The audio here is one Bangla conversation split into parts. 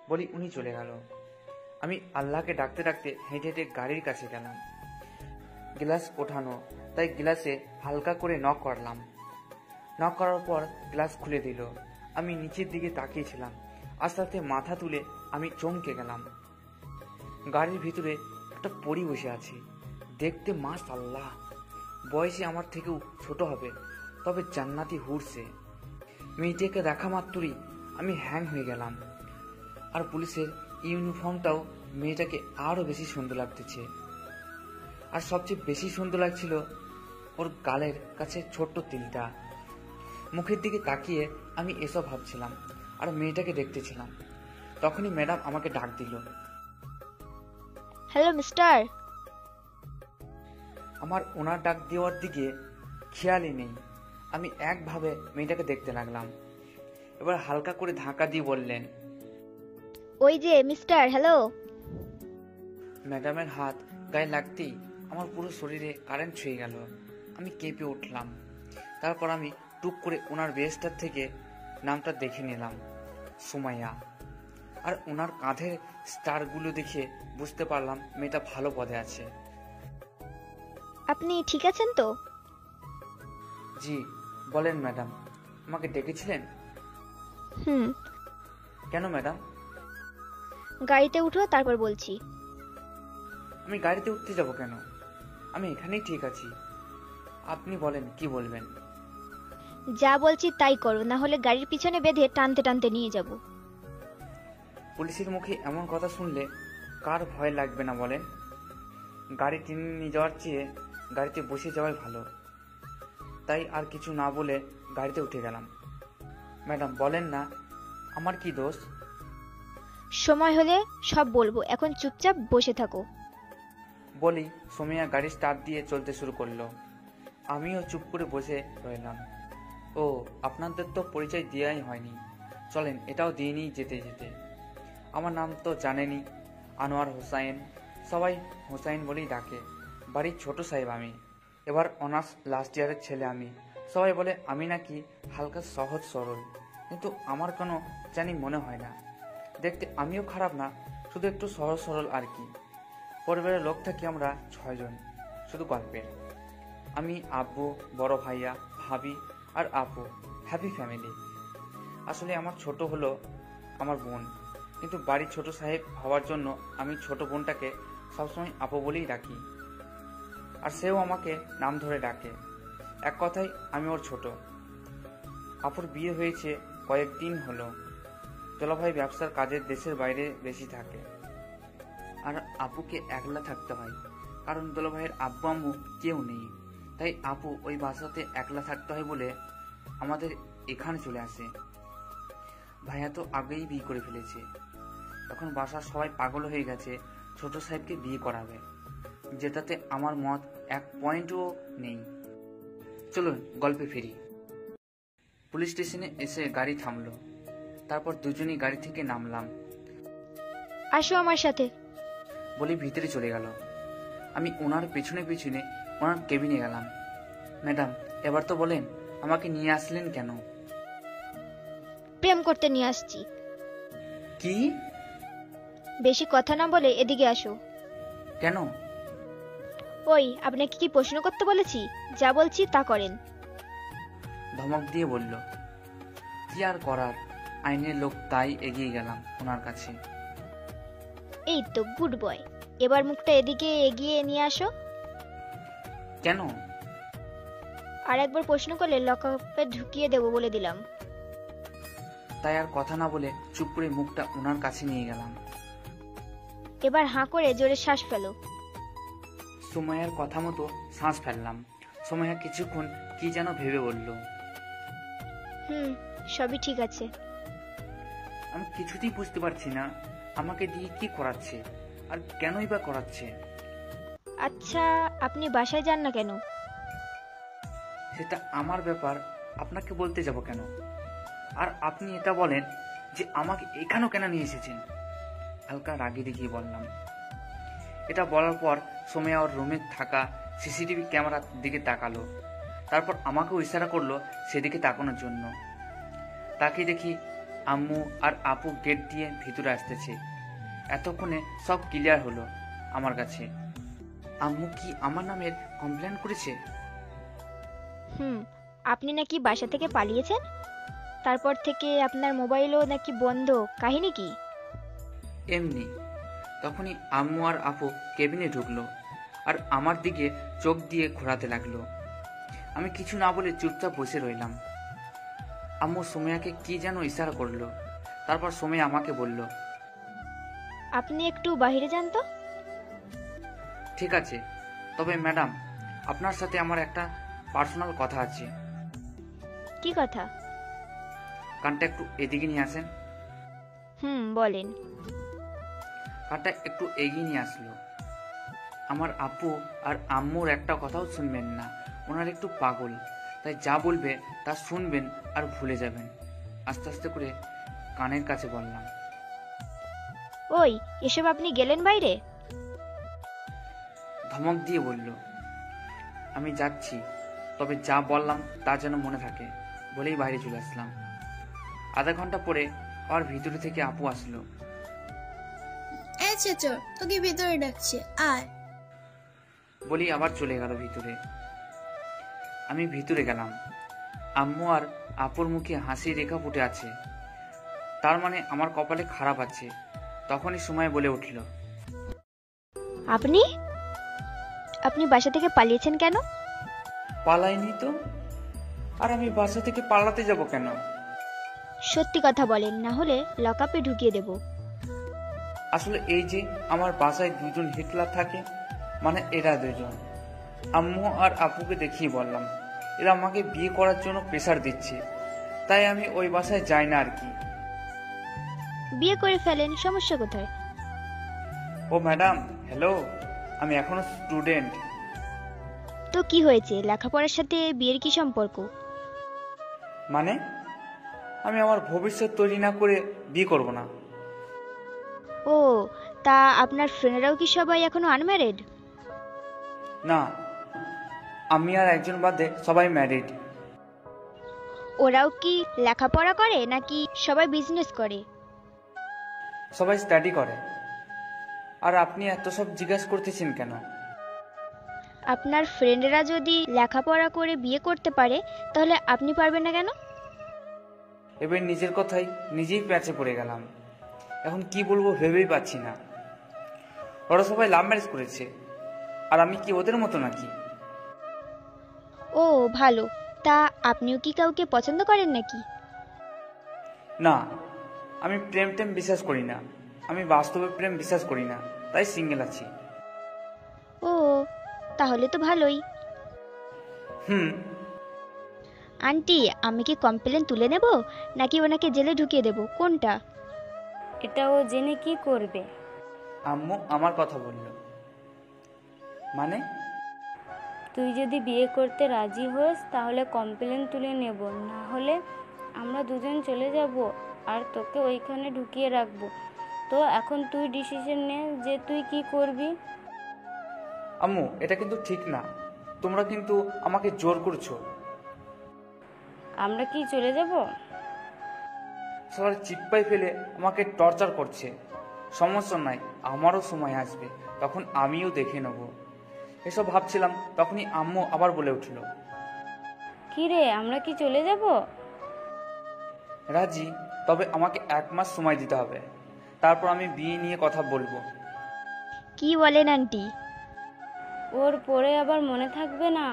বলি উনি চলে গেল। আমি আল্লাহকে ডাকতে ডাকতে হেঁটে হেঁটে গাড়ির কাছে গেলাম। গ্লাস ওঠানো, তাই গ্লাসে হালকা করে নক করলাম। নক করার পর গ্লাস খুলে দিল। আমি নিচের দিকে তাকিয়েছিলাম, আস্তে আস্তে মাথা তুলে আমি চমকে গেলাম। গাড়ির ভিতরে একটা পরী বসে আছে, দেখতে মাশাআল্লাহ, বয়সে আমার থেকেও ছোট হবে, তবে জান্নাতি হুর সে। মেয়েটাকে দেখা মাত্রই আমি হ্যাং হয়ে গেলাম। আর পুলিশের ইউনিফর্মটাও মেয়েটাকে আরো বেশি সুন্দর লাগতেছে। আর সবচেয়ে বেশি সুন্দর লাগছিল ওর গালের কাছে ছোট্ট তিলটা। মুখের দিকে তাকিয়ে আমি এসব ভাবছিলাম আর মেয়েটাকে দেখতেছিলাম। তখনই ম্যাডাম আমাকে ডাক দিল। Hello mister. আমার ওনার ডাক দেওয়ার দিকে খেয়ালই নেই, আমি একভাবে মেয়েটাকে দেখতে লাগলাম। এবার হালকা করে ধাক্কা দিয়ে বললেন, ওই যে মিস্টার, হ্যালো। ম্যাডামের হাত গায়ে লাগতেই আমার পুরো শরীরে কারেন্ট ছুঁয়ে গেল। আমি কেঁপে উঠলাম। তারপর আমি টুক করে ওনার রেজিস্টার থেকে নামটা দেখে নিলাম, সুমাইয়া। আর ওনার কাঁধের স্টারগুলো দেখে বুঝতে পারলাম মেয়েটা ভালো পদে আছে। আপনি ঠিক আছেন তো? জি বলেন ম্যাডাম, আমাকে ডেকেছিলেন? কেন ম্যাডাম? গাড়িতে উঠো, তারপর বলছি। আমি গাড়িতে উঠতে যাব কেন? আমি এখানেই ঠিক আছি। আপনি বলেন কি বলবেন। যা বলছি তাই করো, না হলে গাড়ির পিছনে বেঁধে টানতে টানতে নিয়ে যাব। পুলিশের মুখে এমন কথা শুনলে কার ভয় লাগবে না বলেন? গাড়ি টেনে নিয়ে যাওয়ার চেয়ে গাড়িতে বসে যাওয়াই ভালো। তাই আর কিছু না বলে গাড়িতে উঠে গেলাম। ম্যাডাম বলেন না, আমার কি দোষ? সময় হলে সব বলবো, এখন চুপচাপ বসে থাকো। বলি সোমিয়া গাড়ি স্টার্ট দিয়ে চলতে শুরু করলো। আমিও চুপ করে বসে রইলাম। ও, আপনাদের তো পরিচয় দেওয়াই হয়নি, চলেন এটাও দিয়ে নিই যেতে যেতে। আমার নাম তো জানেনই, আনোয়ার হোসাইন। সবাই হোসাইন বলেই ডাকে। বাড়ির ছোট সাহেব আমি। এবার অনার্স লাস্ট ইয়ারের ছেলে আমি। সবাই বলে আমি নাকি হালকা সহজ সরল, কিন্তু আমার কোনো জানি মনে হয় না। দেখতে আমিও খারাপ না, শুধু একটু সহজ সরল আর কি। পরিবারের লোক থাকি আমরা 6 জন, শুধু গল্পের। আমি, আব্বু, বড় ভাইয়া, ভাবি আর আপু। Happy family. আসলে আমার ছোট হলো আমার বোন, কিন্তু বাড়ির ছোট সাহেব হওয়ার জন্য আমি ছোট বোনটাকে সবসময় আপু বলেই ডাকি। আর সেও আমাকে নাম ধরে ডাকে। এক কথায় আমি ওর ছোট। আপুর বিয়ে হয়েছে কয়েকদিন হলো। দুলাভাই ব্যবসার কাজে দেশের বাইরে বেশি থাকে। আর আপুকে একলা থাকতে হয়, কারণ দুলাভাইয়ের আব্বু আম্মু কেউ নেই। তাই আপু ওই বাসাতে একলা থাকতে হয় বলে আমাদের এখানে চলে আসে। ভাইয়া তো আগেই বিয়ে করে ফেলেছে। এখন বাসার সবাই পাগল হয়ে গেছে ছোট সাহেবকে বিয়ে করাবে, যেটাতে আমার মত 1 পয়েন্টও নেই। চলুন গল্পে ফিরি। পুলিশ স্টেশনে এসে গাড়ি থামলো। তারপর দুজনেই গাড়ি থেকে নামলাম। আসো আমার সাথে, বলে ভিতরে চলে গেল। আমি ওনার পেছনে পেছনে ওনার কেবিনে গেলাম। ম্যাডাম এবার তো বলেন, আমাকে নিয়ে আসলেন কেন? প্রেম করতে নিয়ে আসছি। কি? বেশি কথা না বলে এদিকে আসো। কেন? ওই, আপনাকে কি প্রশ্ন করতে বলেছি? যা বলছি তা করেন। ধমক দিয়ে বলল। কি আর করার, আইনের লোক, তাই এগিয়ে গেলাম ওনার কাছে। এই তো গুড বয়। এবার মুখটা এদিকে এগিয়ে নিয়ে আসো। কেন? আর একবার প্রশ্ন করলে লকআপে ঢুকিয়ে দেবো বলে দিলাম। তাই আর কথা না বলে চুপ করে মুখটা ওনার কাছে নিয়ে গেলাম। এবার হাঁ করে জোরে শ্বাস ফেলো। সুমাইয়ার কথা মতো শ্বাস ফেললাম। সুমাইয়া কিছুক্ষণ কি যেন ভেবে বলল। সবই ঠিক আছে। আমি কিছুতেই বুঝতে পারছি না আমাকে দিয়ে কি করাচ্ছে, আর কেনই বা করাচ্ছে। আচ্ছা, আপনি বাসায় যান না কেন? সেটা আমার ব্যাপার, আপনাকে বলতে যাব কেন? আর আপনি এটা বলেন যে আমাকে এখানেও কেন নিয়ে এসেছেন? হালকা রাগি দেখিয়ে বললাম। এটা বলার পর সোমিয়া ওর রুমে থাকা সিসিটিভি ক্যামেরার দিকে তাকালো। তারপর আমাকেও ইশারা করলো সেদিকে তাকানোর জন্য। তাকে দেখি আম্মু আর আপু গেট দিয়ে ভিতরে আসতেছে। এতক্ষণে সব ক্লিয়ার হলো আমার কাছে। আম্মু কি আমার নামের কমপ্লেন করেছে? আপনি নাকি বাসা থেকে পালিয়েছেন, তারপর থেকে আপনার মোবাইলও নাকি বন্ধ, কাহিনী কি? এমনি। তখনই আম্মু আর আপু কেবিনে ঢুকলো আর আমার দিকে চোখ দিয়ে ঘোরাতে লাগলো। আমি কিছু না বলে চুপচাপ বসে রইলাম। আম্মু সোমিয়াকে কি যেন ইশারা করলো, তারপর সোমিয়া আমাকে বলল, আপনি একটু বাইরে যান তো। ঠিক আছে, তবে ম্যাডাম আপনার সাথে আমার একটা পার্সোনাল কথা আছে। কি কথা? কানটা একটু এদিকে নিয়ে আসেন। বলেন। কানটা একটু এগিয়ে নিয়ে আসলো। আমার আপু আর আম্মুর একটা কথাও শুনবেন না, ওনারা একটু পাগল, তাই যা বলবে তা শুনবেন আর ভুলে যাবেন। আস্তে আস্তে করে কানের কাছে বললাম, ওই, এসব আপনি গেলেন বাইরে? ধমক দিয়ে বলল, আমি যাচ্ছি, তবে যা বললাম তা যেন মনে থাকে, বলেই বাইরে চলে আসলাম। আধা ঘন্টা পরে আবার ভিতরে থেকে আপু আসলো। আচ্ছা চল, তোকে ভিতরে ডাকছে, আয়। বলি আবার চলে গেল ভিতরে। আমি ভিতরে গেলাম। আম্মু আর আপুর মুখে হাসি রেখা ফুটে আছে, তার মানে আমার কপালে খারাপ আছে। তখনই সময় বলে উঠল, আপনি আপনি বাসা থেকে পালিয়েছেন কেন? পালাইনি তো, আর আমি বাসা থেকে পালাতে যাব কেন? সত্যি কথা বলেন, না হলে লকআপে ঢুকিয়ে দেব। আসলে এই যে আমার বাসায় দুজন হিটলার থাকে, মানে এরা দুজন। আম্মু আর আপুকে দেখিয়ে বললাম, এরা আমাকে বিয়ে করার জন্য প্রেশার দিচ্ছে, তাই আমি ওই বাসায় যাই না আর কি। বিয়ে করে ফেলেন, সমস্যা কোথায়? ও ম্যাডাম, হ্যালো, আমি এখনো স্টুডেন্ট। তো কি হয়েছে, লেখাপড়ার সাথে বিয়ের কি সম্পর্ক? মানে আমি আমার ভবিষ্যৎ তৈরি না করে বিয়ে করব না। ও, তা আপনার ফ্রেন্ডরাও কি সবাই এখনো আনম্যারিড? না, আমি আর একজন বাদে সবাই ম্যারিড। ওরাও কি লেখাপড়া করে নাকি সবাই বিজনেস করে? সবাই স্টাডি করে। আর আপনি এত সব জিজ্ঞাসা করতেছেন কেন? আপনার ফ্রেন্ডরা যদি লেখাপড়া করে বিয়ে করতে পারে, তাহলে আপনি পারবেন না কেন? এবার নিজের কথাই নিজেই প্যাচে পড়ে গেলাম। এখন কি বলবো ভেবেই পাচ্ছি না। ওরা সবাই লাভ ম্যারেজ করেছে, আর আমি কি ওদের মতো নাকি? ও ভালো, তা আপনিও কি কাউকে পছন্দ করেন নাকি? না, আমি প্রেম টেম বিশ্বাস করি না। আমি বাস্তবে প্রেম বিশ্বাস করি না, তাই সিঙ্গেল আছি। ও, তাহলে তো ভালোই। আন্টি, আমি কি কমপ্লেন তুলে নেব নাকি ওনাকে জেলে ঢুকিয়ে দেব, কোনটা? এটা ও জেনে কি করবে? আম্মু আমার কথা বলল। মানে? তুই যদি বিয়ে করতে রাজি হোস তাহলে কমপ্লেন তুলে নেব, না হলে আমরা দুজন চলে যাব আর তোকে ওইখানে ঢুকিয়ে রাখবো। তো এখন তুই ডিসিশন নে যে তুই কি করবি। আম্মু, এটা কিন্তু ঠিক না। তোমরা কিন্তু আমাকে জোর করছো। আমরা কি চলে যাব? সবার চিপ্পাই ফেলে আমাকে টর্চার করছে। সমস্যা নাই, আমারও সময় আসবে, তখন আমিও দেখে নেব। এসব ভাবছিলাম, তখনই আম্মু আবার বলে উঠল, কি রে, আমরা কি চলে যাব? রাজি, তবে আমাকে 1 মাস সময় দিতে হবে, তারপর আমি বিয়ে নিয়ে কথা বলবো। কি বলেন আন্টি? ওর পরে আবার মনে থাকবে না।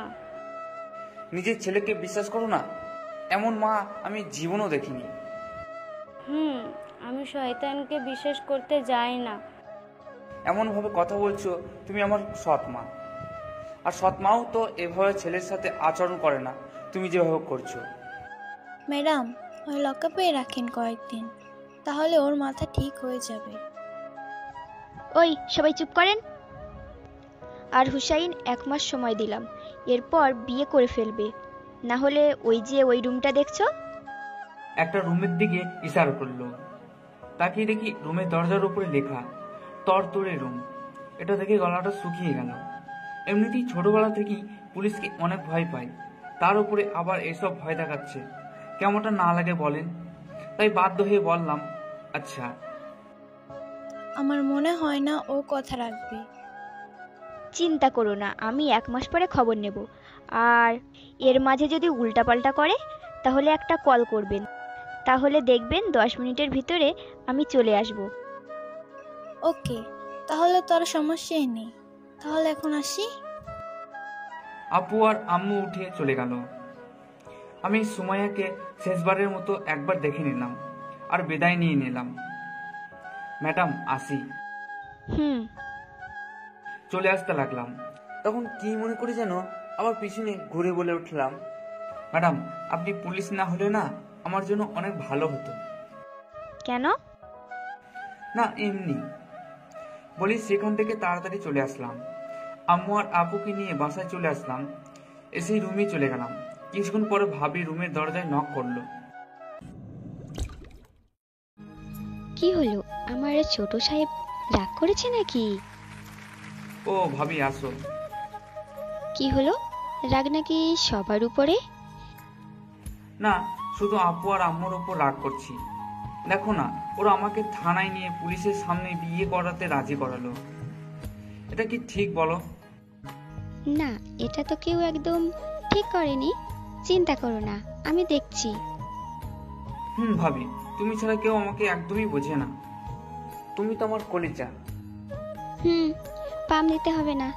নিজের ছেলেকে বিশ্বাস করো না? এমন মা আমি জীবনও দেখিনি। আমি শয়তানকে বিশ্বাস করতে যাই না। এমনভাবে কথা বলছো, তুমি আমার সৎ মা। আর সৎ মাও তো এভাবে ছেলের সাথে আচরণ করে না, তুমি যেভাবে করছো। ম্যাডাম, ওই লকআপে রাখেন কয়েকদিন, তাহলে ওর মাথা ঠিক হয়ে যাবে। ওই, সবাই চুপ করেন। আর হুসাইন 1 মাস সময় দিলাম, এরপর বিয়ে করে ফেলবে, না হলে ওই যে ওই রুমটা দেখছো। একটা রুমের দিকে ইশারা করলো। তাকিয়ে দেখি রুমের দরজার উপরে লেখা তরতরে রুম। এটা দেখে গলাটা শুকিয়ে গেল। এমনিতেই ছোটবেলা থেকেই পুলিশকে অনেক ভয় পাই, তার উপরে আবার এসব ভয় দেখাচ্ছে, কেমনটা না লাগে বলেন? তাই বাধ্য হয়ে বললাম, আচ্ছা। আমার মনে হয় না ও কথা রাখবে। চিন্তা করো না, আমি 1 মাস পরে খবর নেব। আর এর মাঝে যদি উল্টাপাল্টা করে তাহলে একটা কল করবেন, তাহলে দেখবেন 10 মিনিটের ভিতরে আমি চলে আসব। ওকে, তাহলে তো আর সমস্যাই নেই। তাহলে এখন আসি। আপু আর আম্মু উঠে চলে গেল। আমি সুমাইয়াকে শেষবারের মতো একবার দেখে নিলাম আর বিদায় নিয়ে নিলাম। ম্যাডাম, আসি। হুম। চলে আসতে লাগলাম। তখন কি মনে করে যেন আমার পিছনে ঘুরে বলে উঠলাম, ম্যাডাম, আপনি পুলিশ না হলে না আমার জন্য অনেক ভালো হতো। কেন? না, এমনি বলি। সেখান থেকে তাড়াতাড়ি চলে আসলাম। আম্মু আর আপুকে নিয়ে বাসায় চলে আসলাম। এসেই রুমে চলে গেলাম। কিছুক্ষণ পরে ভাবি রুমের দরজায় নক করলো। কি হলো, আমার ছোট সাহেব রাগ করেছে নাকি? ও ভাবি, আসো। কি হলো, রাগ নাকি সবার উপরে? না, শুধু আপু আর আম্মুর ওপর রাগ করছি। দেখো না, ওরা আমাকে থানায় নিয়ে পুলিশের সামনে বিয়ে করাতে রাজি করালো। এটা কি ঠিক বলো? না, এটা তো কেউ একদম ঠিক করেনি। চিন্তা করো না, আমি দেখছি। ভাবি, তুমি ছাড়া কেউ আমাকে একদমই বোঝে না। তুমি তো আমার কলিজা। পাম দিতে হবে না।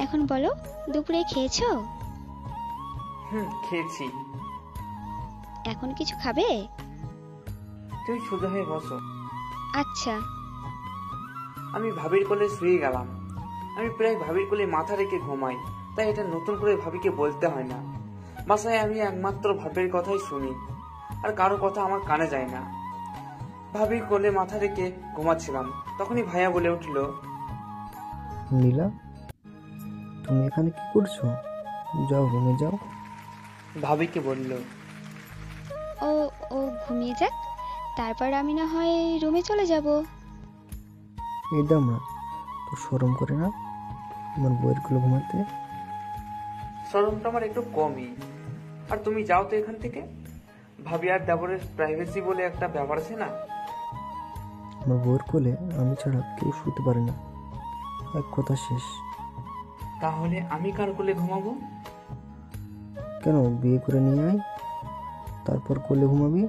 এখন বলো, দুপুরে খেয়েছো? খেয়েছি। এখন কিছু খাবে? তুমি সোজা হয়ে বসো। আচ্ছা। আমি ভাবির কোলে শুয়ে গেলাম। আমি প্রায় ভাবির কোলে মাথা রেখে ঘুমাই, তাই এটা নতুন করে ভাবিকে বলতে হয় না। বাসায় আমি একমাত্র ভাবির কথাই শুনি, আর কারো কথা আমার কানে যায় না। ভাবির কোলে মাথা রেখে ঘুমাচ্ছিলাম, তখনই ভাইয়া বলে উঠল, নীলা, তুমি এখানে কি করছো? যাও, রুমে যাও। ভাবিকে বলল, ও ও ঘুমিয়ে যাক, তারপর আমি না হয় রুমে চলে যাব। এই দামরা, তো শরম করে না আমার বইয়ের গুলো ঘুমাতে? শরমটা আমার একটু কমই। আর তুমি যাও তো এখান থেকে। ভাবি আর দেবরের প্রাইভেসি বলে একটা ব্যাপার আছে না। আমার বইয়ের কোলে আমি ছাড়া কেউ শুতে পারে না, এক কথা শেষ। তাহলে আমি কার কোলে ঘুমাবো? কেন, বিয়ে করে নিয়ে আয়, তারপর কোলে ঘুমাবি,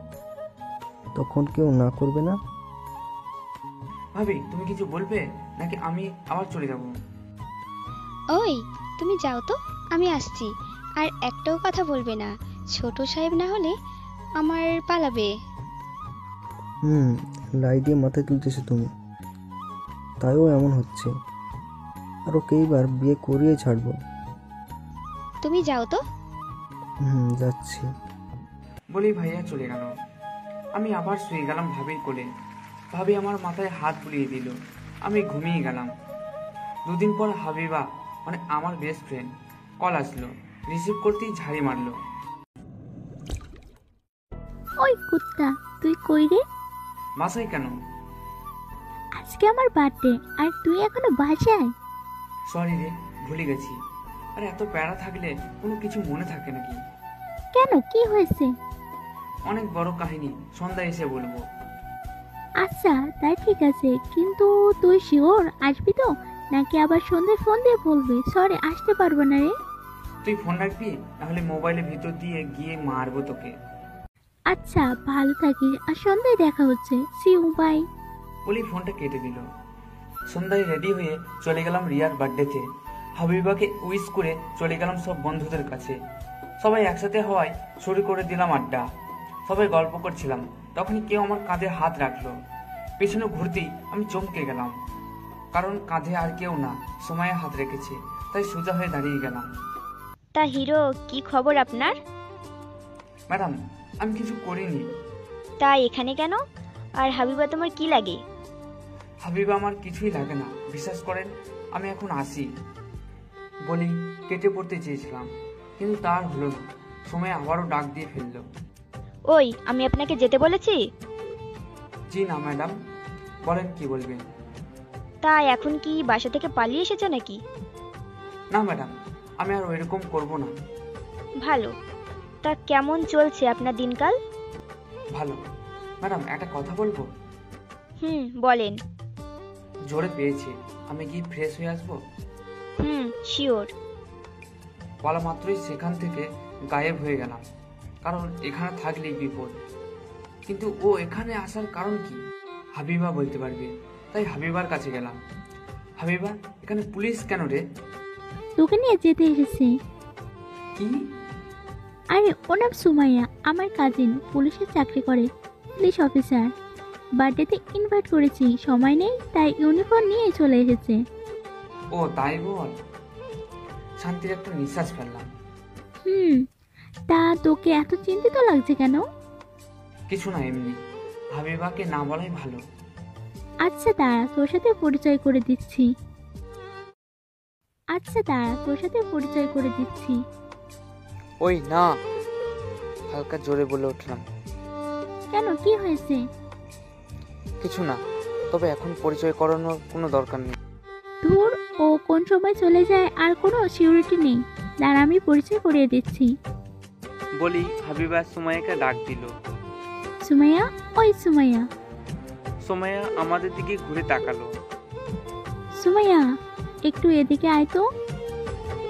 তখন কেউ না করবে না। ভাবি, তুমি কিছু বলবে নাকি আমি আবার চলে যাব? ওই, তুমি যাও তো, আমি আসছি। আর একটাও কথা বলবে না, ছোট সাহেব না হলে আমার পালাবে। লাই দিয়ে মাথায় তুলতেছো তুমি, তাইও এমন হচ্ছে। আর ওকে এইবার বিয়ে করিয়ে ছাড়বো। তুমি যাও তো। যাচ্ছি। বলেই ভাইয়া চলে গেল। আমি আবার শুয়ে গেলাম ভাবির কোলে। ভাবি আমার মাথায় হাত বুলিয়ে দিল। আমি ঘুমিয়ে গেলাম। 2 দিন পর হাবিবা, মানে আমার বেস্ট ফ্রেন্ড, কল আসলো। রিসিভ করতেই ঝাড়ি মারলো। ওই কুত্তা, তুই কই রে? বাসায় কেন? আজকে আমার বার্থডে আর তুই এখনো বাসায়? সরি রে, ভুলে গেছি। আর এত প্যারা থাকলে কোনো কিছু মনে থাকে নাকি? কেন, কি হয়েছে? অনেক বড় কাহিনী, সন্ধ্যায় এসে বলবো। আচ্ছা, তাই ঠিক আছে, কিন্তু তুই শিওর আসবি তো, নাকি আবার সন্ধ্যায় ফোন দিয়ে বলবি সরি আসতে পারবো না রে? তুই ফোন রাখবি, নাহলে মোবাইলের ভিতর দিয়ে গিয়ে মারবো তোকে। আচ্ছা, ভালো থাকিস, আর সন্ধ্যায় দেখা হচ্ছে, সি ইউ, বাই। বলি ফোনটা কেটে দিল। সন্ধ্যায় রেডি হয়ে চলে গেলাম রিয়ার বার্থডেতে। হাবিবাকে উইশ করে চলে গেলাম সব বন্ধুদের কাছে। সবাই একসাথে হওয়ায় শুরু করে দিলাম আড্ডা। সবাই গল্প করছিলাম, তখনই কেউ আমার কাঁধে হাত রাখলো। পেছনে ঘুরতেই আমি চমকে গেলাম, কারণ কাঁধে আর কেউ না, সুমাইয়া হাত রেখেছে। তাই সোজা হয়ে দাঁড়িয়ে গেলাম। তা হিরো, কি খবর আপনার? ম্যাডাম, আমি কিছু করিনি। তা এখানে কেন? আর হাবিবা তোমার কি লাগে? হাবিবা আমার কিছুই লাগে না, বিশ্বাস করেন। আমি এখন আসি। বলি কেটে পড়তে চেয়েছিলাম, কিন্তু তার হলো না। সময় আবারও ডাক দিয়ে ফেললো। ওই, আমি আপনাকে যেতে বলেছি? জি না ম্যাডাম, বলেন কি বলবেন। তা এখন কি বাসা থেকে পালিয়ে এসেছো নাকি? না ম্যাডাম, আমি আর ওইরকম করব না। ভালো। তা কেমন চলছে আপনার দিনকাল? ভালো। ম্যাডাম একটা কথা বলবো? বলেন। জোরে পেয়েছে, আমি কি ফ্রেশ হয়ে আসবো? শিওর। বলা মাত্রই সেখান থেকে গায়েব হয়ে গেলাম, কারণ এখানে থাকলেই বিপদ। কিন্তু ও এখানে আসার কারণ কি হাবিবা বলতে পারবে, তাই হাবিবার কাছে গেলাম। হাবিবা, এখানে পুলিশ কেন রে? তোকে নিয়ে যেতে এসেছি। কি? আরে ওর নাম সুমাইয়া, আমার কাজিন, পুলিশের চাকরি করে, পুলিশ অফিসার। বার্থডেতে ইনভাইট করেছি, সময় নেই তাই ইউনিফর্ম নিয়ে চলে এসেছে। ও তাই বল। শান্তির একটা নিঃশ্বাস ফেললাম। তা তোকে এত চিন্তিত লাগছে কেন? কিছু না, এমনি। হাবিবাকে না বলাই ভালো। আচ্ছা দাঁড়া, তোর সাথে পরিচয় করে দিচ্ছি। ওই না, হালকা জোরে বলে উঠলাম। কেন, কি হয়েছে? কিছু না, তবে এখন পরিচয় করানোর কোনো দরকার নেই। ধুর, ও কোন সময় চলে যায় আর কোনো সিউরিটি নেই। দাঁড়া, আমি পরিচয় করিয়ে দিচ্ছি। বলি হাবিবা সুমাইয়াকে ডাক দিল। সুমাইয়া, ওই সুমাইয়া। সুমাইয়া আমাদের দিকে ঘুরে তাকালো। সুমাইয়া, একটু এদিকে আয় তো।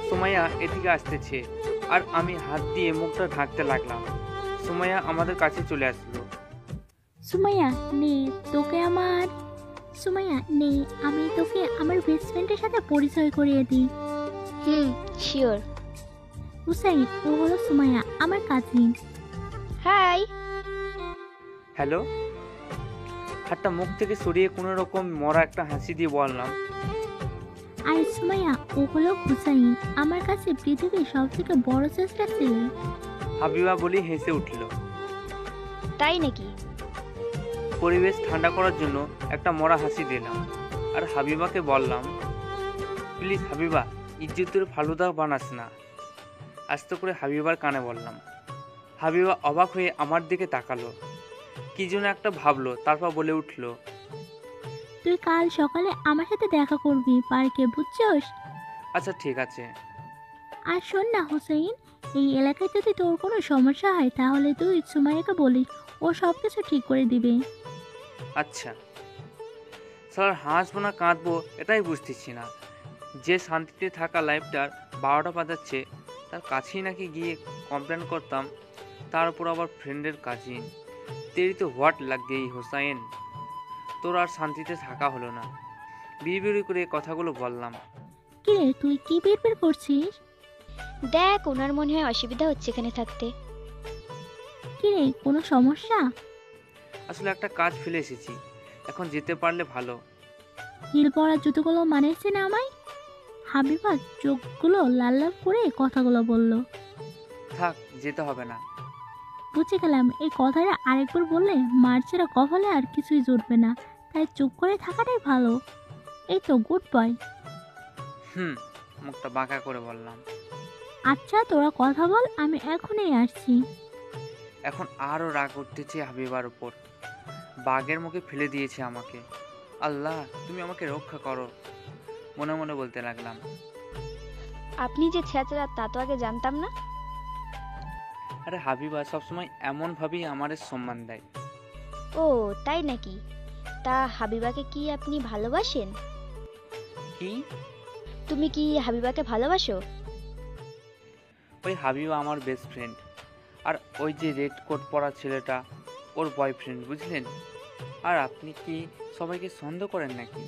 সুমাইয়া এদিকে আসতেছে আর আমি হাত দিয়ে মুখটা ঢাকতে লাগলাম। সুমাইয়া আমাদের কাছে চলে আসলো। সুমাইয়া নে, আমি তোকে আমার বেস্ট ফ্রেন্ডের সাথে পরিচয় করিয়ে দিই। শিওর। হুসাইন, ও হলো সুমাইয়া, আমার কাজিন। হাই। হ্যালো। হাতটা মুখ থেকে সরিয়ে কোনো রকম মরা একটা হাসি দিয়ে বললাম। আর সুমাইয়া, ও হলো হুসাইন, আমার কাছে পৃথিবীর সব থেকে বড় চেষ্টা ছিল। হাবিবা বলি হেসে উঠল। তাই নাকি? পরিবেশ ঠান্ডা করার জন্য একটা মরা হাসি দিলাম আর হাবিবাকে বললাম, প্লিজ হাবিবা, ইজ্জতের ফালুদা বানাস না। আস্তে করে হাবিবার কানে বললাম। হাবিবা অবাক হয়ে আমার দিকে তাকালো, কি যেন একটা ভাবলো, তারপর বলে উঠল, তুই কাল সকালে আমার সাথে দেখা করবি পার্কে, বুঝছস? আচ্ছা ঠিক আছে। আর শোন না হুসাইন, এই এলাকায় যদি তোর কোনো সমস্যা হয় তাহলে তুই সুমাইয়াকে বলিস, ও সব কিছু ঠিক করে দিবে। আচ্ছা। স্যার হাসবো না কাঁদবো এটাই বুঝতেছি না। যে শান্তিতে থাকা লাইফটার 12টা বাজাচ্ছে, তার কাছেই নাকি গিয়ে কমপ্লেন করতাম, তার উপর আবার ফ্রেন্ডের কাজিন। তেরি তো হোয়াট লাগ গেই হোসাইন, তোর আর শান্তিতে থাকা হলো না। বিড়বিড়ি করে কথাগুলো বললাম। কে, তুই কি বিড়বিড় করছিস? দেখ, ওনার মনে হয় অসুবিধা হচ্ছে এখানে থাকতে। কি রে, কোনো সমস্যা? আসলে একটা কাজ ফেলে এসেছি, এখন যেতে পারলে ভালো। হিল পরা জুতোগুলো মানেছে না আমায়? হাবিবা চোখগুলো লাল লাল করে কথাগুলো বলল। থাক, যেতে হবে না। বুঝে গেলাম, এই কথাটা আরেকবার বললে মার্চেরা কপালে আর কিছুই জুটবে না, তাই চুপ করে থাকাটাই ভালো। এই তো, গুড বয়। মুখটা বাঁকা করে বললাম। আচ্ছা তোরা কথা বল, আমি এখনই আসছি। এখন আরও রাগ উঠতেছে হাবিবার উপর। বাঘের মুখে ফেলে দিয়েছে আমাকে। আল্লাহ, তুমি আমাকে রক্ষা করো, মনে মনে বলতে লাগলাম। আপনি যে ছেঁচড়া তা তো আগে জানতাম না। আরে হাবিবা সবসময় এমনভাবেই আমাদের সম্মান দেয়। ও তাই নাকি? তা হাবিবাকে কি আপনি ভালোবাসেন? কি? তুমি কি হাবিবাকে ভালোবাসো? ওই হাবিবা আমার বেস্ট ফ্রেন্ড, আর ওই যে রেড কোট পরা ছেলেটা ওর বয়ফ্রেন্ড, বুঝলেন? আর আপনি কি সবাইকে সন্দেহ করেন নাকি?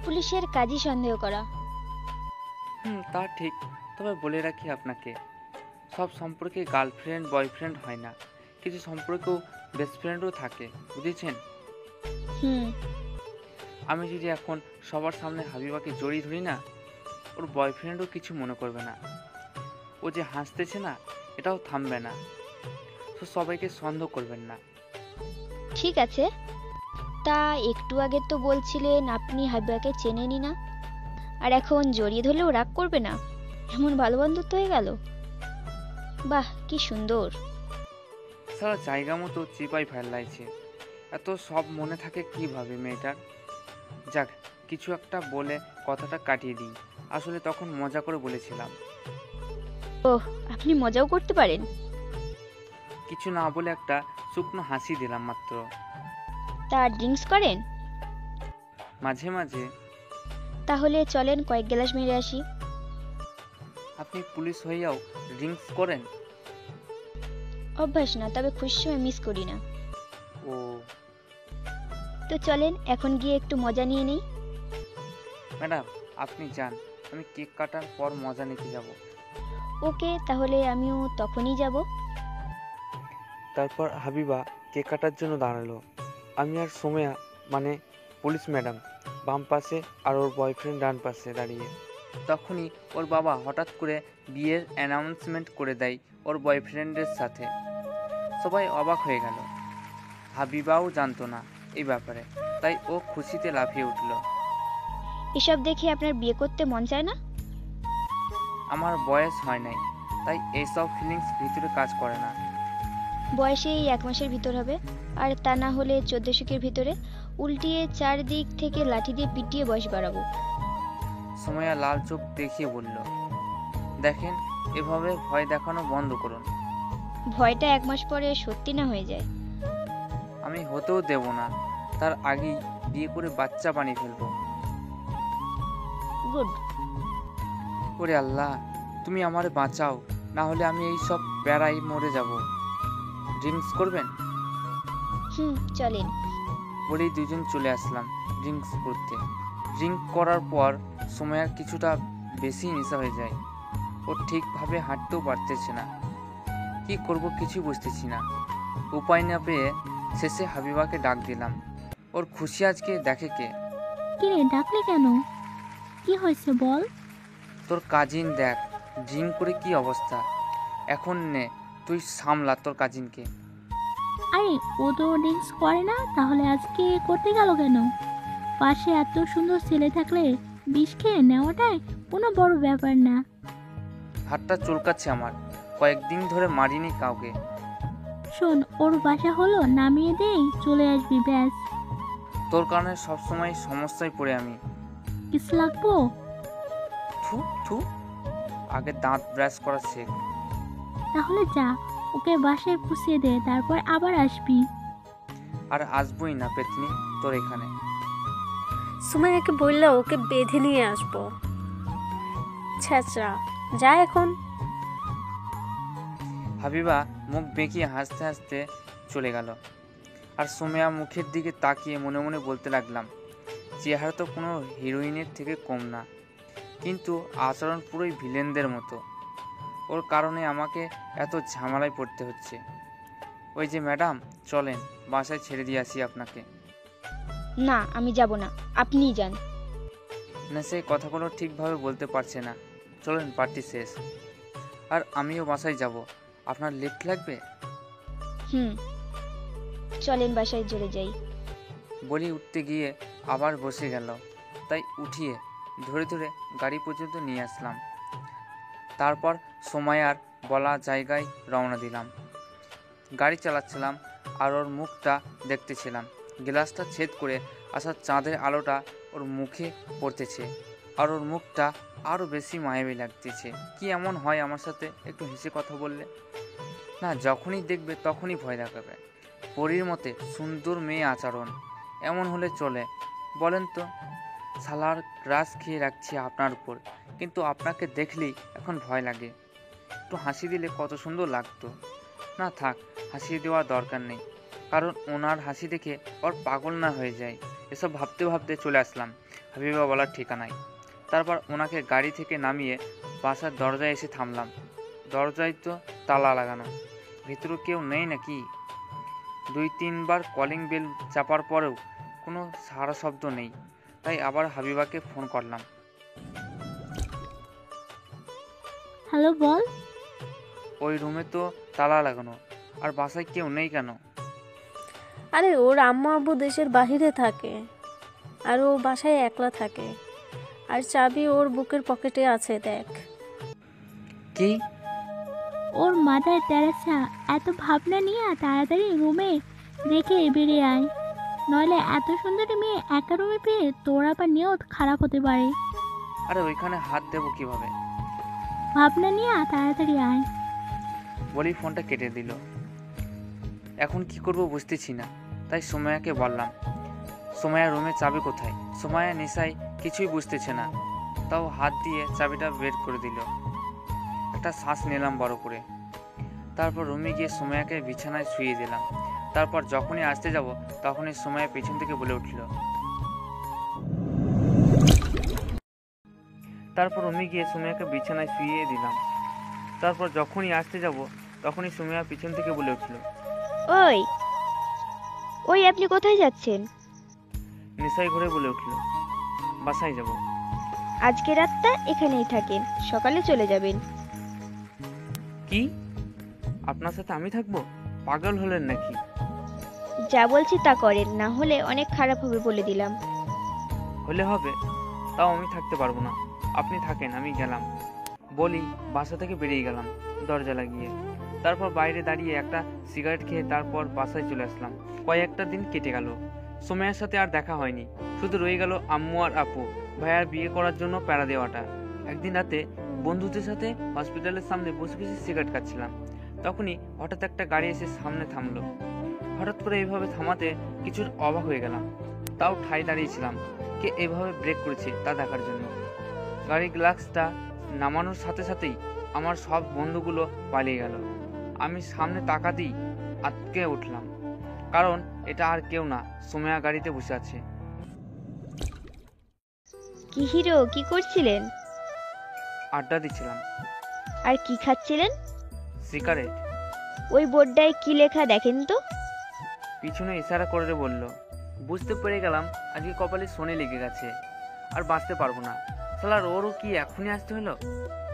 পুলিশের কাজই সন্দেহ করা। তা ঠিক, তবে বলে রাখি আপনাকে, সব সম্পর্কে গার্লফ্রেন্ড বয়ফ্রেন্ড হয় না, কিছু সম্পর্কেও বেস্ট ফ্রেন্ডও থাকে, বুঝেছেন? আমি যদি এখন সবার সামনে হাবিবাকে জড়িয়ে ধরি না, ওর বয়ফ্রেন্ডও কিছু মনে করবে না। ও যে হাসতেছে না, এটাও থামবে না। তো সবাইকে সন্দেহ করবেন না। ঠিক আছে, তা একটু আগে তো বলছিলেন আপনি হাবিবাকে চেনেনই না, আর এখন জড়িয়ে ধরলেও রাগ করবে না, এমন ভালো বন্ধুত্ব হয়ে গেল। বাহ, কি সুন্দর। সারা জায়গা মতো চিপাই ফেললাইছে, এত সব মনে থাকে কিভাবে মেয়েটার। যাক, কিছু একটা বলে কথাটা কাটিয়ে দিই, আসলে তখন মজা করে বলেছিলাম। ওহ, আপনি মজাও করতে পারেন। কিছু না বলে একটা শুকনো হাসি দিলাম মাত্র। তা ড্রিঙ্কস করেন? মাঝে মাঝে। তাহলে চলেন কয়েক গ্লাস মেরে আসি। আপনি পুলিশ হইয়াও ড্রিঙ্কস করেন? অভ্যাস না, তবে খুশি সময় মিস করি না। ও, তো চলেন এখন গিয়ে একটু মজা নিয়ে নেই। ম্যাডাম আপনি যান, আমি কেক কাটার পর মজা নিতে যাব। ওকে, তাহলে আমিও তখনই যাব। তারপর হাবিবা কেক কাটার জন্য দাঁড়ালো। আমি আর সোমেয়া মানে পুলিশ ম্যাডাম বাম পাশে আর ওর বয়ফ্রেন্ড ডান পাশে দাঁড়িয়ে। তখনই ওর বাবা হঠাৎ করে বিয়ের অ্যানাউন্সমেন্ট করে দেয় ওর বয়ফ্রেন্ডের সাথে। সবাই অবাক হয়ে গেল। হাবিবাও জানতো না এই ব্যাপারে, তাই ও খুশিতে লাফিয়ে উঠল। এসব দেখে আপনার বিয়ে করতে মন চায় না? আমার বয়স হয় নাই, তাই এইসব ফিলিংস ভিতরে কাজ করে না। বয়সে এই 1 মাসের ভিতর হবে, আর তা না হলে 14 ভিতরে উল্টিয়ে 4 দিক থেকে লাঠি দিয়ে পিটিয়ে বয়স বাড়াবো। সোমাইয়া লাল চোখ দেখিয়ে বলল, দেখেন এভাবে ভয় দেখানো বন্ধ করুন। ভয়টা 1 মাস পরে সত্যি না হয়ে যায়। আমি হতেও দেব না, তার আগেই বিয়ে করে বাচ্চা বানিয়ে ফেলবো। গুড। ওরে আল্লাহ, তুমি আমারে বাঁচাও, না হলে আমি এই সব প্যারাই মরে যাব। ড্রিঙ্কস করবেন? চলেন। বলেই দুজন চলে আসলাম ড্রিঙ্কস করতে। ড্রিঙ্ক করার পর সময়ের কিছুটা বেশি নেশা হয়ে যায়। ও ঠিকভাবে হাঁটতেও পারতেছে না। কি করব কিছুই বুঝতেছি না। উপায় না পেয়ে শেষে হাবিবাকে ডাক দিলাম। ওর খুশি আজকে দেখে কে। কিরে ডাকলি কেন? কি হয়েছে বল। তোর কাজিন দেখ ড্রিঙ্ক করে কি অবস্থা। এখন নে তুই সামলা তোর কাজিনকে। আরে ও তো ড্রিঙ্কস করে না, তাহলে আজকে করতে গেল কেন? পাশে এত সুন্দর ছেলে থাকলে বিষ খেয়ে নেওয়াটাই কোনো বড় ব্যাপার না। হাতটা চুলকাচ্ছে আমার, কয়েকদিন ধরে মারিনি কাউকে। শোন, ওর বাসা হলো নামিয়ে দেই, চলে আসবি ব্যাস। তোর কারণে সবসময় সমস্যায় পড়ে আমি। কিস লাগবো? থু থু, আগে দাঁত ব্রাশ করা শেখ। তাহলে যা, ওকে বাসায় পুষিয়ে দে, তারপর আবার আসবি। আর আসবই না পেতনি তোর এখানে। সুমাইয়াকে বললে ওকে বেঁধে নিয়ে আসবো। ছ্যাঁচড়া, যা এখন। হাবিবা মুখ বেঁকিয়ে হাসতে হাসতে চলে গেল। আর সোমেয়া মুখের দিকে তাকিয়ে মনে মনে বলতে লাগলাম, চেহারা তো কোনো হিরোইনের থেকে কম না, কিন্তু আচরণ পুরোই ভিলেনদের মতো। ওর কারণে আমাকে এত ঝামেলায় পড়তে হচ্ছে। ওই যে ম্যাডাম, চলেন বাসায় ছেড়ে দিয়ে আসি আপনাকে। না, আমি যাব না, আপনিই যান। না, সেই কথাগুলো ঠিকভাবে বলতে পারছে না। চলেন, পার্টি শেষ। আর আমিও বাসায় যাব। আপনার লিফট লাগবে? চলেন বাসায় চলে যাই। বলি উঠতে গিয়ে আবার বসে গেল, তাই উঠিয়ে ধরে ধরে গাড়ি পর্যন্ত নিয়ে আসলাম। তারপর সোমায়ার বলা জায়গায় রওনা দিলাম। গাড়ি চালাচ্ছিলাম আর ওর মুখটা দেখতেছিলাম। গ্লাসটা ছেদ করে আসা চাঁদের আলোটা ওর মুখে পড়তেছে, আর ওর মুখটা আরও বেশি মায়াবী লাগতেছে। কি এমন হয় আমার সাথে, একটু হেসে কথা বললে না, যখনই দেখবে তখনই ভয় দেখাবে। পরীর মতে সুন্দর মেয়ে আচরণ, এমন হলে চলে বলেন তো? সালার ক্রাশ খেয়ে রাখছি আপনার উপর, কিন্তু আপনাকে দেখলেই এখন ভয় লাগে। একটু হাসি দিলে কত সুন্দর লাগতো। না থাক, হাসি দেওয়ার দরকার নেই, কারণ ওনার হাসি দেখে ওর পাগল না হয়ে যায়। এসব ভাবতে ভাবতে চলে আসলাম হাবিবা বলার ঠিকানায়। তারপর ওনাকে গাড়ি থেকে নামিয়ে বাসার দরজায় এসে থামলাম। দরজায় তো তালা লাগানো, ভেতরে কেউ নেই নাকি? 2-3 বার কলিং বেল চাপার পরেও কোনো সাড়া শব্দ নেই, তাই আবার হাবিবাকে ফোন করলাম। হ্যালো, বল। ওই রুমে তো তালা লাগানো, আর বাসায় কেউ নেই কেন? আরে ওর আম্মা আব্বু দেশের বাহিরে থাকে, আর ও বাসায় একলা থাকে, আর চাবি ওর বুকের পকেটে আছে, দেখ। কি? ওর মাথায় তেরাছা, এত ভাবনা নিয়ে তাড়াতাড়ি রুমে রেখে বেরিয়ে আয়, নইলে এত সুন্দরী মেয়ে একা রুমে পেয়ে তোর আবার নিয়ত খারাপ হতে পারে। আরে ওইখানে হাত দেবো কিভাবে? ভাবনা নিয়ে তাড়াতাড়ি আয়। বলি ফোনটা কেটে দিল। এখন কি করব বুঝতেছি না, তাই সোমায়াকে বললাম, সোমায়া রুমের চাবি কোথায়? সোমায়া নেশায় কিছুই বুঝতেছে না, তাও হাত দিয়ে চাবিটা বের করে দিল। একটা শ্বাস নিলাম বড় করে, তারপর রুমে গিয়ে সোমায়াকে বিছানায় শুয়ে দিলাম। তারপর যখনই আসতে যাব তখনই সোমায়া পেছন থেকে বলে উঠল। তারপর রুমে গিয়ে সোমায়াকে বিছানায় শুয়ে দিলাম। তারপর যখনই আসতে যাব তখনই সোমায়া পিছন থেকে বলে উঠল। ওই ওই আপনি কোথায় যাচ্ছেন? নেশাই ঘরে বলে উঠল, বাসায় যাব। আজকে রাতটা এখানেই থাকেন, সকালে চলে যাবেন। কি? আপনার সাথে আমি থাকবো? পাগল হলেন নাকি? যা বলছি তা করেন, না হলে অনেক খারাপ হবে বলে দিলাম। হলে হবে, তাও আমি থাকতে পারবো না। আপনি থাকেন, আমি গেলাম। বলি বাসা থেকে বেরিয়ে গেলাম দরজা লাগিয়ে। তারপর বাইরে দাঁড়িয়ে একটা সিগারেট খেয়ে তারপর বাসায় চলে আসলাম। কয়েকটা দিন কেটে গেল, সোমায়ার সাথে আর দেখা হয়নি। শুধু রয়ে গেল আম্মু আর আপু ভাইয়ার বিয়ে করার জন্য প্যারা দেওয়াটা। একদিন রাতে বন্ধুদের সাথে হসপিটালের সামনে বসে বসে সিগারেট খাচ্ছিলাম। তখনই হঠাৎ একটা গাড়ি এসে সামনে থামলো। হঠাৎ করে এইভাবে থামাতে কিছু অবাক হয়ে গেলাম, তাও ঠাই দাঁড়িয়েছিলাম কে এভাবে ব্রেক করেছে তা দেখার জন্য। গাড়ির গ্লাসটা নামানোর সাথে সাথেই আমার সব বন্ধুগুলো পালিয়ে গেল। আমি সামনে তাকাতেই আটকে উঠলাম, কারণ এটা আর কেউ না, সোমায়া গাড়িতে বসে আছে। কি হিরো, কি করছিলেন? আড্ডা দিচ্ছিলাম। আর কি খাচ্ছিলেন? সিগারেট। ওই বোর্ডটায় কি লেখা দেখেন তো। পিছনে ইশারা করে বলল। বুঝতে পেরে গেলাম আজকে কপালে শনি লেগে গেছে, আর বাঁচতে পারবো না। শালার ওরও কি এখনই আসতে হলো?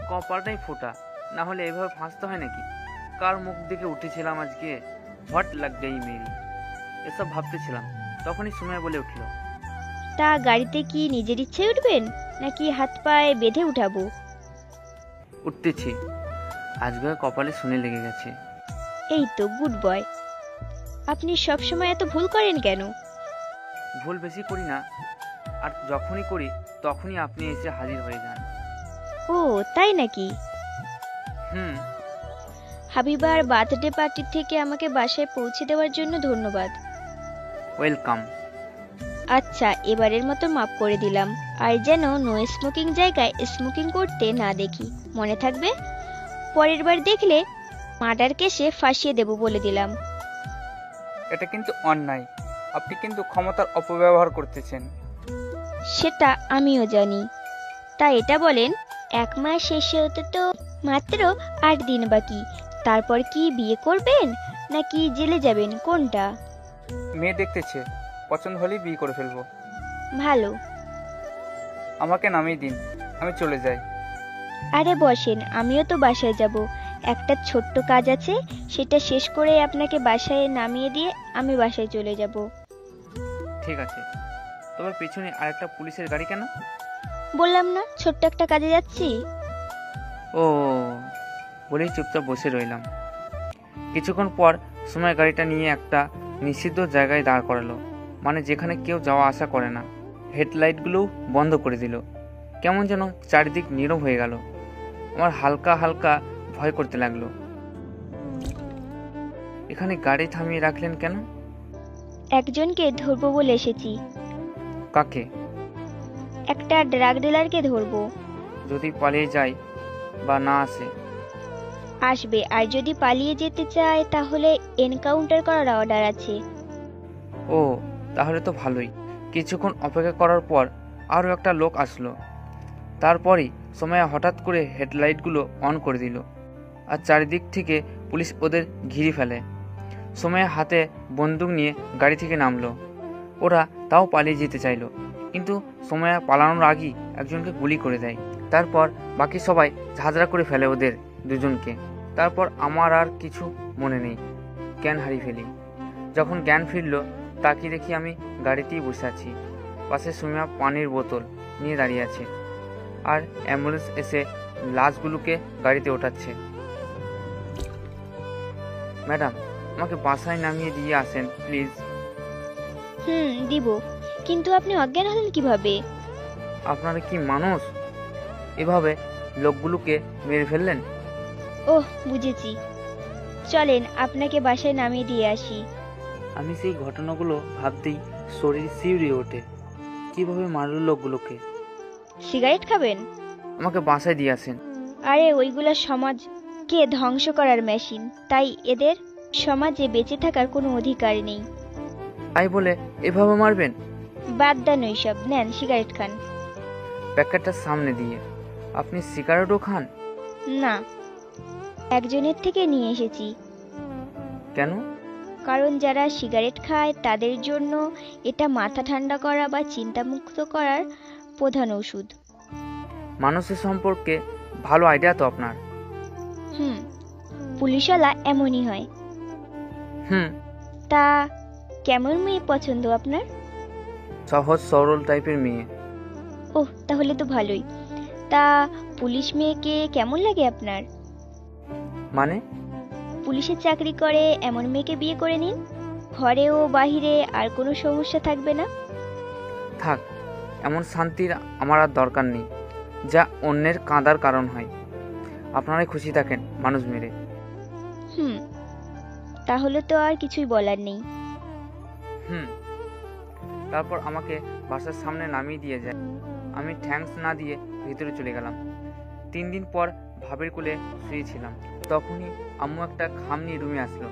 কপালটাই ফোটা, না হলে এভাবে ফাঁসতে হয় নাকি? কার মুখ দেখে উঠেছিলাম আজকে? হট লাগ গেই মেরি, এসব ভাবতেছিলাম। তখনই সময় বলে উঠল। তা গাড়িতে কি নিজের ইচ্ছে উঠবেন, নাকি হাত পায়ে বেঁধে উঠাবো? উঠতেছি, আজকে কপালে শনি লেগে গেছে। এই তো গুড বয়। আপনি সবসময় এত ভুল করেন কেন? ভুল বেশি করি না, আর যখনই করি তখনই আপনি এসে হাজির হয়ে যান। ও তাই নাকি? হুম। হাবিবার বার্থডে পার্টি থেকে আমাকে বাসায় পৌঁছে দেওয়ার জন্য ধন্যবাদ। ওয়েলকাম। আচ্ছা, এবারের মতো মাফ করে দিলাম। আর যেন নো স্মোকিং জায়গায় স্মোকিং করতে না দেখি, মনে থাকবে? পরের বার দেখলে মার্ডার কেসে ফাঁসিয়ে দেব বলে দিলাম। এটা কিন্তু অন্যায়, আপনি কিন্তু ক্ষমতার অপব্যবহার করতেছেন। সেটা আমিও জানি। তা এটা বলেন, 1 মাস শেষে হতে তো মাত্র 8 দিন বাকি। তারপর কি বিয়ে করবেন নাকি জেলে যাবেন, কোনটা? মেয়ে দেখতেছে, পছন্দ হলেই বিয়ে করে ফেলবো। ভালো। আমাকে নামিয়ে দিন, আমি চলে যাই। আরে বসেন, আমিও তো বাসায় যাব। একটা ছোট্ট কাজ আছে, সেটা শেষ করে আপনাকে বাসায় নামিয়ে দিয়ে আমি বাসায় চলে যাব। ঠিক আছে, তবে পেছনে আরেকটা পুলিশের গাড়ি কেন? বললাম না ছোট্ট একটা কাজে যাচ্ছি। ও বলেই চুপচাপ বসে রইলাম। কিছুক্ষণ পর সময় গাড়িটা নিয়ে একটা নিষিদ্ধ জায়গায় দাঁড় করালো, মানে যেখানে কেউ যাওয়া আসা করে না। হেডলাইটগুলোও বন্ধ করে দিল। কেমন যেন চারিদিক নীরব হয়ে গেল। আমার হালকা হালকা ভয় করতে লাগলো। এখানে গাড়ি থামিয়ে রাখলেন কেন? একজনকে ধরবো বলে এসেছি। কাকে? একটা ড্রাগ ডিলারকে ধরবো। যদি পালিয়ে যায় বা না আসে? আসবে, আর যদি পালিয়ে যেতে চায় তাহলে এনকাউন্টার করার অর্ডার আছে। ও তাহলে তো ভালোই। কিছুক্ষণ অপেক্ষা করার পর আরও একটা লোক আসলো। তারপরেই সময় হঠাৎ করে হেডলাইটগুলো অন করে দিল, আর চারিদিক থেকে পুলিশ ওদের ঘিরে ফেলে। সময় হাতে বন্দুক নিয়ে গাড়ি থেকে নামলো। ওরা তাও পালিয়ে যেতে চাইলো, কিন্তু সময় পালানোর আগেই একজনকে গুলি করে দেয়। তারপর বাকি সবাই ঝাঁঝরা করে ফেলে ওদের দুজনকে। তারপর আমার আর কিছু মনে নেই, জ্ঞান হারিয়ে ফেলি। যখন জ্ঞান ফিরল তাকিয়ে দেখি আমি গাড়িতেই বসে আছি। পাশে সুমিয়া পানির বোতল নিয়ে দাঁড়িয়ে আছে, আর অ্যাম্বুলেন্স এসে লাশগুলোকে গাড়িতে ওঠাচ্ছে। ম্যাডাম, আমাকে বাসায় নামিয়ে দিয়ে আসেন প্লিজ। দিব, কিন্তু আপনি অজ্ঞান হলেন কিভাবে? আপনারা কি মানুষ? এভাবে লোকগুলোকে মেরে ফেললেন? ওহ বুঝেছি। চলেন আপনাকে বাসায় নামিয়ে দিয়ে আসি। আমি সেই ঘটনাগুলো ভাবতেই শরীর শিউরে ওঠে। কিভাবে মারল লোকগুলোকে? সিগারেট খাবেন? আমাকে বাসায় দিয়ে আসেন। আরে ওইগুলো সমাজকে ধ্বংস করার মেশিন, তাই এদের সমাজে বেঁচে থাকার কোনো অধিকার নেই। তাই বলে এভাবে মারবেন? বাদ দেন ওইসব, নেন সিগারেট খান। প্যাকেটটা সামনে দিয়ে। আপনি সিগারেটও খান? না, একজনের থেকে নিয়ে এসেছি। কেন? কারণ যারা সিগারেট খায় তাদের জন্য এটা মাথা ঠান্ডা করা বা চিন্তামুক্ত করার প্রধান ওষুধ। মানুষের সম্পর্কে ভালো আইডিয়া তো আপনার। পুলিশওয়ালা এমনই হয়। তা কেমন মেয়ে পছন্দ আপনার? সহজ সরল টাইপের মেয়ে। ওহ, তাহলে তো ভালোই। তা পুলিশ মেয়েকে কেমন লাগে আপনার? মানে? পুলিশে চাকরি করে এমন মেয়েকে বিয়ে করে নিন, ঘরে ও বাহিরে আর কোনো সমস্যা থাকবে না। থাক, এমন শান্তির আমার আর দরকার নেই যা অন্যের কাঁদার কারণ হয়। আপনারাই খুশি থাকেন মানুষ মেরে। তাহলে তো আর কিছুই বলার নেই। তারপর আমাকে বাসার সামনে নামিয়ে দিয়ে যায়। আমি থ্যাঙ্কস না দিয়ে ভিতরে চলে গেলাম। 3 দিন পর ভাবির কোলে শুয়েছিলাম। তখনই আম্মু একটা খাম নিয়ে রুমে আসলো।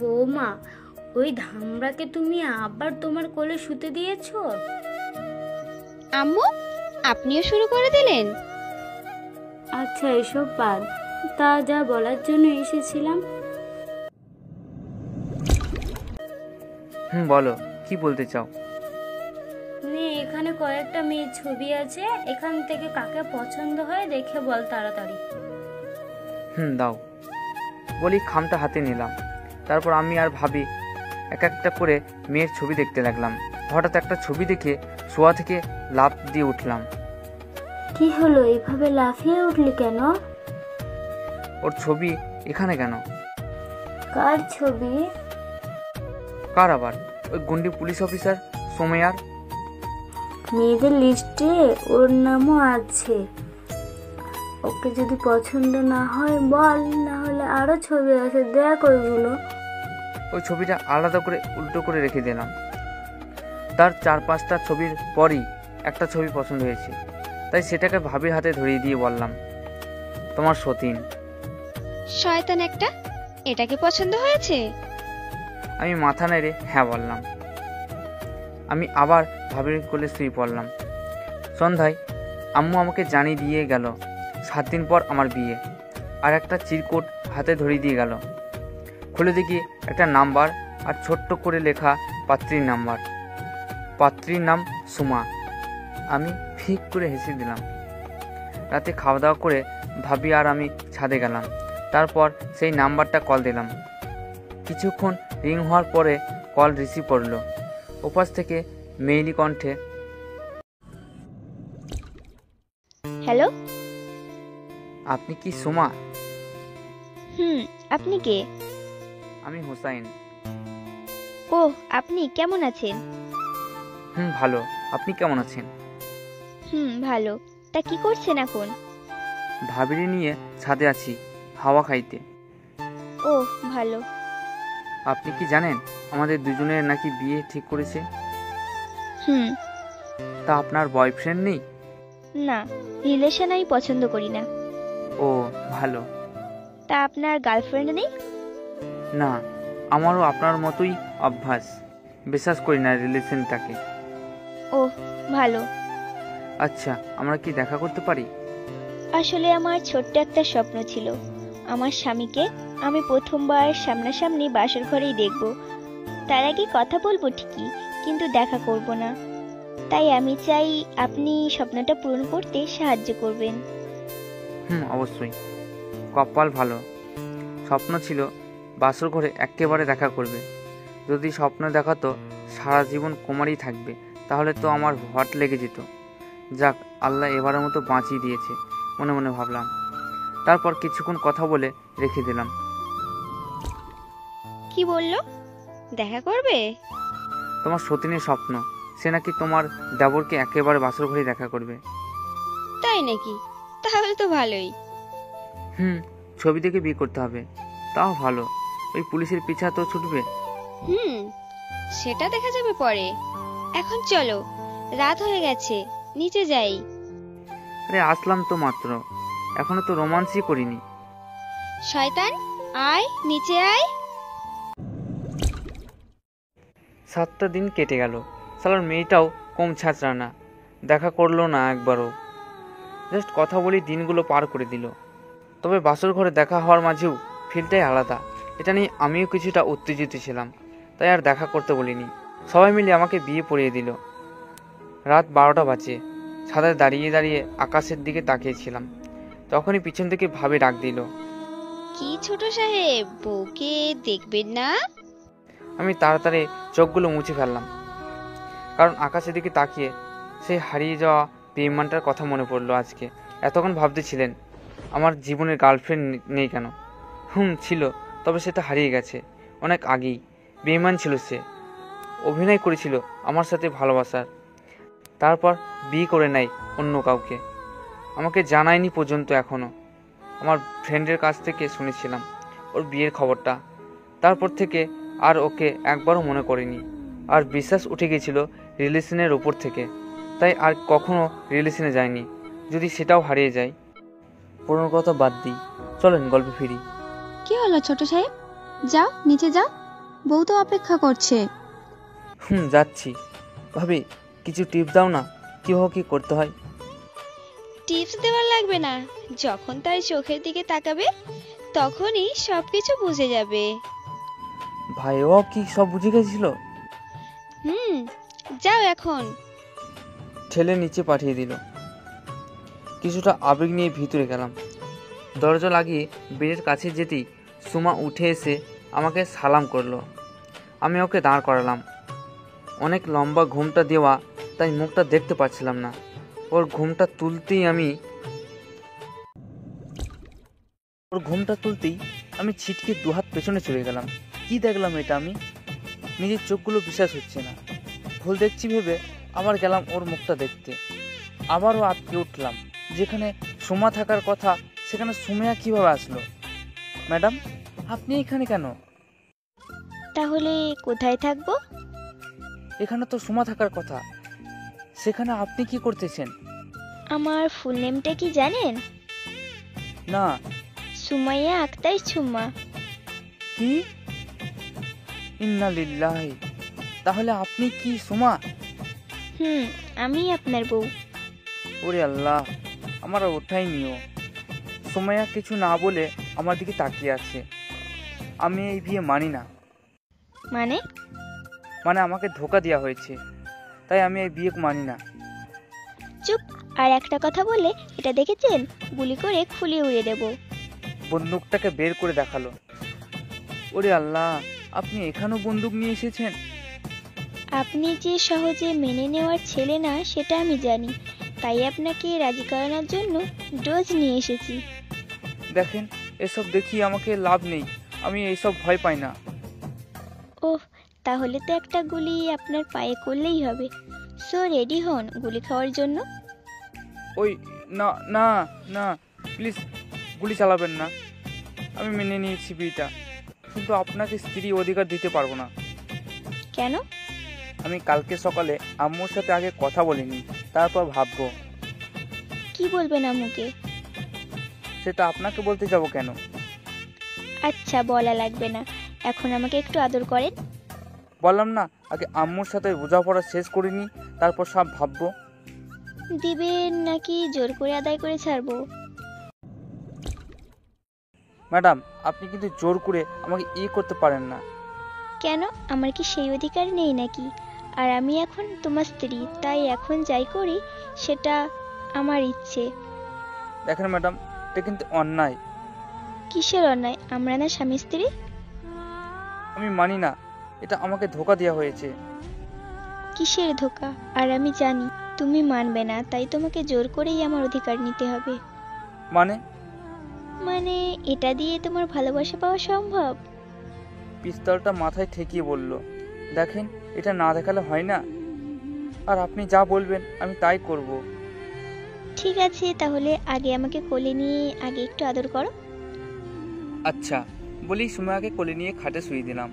বৌমা, ওই ধামরাকে তুমি আবার তোমার কোলে শুতে দিয়েছো? আম্মু, আপনিও শুরু করে দিলেন? আচ্ছা, এসব বাদ, তা যা বলার জন্য এসেছিলাম। বলো, কি বলতে চাও? এখানে কয়েকটা মেয়ের ছবি আছে, এখান থেকে কাকে পছন্দ হয় দেখে বল তাড়াতাড়ি। দাও। বলি খামটা হাতে নিলাম। তারপর আমি আর ভাবি এক একটা করে মেয়ের ছবি দেখতে লাগলাম। হঠাৎ একটা ছবি দেখে শোয়া থেকে লাফ দিয়ে উঠলাম। কি হলো, এইভাবে লাফিয়ে উঠলি কেন? ওর ছবি এখানে কেন? কার ছবি? কার আবার? ওই গুন্ডি পুলিশ অফিসার সোমেয়ার। মেয়েদের লিস্টে ওর নামও আছে। ওকে যদি পছন্দ না হয় বল, না হলে আরো ছবি আছে, দেখ ওইগুলো। ওই ছবিটা আলাদা করে উল্টো করে রেখে দিলাম। তার 4-5টা ছবির পরই একটা ছবি পছন্দ হয়েছে, তাই সেটাকে ভাবির হাতে ধরিয়ে দিয়ে বললাম, তোমার সতীন। শয়তান একটা, এটাকে পছন্দ হয়েছে? আমি মাথা নেড়ে হ্যাঁ বললাম। আমি আবার ভাবির কোলে শুয়ে পড়লাম। সন্ধ্যায় আম্মু আমাকে জানিয়ে দিয়ে গেল 7 দিন পর আমার বিয়ে। আর একটা চিরকুট হাতে ধরিয়ে দিয়ে গেল। খুলে দেখি একটা নাম্বার আর ছোট্ট করে লেখা পাত্রীর নাম্বার। পাত্রীর নাম সুমা। আমি ফিক করে হেসে দিলাম। রাতে খাওয়া দাওয়া করে ভাবি আর আমি ছাদে গেলাম। তারপর সেই নাম্বারটা কল দিলাম। কিছুক্ষণ রিং হওয়ার পরে কল রিসিভ করলো। ওপাশ থেকে মেইলি কণ্ঠে, হ্যালো, আপনি কি সুমা? আপনি কে? আমি হুসাইন। ও, আপনি কেমন আছেন? ভালো। আপনি কেমন আছেন? ভালো। তা কি করছেন এখন? ভাবিরি নিয়ে ছাদে আছি হাওয়া খাইতে। ও, ভালো। আপনি কি জানেন আমাদের দুজনের নাকি বিয়ে ঠিক করেছে? তা আপনার বয়ফ্রেন্ড নেই? না, রিলেশন আমি পছন্দ করি না। ও, ভালো। তা আপনার গার্লফ্রেন্ড নেই? না, আমারও আপনার মতোই অভ্যাস, বিশ্বাস করি না রিলেশনটাকে। ও, ভালো। আচ্ছা, আমরা কি দেখা করতে পারি? আসলে আমার ছোট্ট একটা স্বপ্ন ছিল, আমার স্বামীকে আমি প্রথমবার সামনাসামনি বাসর ঘরেই দেখব। তার আগে কথা বলবো ঠিকই, কিন্তু দেখা করব না। তাই আমি চাই আপনি স্বপ্নটা পূরণ করতে সাহায্য করবেন। অবশ্যই। কপাল ভালো। স্বপ্ন ছিল বাসর ঘরে একেবারে দেখা করবে। যদি স্বপ্ন দেখাতো সারা জীবন কুমারী থাকবে, তাহলে তো আমার হট লেগে যেত। যাক, আল্লাহ এবারের মতো বাঁচিয়ে দিয়েছে, মনে মনে ভাবলাম। তারপর কিছুক্ষণ কথা বলে রেখে দিলাম। কি বললো? দেখা করবে? তোমার সতীনের স্বপ্ন, সে নাকি তোমার দেবরকে একেবারে বাসর ঘরে দেখা করবে। তাই নাকি? তাহলে তো ভালোই। ছবি দেখে বিয়ে করতে হবে, তাও ভালো। ওই পুলিশের পিছা তো ছুটবে। সেটা দেখা যাবে পরে। এখন চলো, রাত হয়ে গেছে, নিচে যাই। আরে আসলাম তো মাত্র, এখনো তো রোমান্সই করিনি। শয়তান, আয় নিচে আয়। 7টা দিন কেটে গেল, সালার মেয়েটাও কম ছাঁচড়া না, দেখা করলো না একবারও। জাস্ট কথা বলি দিনগুলো পার করে দিল। তবে বাসর ঘরে দেখা হওয়ার মাঝেও ফিলটাই আলাদা। এটা নিয়ে আমিও কিছুটা উত্তেজিত ছিলাম, তাই আর দেখা করতে বলিনি। সবাই মিলে আমাকে বিয়ে পড়িয়ে দিল। রাত 12টা বাজে। ছাদে দাঁড়িয়ে দাঁড়িয়ে আকাশের দিকে তাকিয়েছিলাম, তখনই পিছন থেকে ভাবে ডাক দিল। কি ছোট সাহেব, বউকে দেখবেন না? আমি তাড়াতাড়ি চোখগুলো মুছে ফেললাম, কারণ আকাশের দিকে তাকিয়ে সেই হারিয়ে যাওয়া বেঈমানটার কথা মনে পড়লো আজকে। এতক্ষণ ভাবতেছিলেন আমার জীবনের গার্লফ্রেন্ড নেই কেন। ছিল, তবে সেটা হারিয়ে গেছে অনেক আগেই। বেঈমান ছিল সে, অভিনয় করেছিল আমার সাথে ভালোবাসার, তারপর বিয়ে করে নেয় অন্য কাউকে। আমাকে জানায়নি পর্যন্ত এখনও। আমার ফ্রেন্ডের কাছ থেকে শুনেছিলাম ওর বিয়ের খবরটা, তারপর থেকে আর ওকে একবারও মনে করিনি। আর বিশ্বাস উঠে গেছিল রিলেশনের ওপর থেকে, তাই আর কখনো রিলেশনে যায়নি। যদি সেটাও হারিয়ে যায়, পুরনো কথা বাদ দিই, চলেন গল্পে ফিরি। কি হলো ছোট সাহেব, যাও নিচে যাও, বউ তো অপেক্ষা করছে। যাচ্ছি। ভাবি, কিছু টিপস দাও না, কীভাবে কী করতে হয়। টিপস দেওয়ার লাগবে না, যখন তার চোখের দিকে তাকাবে তখনই সবকিছু বুঝে যাবে। ভাইও কি সব বুঝে গেছিল? যাও এখন। ঠেলে নিচে পাঠিয়ে দিল। কিছুটা আবেগ নিয়ে ভিতরে গেলাম। দরজা লাগিয়ে বেডের কাছে যেতেই সুমা উঠে এসে আমাকে সালাম করলো। আমি ওকে দাঁড় করালাম। অনেক লম্বা ঘুমটা দেওয়া, তাই মুখটা দেখতে পাচ্ছিলাম না। ওর ঘুমটা তুলতেই আমি ছিটকে দুহাত পেছনে চলে গেলাম। কি দেখলাম এটা? আমি নিজের চোখগুলো বিশ্বাস হচ্ছে না। ভুল দেখছি ভেবে আবার গেলাম ওর মুখটা দেখতে। আবারও আটকে উঠলাম। যেখানে সুমা থাকার কথা সেখানে সুমিয়া কিভাবে আসলো? ম্যাডাম, আপনি এখানে কেন? তাহলে কোথায় থাকবো? এখানে তো সুমা থাকার কথা, সেখানে আপনি কি করতেছেন? আমার ফুল নেমটা কি জানেন? না। সুমাইয়া আক্তার সুমা। কি? ইন্না লিল্লাহি। তাহলে আপনি কি সুমা? আমি আপনার বউ। ওরে আল্লাহ, আমার ওঠাই নিও। সুমাইয়া কিছু না বলে আমার দিকে তাকিয়ে আছে। আমি এই বিয়ে মানি না। মানে আমাকে ধোকা দেওয়া হয়েছে, তাই আমি এই বিয়ে মানি না। চুপ! আর একটা কথা বলে এটা দেখেছেন, গুলি করে খুলিয়ে উড়িয়ে দেব। বন্দুকটাকে বের করে দেখালো। ওরে আল্লাহ, আপনি এখানেও বন্দুক নিয়ে এসেছেন? আপনি যে সহজে মেনে নেওয়ার ছেলে না সেটা আমি জানি, তাই আপনাকে রাজি করানোর জন্য ডোজ নিয়ে এসেছি। দেখেন, এসব দেখিয়ে আমাকে লাভ নেই, আমি এইসব ভয় পাই না। ওহ, তাহলে তো একটা গুলি আপনার পায়ে করলেই হবে। সো রেডি হন গুলি খাওয়ার জন্য। ওই না না না, প্লিজ গুলি চালাবেন না। আমি মেনে নিয়েছি বিয়েটা, কিন্তু আপনাকে স্ত্রী অধিকার দিতে পারবো না। কেন? আমি কালকে সকালে আম্মুর সাথে আগে কথা বলিনি, তারপর ভাববো। কি বলবেন আম্মুকে? সেটা আপনাকে বলতে যাব কেন? আচ্ছা, বলা লাগবে না। এখন আমাকে একটু আদর করেন। বললাম না, আগে আম্মুর সাথে বোঝাপড়া শেষ করিনি, তারপর সব ভাববো। দিবেন নাকি জোর করে আদায় করে ছাড়বো? ম্যাডাম, আপনি কিন্তু জোর করে আমাকে করতে পারেন না। কেন? আমার কি সেই অধিকার নেই নাকি? আর আমি এখন তোমার স্ত্রী, তাই এখন যাই করি সেটা আমার ইচ্ছে। দেখেন ম্যাডাম, এটা কিন্তু অন্যায়। কিসের অন্যায়? আমরা না স্বামী স্ত্রী? আমি মানি না, এটা আমাকে ধোকা দেওয়া হয়েছে। কিসের ধোকা? আর আমি জানি তুমি মানবে না, তাই তোমাকে জোর করেই আমার অধিকার নিতে হবে। মানে এটা দিয়ে তোমার ভালোবাসা পাওয়া সম্ভব? পিস্তলটা মাথায় ঠেকিয়ে বলল, দেখেন, এটা না দেখালে হয় না। আর আপনি যা বলবেন আমি তাই করব। ঠিক আছে, তাহলে আগে আমাকে কোলে নিয়ে আগে একটু আদর করো। আচ্ছা বলি সুমায়াকে কোলে নিয়ে খাটে শুয়ে দিলাম।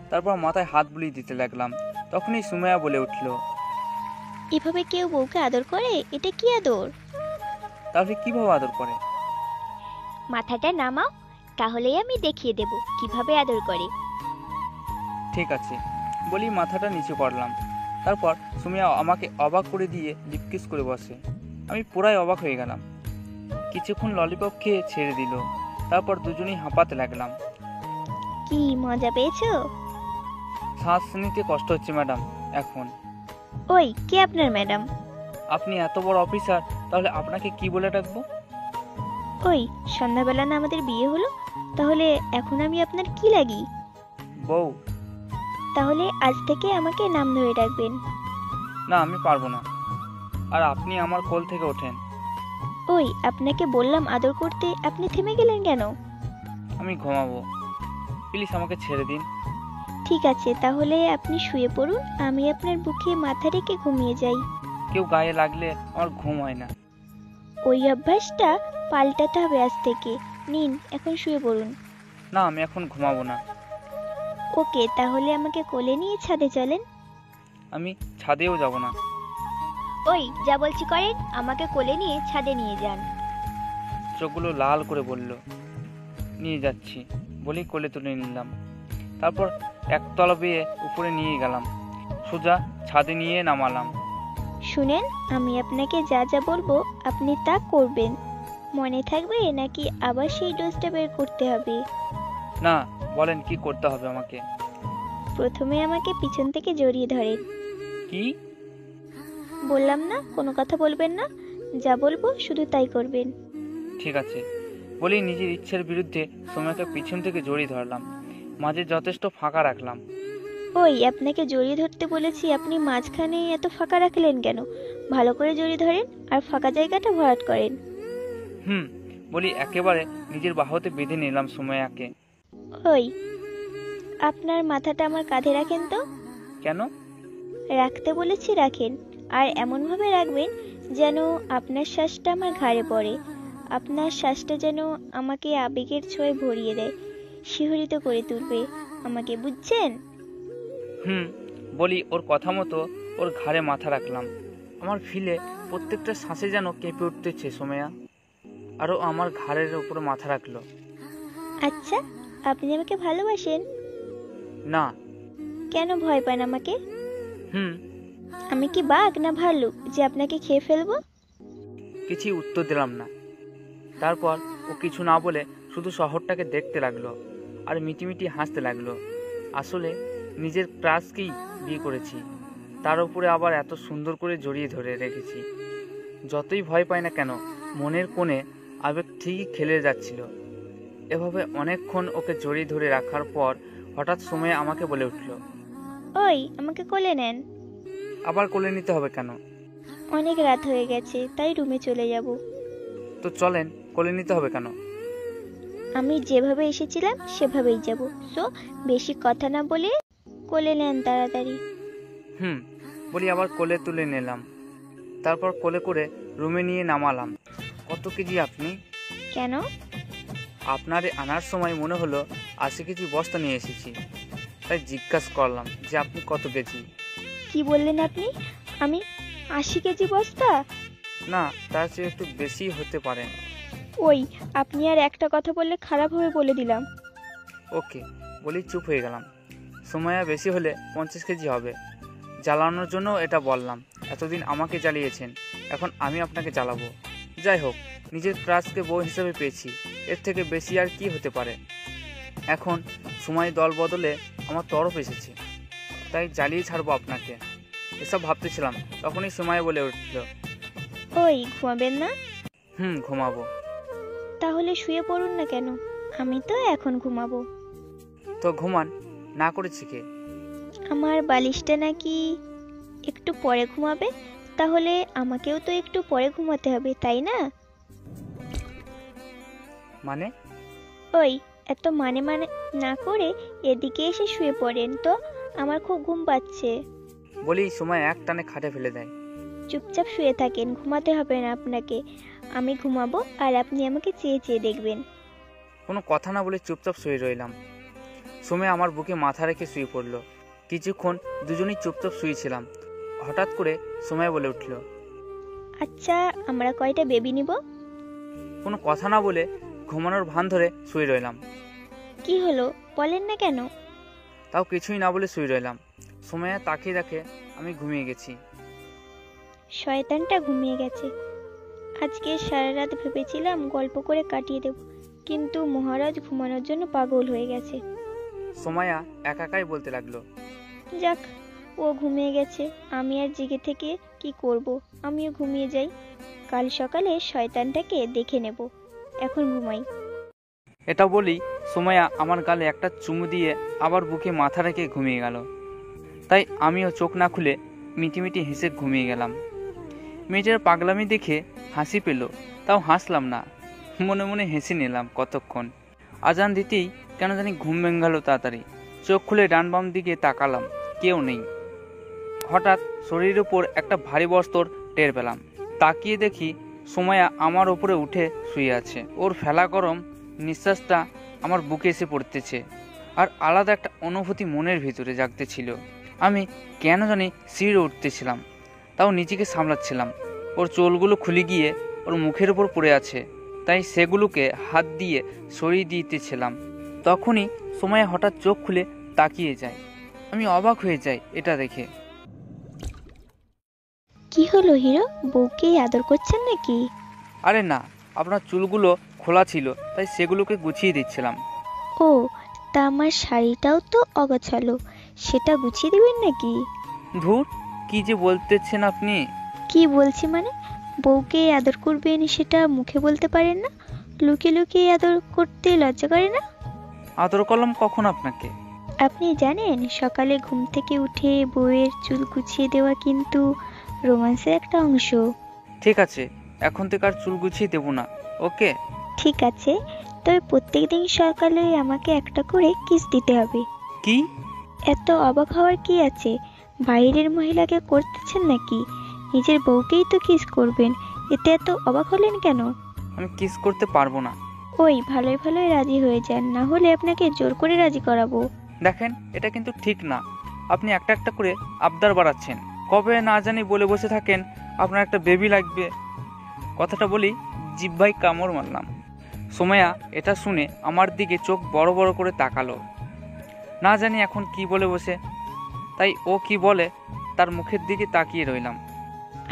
তারপর মাথায় হাত বুলিয়ে দিতে লাগলাম। তখনই সুমায়া বলে উঠল, এভাবে কেউ বউকে আদর করে? এটা কি আদর? তাহলে কিভাবে আদর করে? মাথাটা নামাও, তাহলেই আমি দেখিয়ে দেব কিভাবে আদর করে। ঠিক আছে বলি মাথাটা নিচে করলাম। তারপর সুমায়া আমাকে অবাক করে দিয়ে লিপকিস করে বসে। আমি পুরাই অবাক হয়ে গেলাম। কিছুক্ষণ ললিপপ খেয়ে ছেড়ে দিল। তারপর দুজনেই হাঁপাতে লাগলাম। কি মজা পেয়েছো? শ্বাস নিতে কষ্ট হচ্ছে ম্যাডাম এখন। ওই কে আপনার ম্যাডাম? আপনি এত বড় অফিসার, তাহলে আপনাকে কি বলে ডাকবো? ওই সন্ধ্যাবেলা না আমাদের বিয়ে হলো, তাহলে এখন আমি আপনার কি লাগি? বউ। তাহলে আজ থেকে আমাকে নাম ধরে ডাকবেন। না আমি পারবো না। আর আপনি আমার কোল থেকে ওঠেন। ওই আপনাকে বললাম আদর করতে, আপনি থেমে গেলেন কেন? আমি ঘুমাবো, প্লিজ আমাকে ছেড়ে দিন। ঠিক আছে, তাহলে আপনি শুয়ে পড়ুন, আমি আপনার বুকে মাথা রেখে ঘুমিয়ে যাই। কেউ গায়ে লাগলে আমার ঘুম হয় না। ওই অভ্যাসটা পাল্টাতে হবে আজ থেকে। নিন এখন শুয়ে পড়ুন। না আমি এখন ঘুমাবো না। ওকে, তাহলে আমাকে কোলে নিয়ে ছাদে চলেন। আমি ছাদেও যাব না। ওই যা বলছি করেন, আমাকে কোলে নিয়ে ছাদে নিয়ে যান। চোখগুলো লাল করে বলল, নিয়ে যাচ্ছি বলি কোলে তুলে নিলাম। তারপর একতলা বেয়ে উপরে নিয়ে গেলাম, সোজা ছাদে নিয়ে নামালাম। শুনেন, আমি আপনাকে যা যা বলবো আপনি তা করবেন। মনে থাকবে নাকি আবার সেই ডোজটা বের করতে হবে? না বলেন কি করতে হবে আমাকে? প্রথমে আমাকে পিছন থেকে জড়িয়ে ধরেন। কি? বললাম না কোনো কথা বলবেন না, যা বলবো শুধু তাই করবেন। ঠিক আছে বলি নিজের ইচ্ছের বিরুদ্ধে সময়কে পিছন থেকে জড়িয়ে ধরলাম, মাঝে যথেষ্ট ফাঁকা রাখলাম। ওই আপনাকে জড়িয়ে ধরতে বলেছি, আপনি মাঝখানে এত ফাঁকা রাখলেন কেন? ভালো করে জড়িয়ে ধরেন আর ফাঁকা জায়গাটা ভরাট করেন। বলি একেবারে নিজের বাহুতে বেঁধে নিলাম সুমাইয়াকে। ওই আপনার মাথাটা আমার কাঁধে রাখেন তো। কেন? রাখতে বলেছি রাখেন, আর এমনভাবে রাখবেন যেন আপনার শ্বাসটা আমার ঘাড়ে পড়ে। আপনার শ্বাসটা যেন আমাকে আবেগের ছোঁয়ে ভরিয়ে দেয়, শিহরিত করে তুলবে আমাকে, বুঝছেন? বলি ওর কথা মতো ওর ঘাড়ে মাথা রাখলাম। আমার ফিলে প্রত্যেকটা শ্বাসে যেন কেঁপে উঠতেছে সুমাইয়া। আরও আমার ঘাড়ের উপরে মাথা রাখলো। আচ্ছা, আপনি আমাকে ভালোবাসেন? না। কেন ভয় পান আমাকে? আমি কি বাঘ না ভাল্লুক যে আপনাকে খেয়ে ফেলবো? কিছু উত্তর দিলাম না। তারপর ও কিছু না বলে শুধু শহরটাকে দেখতে লাগলো আর মিটিমিটি হাসতে লাগলো। আসলে নিজের ক্রাশকেই বিয়ে করেছি, তার উপরে আবার এত সুন্দর করে জড়িয়ে ধরে রেখেছি। যতই ভয় পাই না কেন, মনের কোণে আবেগ ঠিকই খেলে যাচ্ছিল। এভাবে অনেকক্ষণ ওকে জড়িয়ে ধরে রাখার পর হঠাৎ সময় আমাকে বলে উঠল, ওই আমাকে কোলে নেন। আবার কোলে নিতে হবে কেন? অনেক রাত হয়ে গেছে, তাই রুমে চলে যাব। তো চলেন, কোলে নিতে হবে কেন? আমি যেভাবে এসেছিলাম সেভাবেই যাব, সো বেশি কথা না বলে কোলে নেন তাড়াতাড়ি। বলি আবার কোলে তুলে নিলাম। তারপর কোলে করে রুমে নিয়ে নামালাম। কত কেজি আপনি? কেন? আপনারে আনার সময় মনে হলো 80 কেজি বস্তা নিয়ে এসেছি, তাই জিজ্ঞাসা করলাম যে আপনি কত কেজি। কি বললেন আপনি? আমি 80 কেজি বস্তা? না, তার চেয়ে একটু বেশি হতে পারেন। ওই আপনি আর একটা কথা বললে খারাপ হবে বলে দিলাম। ওকে বলি চুপ হয়ে গেলাম। সময় বেশি হলে 50 কেজি হবে। জ্বালানোর জন্য এটা বললাম। এতদিন আমাকে জ্বালিয়েছেন, এখন আমি আপনাকে জ্বালাবো। যাই হোক, নিজের ক্রাশকে বউ হিসেবে পেয়েছি, এর থেকে বেশি আর কি হতে পারে। এখন সময় দল বদলে আমার তরফ এসেছে, তাই জ্বালিয়ে ছাড়বো আপনাকে। এসব ভাবতেছিলাম, তখনই সময় বলে উঠল, ওই ঘুমাবেন না? ঘুমাবো। তাহলে শুয়ে পড়ুন না কেন? আমি তো এখন ঘুমাবো। তো ঘুমান, না করেছি কে? আমার বালিশটা নাকি একটু পরে ঘুমাবে, তাহলে আমাকেও তো একটু পরে ঘুমাতে হবে, তাই না? মানে? ওই এত মানে মানে না করে এদিকে এসে শুয়ে পড়েন তো, আমার খুব ঘুম পাচ্ছে। বলি সময় এক টানে খাটে ফেলে দেয়। চুপচাপ শুয়ে থাকেন, ঘুমাতে হবে না আপনাকে। আমি ঘুমাবো আর আপনি আমাকে চেয়ে চেয়ে দেখবেন। কোনো কথা না বলে চুপচাপ শুয়ে রইলাম। সোমে আমার বুকে মাথা রেখে শুয়ে পড়ল। কিছুক্ষণ দুজনেই চুপচাপ শুয়েছিলাম। হঠাৎ করে সোমে বলে উঠল, আচ্ছা আমরা কয়টা বেবি নিব? কোনো কথা না বলে ঘুমানোর ভান ধরে শুয়ে রইলাম। কি হলো বলেন না কেন? তাও কিছুই না বলে শুয়ে রইলাম। সোমাইয়া তাকিয়ে দেখে আমি ঘুমিয়ে গেছি। শয়তানটা ঘুমিয়ে গেছে। আজকে সারা রাত ভেবেছিলাম গল্প করে কাটিয়ে দেব, কিন্তু মহারাজ ঘুমানোর জন্য পাগল হয়ে গেছে। সোমাইয়া একাই বলতে লাগলো, যাক, ও ঘুমিয়ে গেছে, আমি আর জেগে থেকে কি করব? আমিও ঘুমিয়ে যাই, কাল সকালে শয়তানটাকে দেখে নেব। এখন ঘুমাই। এটা বলি সোমাইয়া আমার গালে একটা চুমু দিয়ে আবার বুকে মাথা রেখে ঘুমিয়ে গেল। তাই আমিও চোখ না খুলে মিটিমিটি হেসে ঘুমিয়ে গেলাম। মেয়েটার পাগলামি দেখে হাসি পেল, তাও হাসলাম না, মনে মনে হেসে নিলাম কতক্ষণ। আজান দিতেই কেন জানি ঘুম ভেঙে গেল তাড়াতাড়ি। চোখ খুলে ডান বাম দিকে তাকালাম, কেউ নেই। হঠাৎ শরীরের উপর একটা ভারী বস্তর টের পেলাম। তাকিয়ে দেখি সোমাইয়া আমার ওপরে উঠে শুয়ে আছে। ওর ফেলা গরম নিঃশ্বাসটা আমার বুকে এসে পড়তেছে, আর আলাদা একটা অনুভূতি মনের ভিতরে জাগতেছিল। আমি কেন জানি শিরে উঠতেছিলাম, তাও নিজেকে সামলাচ্ছিলাম। ওর চুলগুলো খুলে গিয়ে ওর মুখের উপর পড়ে আছে, তাই সেগুলোকে হাত দিয়ে সরিয়ে দিতেছিলাম। তখনই সোমাইয়া হঠাৎ চোখ খুলে তাকিয়ে যায়। আমি অবাক হয়ে যাই এটা দেখে। কি হলো হিরো, বউকে আদর করছেন নাকি? আরে না, আপনার চুলগুলো খোলা ছিল তাই সেগুলোকে গুছিয়ে দিচ্ছিলাম। ও, তা আমার শাড়িটাও তো অগোছালো, সেটা গুছিয়ে দিবেন নাকি? ধুর, কি যে বলতেছেন আপনি। কি বলছি মানে? বউকে আদর করবেন সেটা মুখে বলতে পারেন না? লুকিয়ে লুকিয়ে আদর করতে লজ্জা করে না? আদর করলাম কখন আপনাকে? আপনি জানেন সকালে ঘুম থেকে উঠে বউয়ের চুল গুছিয়ে দেওয়া কিন্তু রোমান্সের একটা অংশ। ঠিক আছে, এখন থেকে আর চুল গুছিয়ে দেবো না, ওকে? ঠিক আছে, তবে প্রত্যেকদিন সকালে আমাকে একটা করে কিস দিতে হবে। কি? এত অবাক হওয়ার কি আছে? বাইরের মহিলাকে করতেছেন নাকি? নিজের বউকেই তো কিস করবেন, এতে এত অবাক হলেন কেন? আমি কিস করতে পারবো না। ওই ভালোই ভালোই রাজি হয়ে যান, না হলে আপনাকে জোর করে রাজি করাবো। দেখেন, এটা কিন্তু ঠিক না। আপনি একটা একটা করে আবদার বাড়াচ্ছেন। কবে না জানি বলে বসে থাকেন আপনার একটা বেবি লাগবে। কথাটা বলি জিহ্বায় কামড় মারলাম। সোমাইয়া এটা শুনে আমার দিকে চোখ বড় বড় করে তাকালো। না জানি এখন কি বলে বসে, তাই ও কি বলে তার মুখের দিকে তাকিয়ে রইলাম।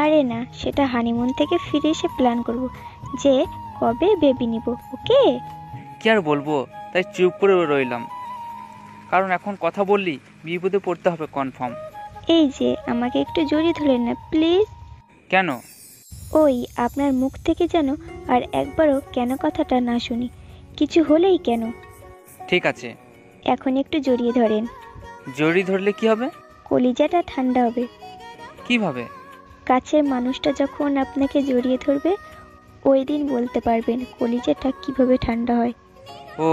আরে না, সেটা হানিমুন থেকে ফিরে এসে প্ল্যান করব যে কবে বেবি নিব, ওকে? কি আর বলবো, তাই চুপ করে রইলাম। কারণ এখন কথা বললি বিপদে পড়তে হবে কনফার্ম। এই যে আমাকে একটু জড়িয়ে ধরেন না প্লিজ। কেন? ওই আপনার মুখ থেকে যেন আর একবারও কেন কথাটা না শুনি, কিছু হলেই কেন। ঠিক আছে, এখন একটু জড়িয়ে ধরেন। জড়িয়ে ধরলে কি হবে? কলিজাটা ঠান্ডা হবে। কিভাবে? কাছের মানুষটা যখন আপনাকে জড়িয়ে ধরবে ওই দিন বলতে পারবেন কলিজাটা কিভাবে ঠান্ডা হয়। ও,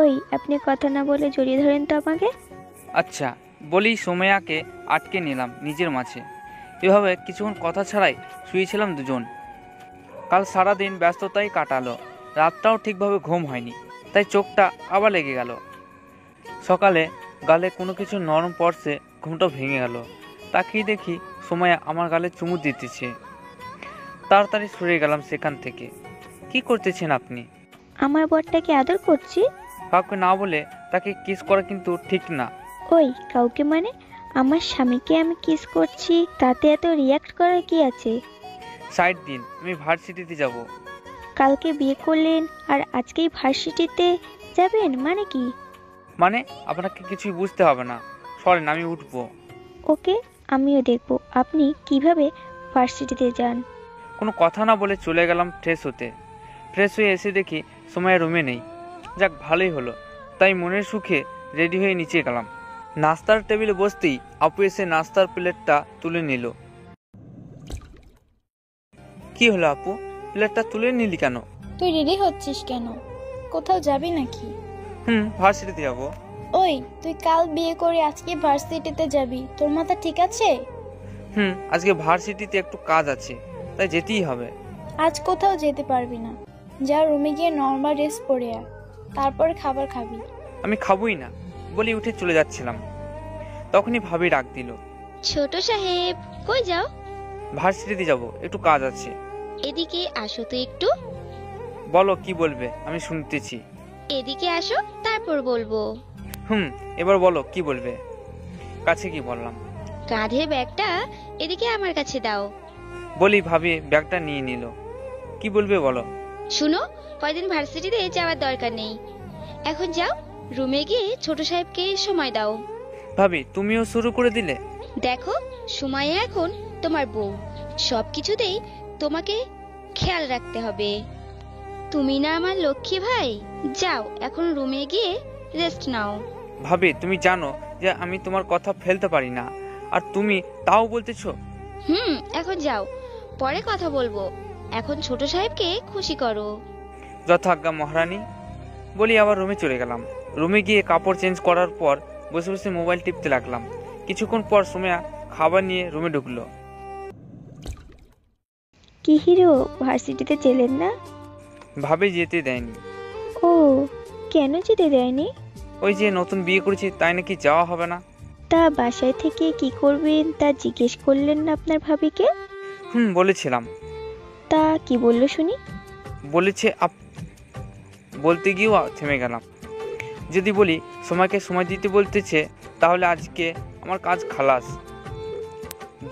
ওই আপনি কথা না বলে জড়িয়ে ধরেন তো আমাকে। আচ্ছা বলি। সোমাইয়াকে আটকে নিলাম নিজের মাঝে। এভাবে কিছুক্ষণ কথা ছাড়াই শুয়েছিলাম দুজন। কাল সারাদিন ব্যস্ততাই কাটালো, রাতটাও ঠিকভাবে ঘুম হয়নি, তাই চোখটা আবার লেগে গেল। সকালে গালে কোনো কিছু নরম পড়ছে, ঘুমটা ভেঙে গেল। তাকিয়ে দেখি সোমাইয়া আমার গালে চুমু দিতেছে। তাড়াতাড়ি সরে গেলাম সেখান থেকে। কি করতেছেন আপনি? আমার বরটাকে আদর করছি। কাউকে না বলে তাকে কিস করা কিন্তু ঠিক না। ওই কাউকে মানে? আমার স্বামীকে আমি কিস করছি, তাতে এত রিয়াক্ট করার কি আছে? সাইড দিন, আমি ভার্সিটিতে যাব। কালকে বিয়ে করলেন আর আজকেই ভার্সিটিতে যাবেন মানে কি? মানে আপনাকে কিছুই বুঝতে হবে না, সরেন, আমি উঠবো। ওকে, আমিও দেখব আপনি কিভাবে ভার্সিটিতে যান। কোনো কথা না বলে চলে গেলাম ফ্রেশ হতে। ফ্রেশ হয়ে এসে দেখি সোমাইয়া রুমে নেই। যাক, ভালোই হলো। তাই মনের সুখে রেডি হয়ে নিচে গেলাম। নাস্তার টেবিলে বসতেই আপু এসে নাস্তার প্লেটটা তুলে নিল। কি হলো আপু, প্লেটটা তুলে নিলি কেন? তুই রেডি হচ্ছিস কেন? কোথাও যাবি নাকি? ভার্সিটিতে যাবো। ওই তুই কাল বিয়ে করে আজকে ভার্সিটিতে যাবি, তোর মাথা ঠিক আছে? আজকে ভার্সিটিতে একটু কাজ আছে, তাই যেতেই হবে। আজ কোথাও যেতে পারবি না, যা রুমে গিয়ে নর্মাল ড্রেস পরে আয়, তারপর খাবার খাবি। আমি খাবই না বলে উঠে চলে যাচ্ছিলাম, তখনই ভাবি ডাক দিল। ছোট সাহেব, কই যাও? ভার্সিটিতে যাব, একটু কাজ আছে। এদিকে আসো তো একটু। বলো কি বলবে, আমি শুনতেছি। এদিকে আসো, তারপর বলবো। এবার বলো কি বলবে। কাছে কি বললাম। কাঁধে ব্যাগটা এদিকে আমার কাছে দাও। বলি ভাবি ব্যাগটা নিয়ে নিল। কি বলবে বলো। শুনো, কয়দিন ভার্সিটিতে যাওয়ার দরকার নেই। এখন যাও, রুমে গিয়ে ছোট সাহেবকে সময় দাও। ভাবি তুমিও শুরু করে দিলে। দেখো, সুমাইয়া এখন তোমার বউ, সবকিছুতেই তোমাকে খেয়াল রাখতে হবে। তুমি না আমার লক্ষ্মী ভাই? যাও এখন রুমে গিয়ে রেস্ট নাও। ভাবি তুমি জানো যে আমি তোমার কথা ফেলতে পারি না, আর তুমি তাও বলতেছো। এখন যাও, পরে কথা বলবো। এখন ছোট সাহেবকে খুশি করো। যথাজ্ঞা মহারানী। বলি আবার রুমে চলে গেলাম। রুমে গিয়ে কাপড় চেঞ্জ করার পর বসে বসে মোবাইল টিপতে লাগলাম। কিছুক্ষণ পর সুমাইয়া খাবার নিয়ে রুমে ঢুকলো। কি হিরো, ভার্সিটিতে চলেন না? ভাবে যেতে দেয়নি। ও, কেন যেতে দেয়নি? ওই যে নতুন বিয়ে করেছি, তাই নাকি যাওয়া হবে না। তা বাসায় থেকে কি করবেন তা জিজ্ঞেস করলেন না আপনার ভাবিকে? বলেছিলাম। তা কি বললো শুনি? বলেছে বলতে গিয়েও থেমে গেলাম। যদি বলি সময়কে সময় দিতে বলতেছে, তাহলে আজকে আমার কাজ খালাস।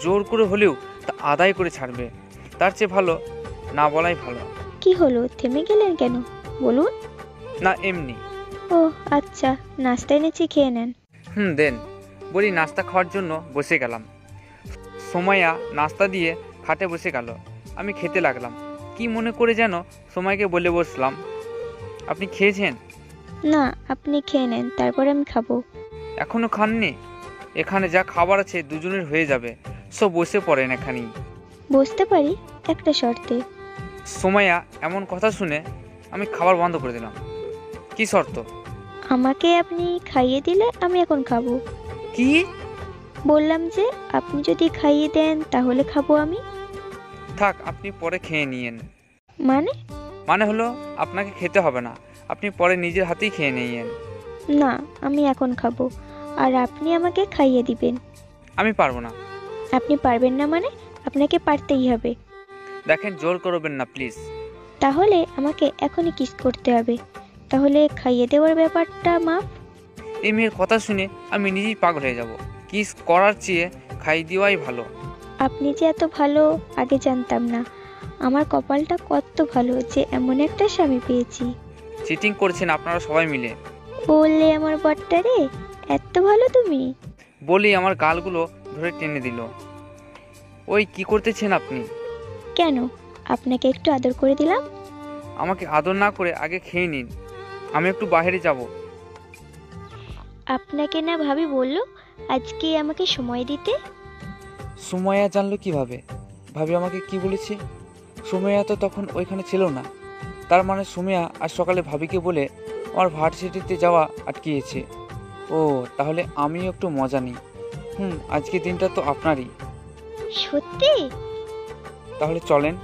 জোর করে হলেও তা আদায় করে ছাড়বে। তার চেয়ে ভালো না বলাই ভালো। কি হলো, থেমে গেলেন কেন বলুন? না এমনি। ও আচ্ছা, নাস্তা এনেছি, খেয়ে নেন। দেন। বলি নাস্তা খাওয়ার জন্য বসে গেলাম। সুমাইয়া নাস্তা দিয়ে খাটে বসে গেল। আমি খেতে লাগলাম। কি মনে করে যেন সময়কে বলে বসলাম, আপনি খেয়েছেন? না, আপনি খেয়ে নেন, তারপর আমি খাবো। এখনো খাননি? এখানে যা খাবার আছে দুজনের হয়ে যাবে। সব বসে পড়েন এখানেই। বসতে পারি, একটা শর্তে। সুমাইয়া এমন কথা শুনে আমি খাবার বন্ধ করে দিলাম। কি শর্ত? আমাকে আপনি খাইয়ে দিলে আমি এখন খাবো। কি? বললাম যে আপনি যদি খাইয়ে দেন তাহলে খাবো আমি। থাক, আপনি পরে খেয়ে নিয়েন। মানে হলো আপনাকে খেতে হবে না, আপনি পরে নিজের হাতেই খেয়ে নিয়েন। না, আমি এখন খাবো, আর আপনি আমাকে খাইয়ে দিবেন। আমি পারবো না। আপনি পারবেন না মানে? আপনাকে পারতেই হবে। দেখেন, জোর করবেন না প্লিজ। তাহলে আমাকে এখনই কিস করতে হবে, তাহলে খাইয়ে দেওয়ার ব্যাপারটা মাপ। এই মেয়ের কথা শুনে আমি নিজেই পাগল হয়ে যাব। কিস করার চেয়ে খাই দেওয়াই ভালো। আপনি যে এত ভালো আগে জানতাম না। আমার কপালটা কত ভালো যে এমন একটা স্বামী পেয়েছি। চিটিং করছেন আপনারা সবাই মিলে। বললে আমার বটটা রে, এত ভালো তুমি। বলি আমার গালগুলো ধরে টেনে দিল। ওই কি করতেছেন আপনি? কেন, আপনাকে একটু আদর করে দিলাম। আমাকে আদর না করে আগে খেয়ে নিন, আমি একটু বাইরে যাব। আপনাকে না ভাবি বললো আজকে আমাকে সময় দিতে। সুমাইয়া জানলো কিভাবে? ভাবি আমাকে কি বলেছে? সুমাইয়া তো তখন ওইখানে ছিল না। তার মানে সুমাইয়া আজ সকালে ভাবিকে বলে আমার ভার্সিটিতে যাওয়া আটকিয়েছে। ও, তাহলে আমিও একটু মজা নিই। আজকের দিনটা তো আপনারই। সত্যি? তাহলে চলেন।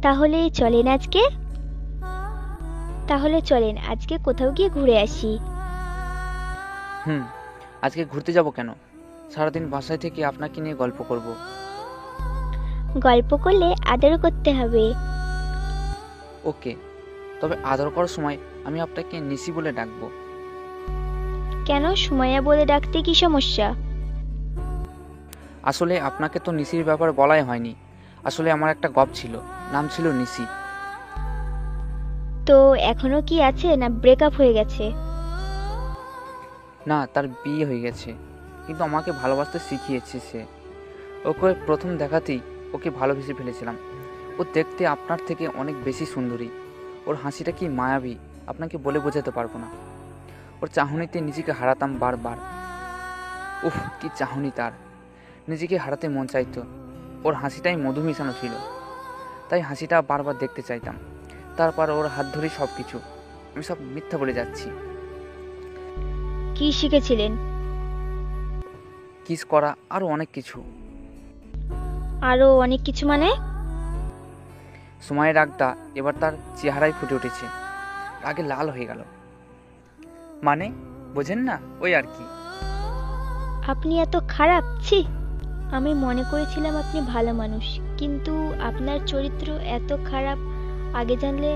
তাহলে চলেন আজকে কোথাও গিয়ে ঘুরে আসি। আজকে ঘুরতে যাব কেন? সারাদিন বাসায় থেকে আপনাকে নিয়ে গল্প করব। গল্প করলে আদর করতে হবে। ওকে, তবে আদর করার সময় আমি আপনাকে নিশি বলে ডাকবো। কেন, সুমাইয়া বলে ডাকতে কি সমস্যা? আসলে আপনাকে তো নিশির ব্যাপারে বলাই হয়নি। আসলে আমার একটা গপ ছিল, নাম ছিল নিশি। তো এখনো কি আছে না ব্রেকআপ হয়ে গেছে? না, তার বিয়ে হয়ে গেছে, কিন্তু আমাকে ভালোবাসতে শিখিয়েছে সে। ওকে প্রথম দেখাতেই ওকে ভালোবেসে ফেলেছিলাম। ও দেখতে আপনার থেকে অনেক বেশি সুন্দরী। ওর হাসিটা কি মায়াবী, আপনাকে বলে বোঝাতে পারবো না। ওর চাহনিতে নিজেকে হারাতাম বারবার। উফ, কি চাহনি তার! নিজেকে হারাতে মন চাইতো। ওর হাসিটাই মধু মিশানো ছিল, তাই হাসিটা বারবার দেখতে চাইতাম। তারপর ওর হাত ধরেই সব কিছু। আমি সব মিথ্যা বলে যাচ্ছি। কি শিখেছিলেন? কিস করা, আরো অনেক কিছু। আরও অনেক কিছু মানে? সময়ের রাগটা এবার তার চেহারায় ফুটে উঠেছে, রাগে লাল হয়ে গেল। মানে বোঝেন না, ওই আর কি। আপনি এত খারাপ? ছি, আমি মনে করেছিলাম আপনি ভালো মানুষ, কিন্তু আপনার চরিত্র এত খারাপ। আগে জানলে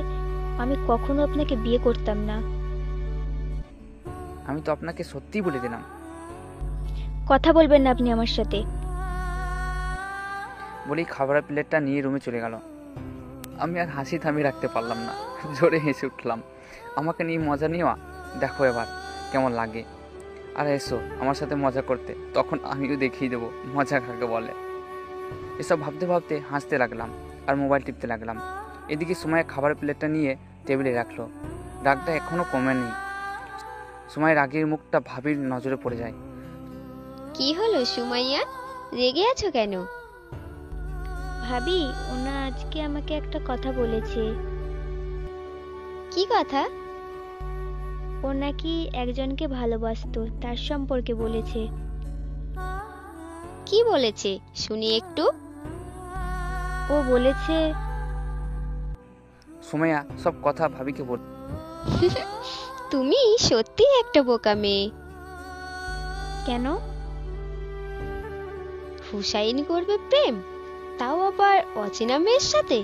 আমি কখনো আপনাকে বিয়ে করতাম না। আমি তো আপনাকে সত্যিই বলে দিলাম। কথা বলবেন না আপনি আমার সাথে। বলেই খাবারের প্লেটটা নিয়ে রুমে চলে গেল। আমি আর হাসি থামিয়ে রাখতে পারলাম না, জোরে হেসে উঠলাম। আমাকে নিয়ে মজা নেওয়া, দেখো এবার কেমন লাগে। আর এসো আমার সাথে মজা করতে, তখন আমিও দেখিয়ে দেবো মজা কাকে বলে। এসব ভাবতে ভাবতে হাসতে লাগলাম আর মোবাইল টিপতে লাগলাম। এদিকে সময় খাবারের প্লেটটা নিয়ে টেবিলে রাখলো। রাগটা এখনও কমেনি। সময় রাগের মুখটা ভাবির নজরে পড়ে যায়। কি হলো সুমাইয়া, রেগে আছো কেন? ভাবি, ওনা আজকে আমাকে একটা কথা বলেছে। কি কথা? ও নাকি একজনকে ভালোবাসতো, তার সম্পর্কে বলেছে। কি বলেছে শুনি একটু। ও বলেছে সুমাইয়া সব কথা ভাবিকে বল। তুমি সত্যি একটা বোকা মেয়ে। কেন? হুসাইন করবে প্রেম, তাও আবার অচেনা মেয়ের সাথে?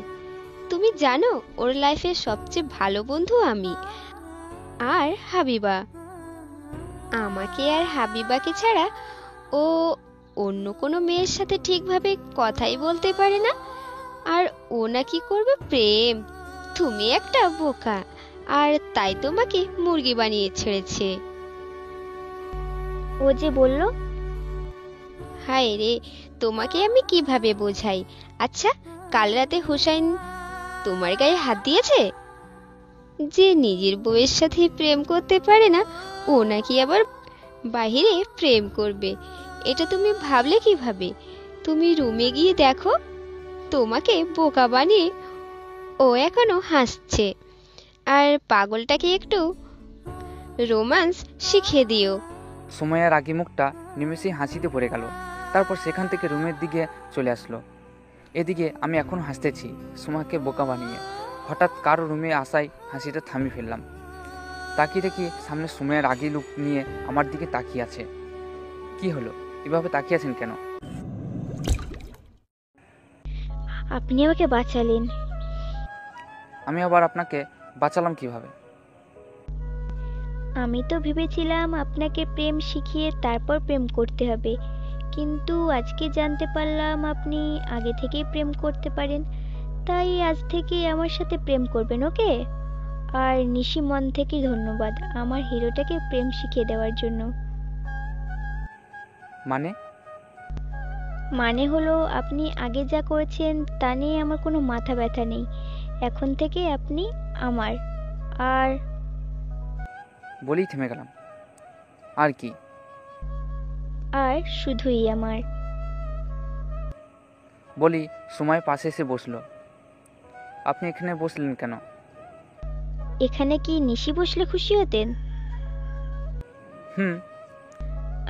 তুমি জানো ওর লাইফের সবচেয়ে ভালো বন্ধু আমি আর হাবিবা। আমাকে আর হাবিবাকে ছাড়া ও অন্য কোনো মেয়ের সাথে ঠিকভাবে কথাই বলতে পারে না, আর ও নাকি করবে প্রেম। তুমি একটা বোকা, আর তাই তোমাকে মুরগি বানিয়ে ছেড়েছে। ও যে বলল। হায় রে, তোমাকে আমি কিভাবে বোঝাই? আচ্ছা, কাল রাতে হুসাইন তোমার গায়ে হাত দিয়েছে? যে নিজের বউয়ের সাথে প্রেম করতে পারে না, ও নাকি আবার বাহিরে প্রেম করবে। এটা তুমি ভাবলে কিভাবে? তুমি রুমে গিয়ে দেখো, তোমাকে বোকা বানিয়ে ও এখনো হাসছে। আর পাগলটাকে একটু রোমান্স শিখিয়ে দিও। সুমাইয়ার রাগী মুখটা নিমেষেই হাসিতে পড়ে গেল। তারপর সেখান থেকে রুমের দিকে চলে আসলো। এদিকে আমি এখন হাসতেছি সুমাকে বোকা বানিয়ে। হঠাৎ কারো রুমে আসায় হাসিটা থামিয়ে ফেললাম। তাকিয়ে দেখি সামনে সুমাইয়ার রাগী লুক নিয়ে আমার দিকে তাকিয়ে আছে। কি হলো, এভাবে তাকিয়ে আছেন কেন? আপনি আমাকে বাঁচালেন। আমি আবার আপনাকে বাঁচালাম কিভাবে? আমি তো ভেবেছিলাম আপনাকে প্রেম শিখিয়ে তারপর প্রেম করতে হবে, কিন্তু আজকে জানতে পারলাম আপনি আগে থেকেই প্রেম করতে পারেন। তাই আজ থেকে আমার সাথে প্রেম করবেন, ওকে? আর নিশি মন থেকে ধন্যবাদ আমার হিরোটাকে প্রেম শিখিয়ে দেওয়ার জন্য। মানে হলো, আপনি আগে যা করেছেন তা নিয়ে আমার কোনো মাথা ব্যথা নেই। এখন থেকে আপনি আমার। আর বলেই থেমে গেলাম। আর কি? আর শুধুই আমার। বলি সময় পাশে এসে বসলো। আপনি এখানে বসলেন কেন? এখানে কি নিশি বসলে খুশি হতেন? হুম।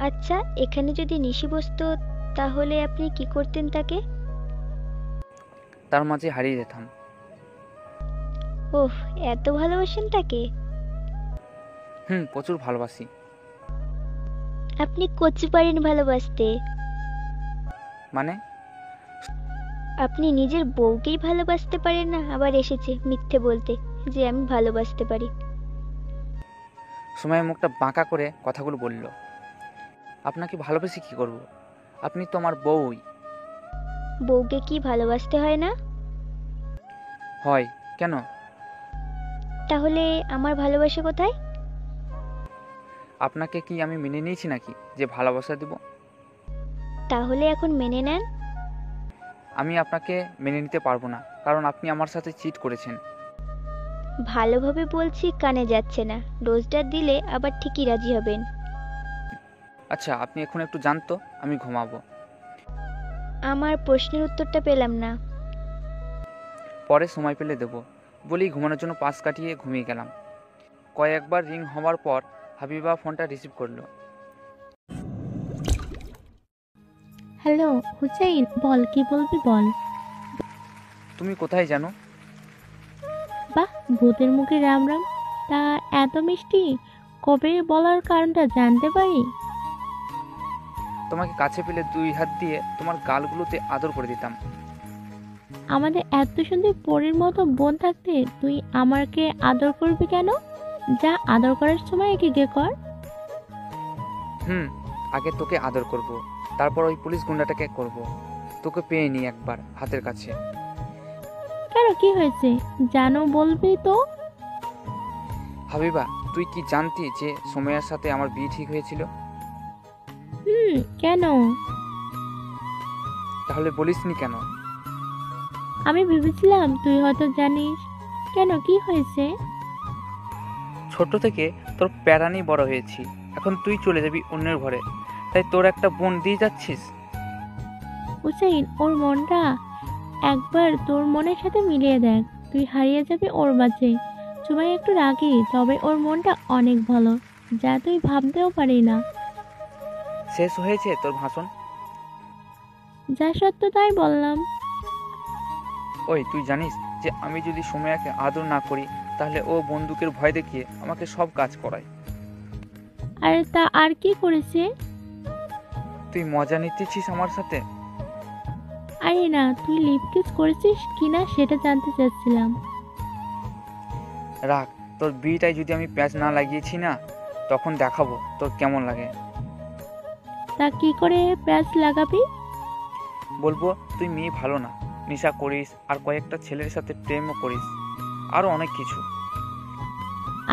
আচ্ছা, এখানে যদি নিশি বসতো তাহলে আপনি কি করতেন তাকে? তার মাঝে হারিয়ে যেতাম। ওহ, এত ভালোবাসেন তাকে? প্রচুর ভালোবাসি। আপনি কচু পারেন ভালোবাসতে। মানে? আপনি নিজের বউকেই ভালোবাসতে পারেন না, আবার এসেছে মিথ্যে বলতে যে আমি ভালোবাসতে পারি। সময় মুখটা বাঁকা করে কথাগুলো বলল। আপনাকে ভালোবেসে কি করব? আপনি তো আমার বউই। বউকে কি ভালোবাসতে হয় না? হয়। কেন? তাহলে আমার ভালোবাসা কোথায়? আপনাকে কি আমি মেনে নিয়েছি নাকি যে ভালোবাসা দেব? তাহলে এখন মেনে নেন। আমি আপনাকে মেনে নিতে পারবো না, কারণ আপনি আমার সাথে চিট করেছেন। ভালোভাবে বলছি, কানে যাচ্ছে না। ডোজটা দিলে আবার ঠিকই রাজি হবেন। আচ্ছা, আপনি এখন একটু জানতো, আমি ঘুমাবো। আমার প্রশ্নের উত্তরটা পেলাম না। পরে সময় পেলে দেব বলেই ঘুমানোর জন্য পাশ কাটিয়ে ঘুমিয়ে গেলাম। কয়েকবার রিং হওয়ার পর হাবিবা ফোনটা রিসিভ করলো। হ্যালো হুসাইন, বল কি বলবি বল। তুমি কোথায় জানো? বাহ, ভূতের মুখে রাম রাম। তা এত মিষ্টি, কবে বলার কারণটা জানতে পারি? তোমাকে কাছে পেলে 2 হাত দিয়ে তোমার গালগুলোতে আদর করে দিতাম। আমাদের এত সুন্দর পরীর মতো বোন থাকতে তুই আমাকে আদর করবি কেন? যা আদর করার সময় একে গে কর। আগে তোকে আদর করব, তারপর ওই পুলিশ গুন্ডাটাকে করব। তোকে পেয়ে নি একবার হাতের কাছে। কেন, কি হয়েছে জানো বলবি তো? হাবিবা, তুই কি জানতি যে সময়ের সাথে আমার বিয়ে ঠিক হয়েছিল? কেন? তাহলে বলিসনি কেন? আমি ভেবেছিলাম তুই হয়তো জানিস। কেন, কি হয়েছে? ছোট থেকে তোর প্যারানি বড় হয়েছি, এখন তুই চলে যাবি অন্যের ঘরে, তাই তোর একটা বোন দিয়ে যাচ্ছিস। হুসাইন, ওর মনটা একবার তোর মনের সাথে মিলিয়ে দেখ, তুই হারিয়ে যাবি ওর মাঝে। সময় একটু রাগি, তবে ওর মনটা অনেক ভালো, যা তুই ভাবতেও পারি না। শেষ হয়েছে তোর ভাষণ? যা সত্য তাই বললাম। ওই তুই জানিস যে আমি যদি সোমায়াকে আদর না করি তাহলে ও বন্দুকের ভয় দেখিয়ে আমাকে সব কাজ করায়। আরে তা আর কি করেছে? তুই মজা নিতেছিস আমার সাথে? আরে না, তুই লিপ কিস করেছিস কিনা সেটা জানতে চাচ্ছিলাম। রাখ, তোর বিয়েটায় যদি আমি প্যাঁচ না লাগিয়েছি না, তখন দেখাবো তোর কেমন লাগে। তা কি করে প্যাচ লাগাবি? বলবো তুই মেয়ে ভালো না, নেশা করিস, আর কয়েকটা ছেলের সাথে প্রেমও করিস, আরও অনেক কিছু।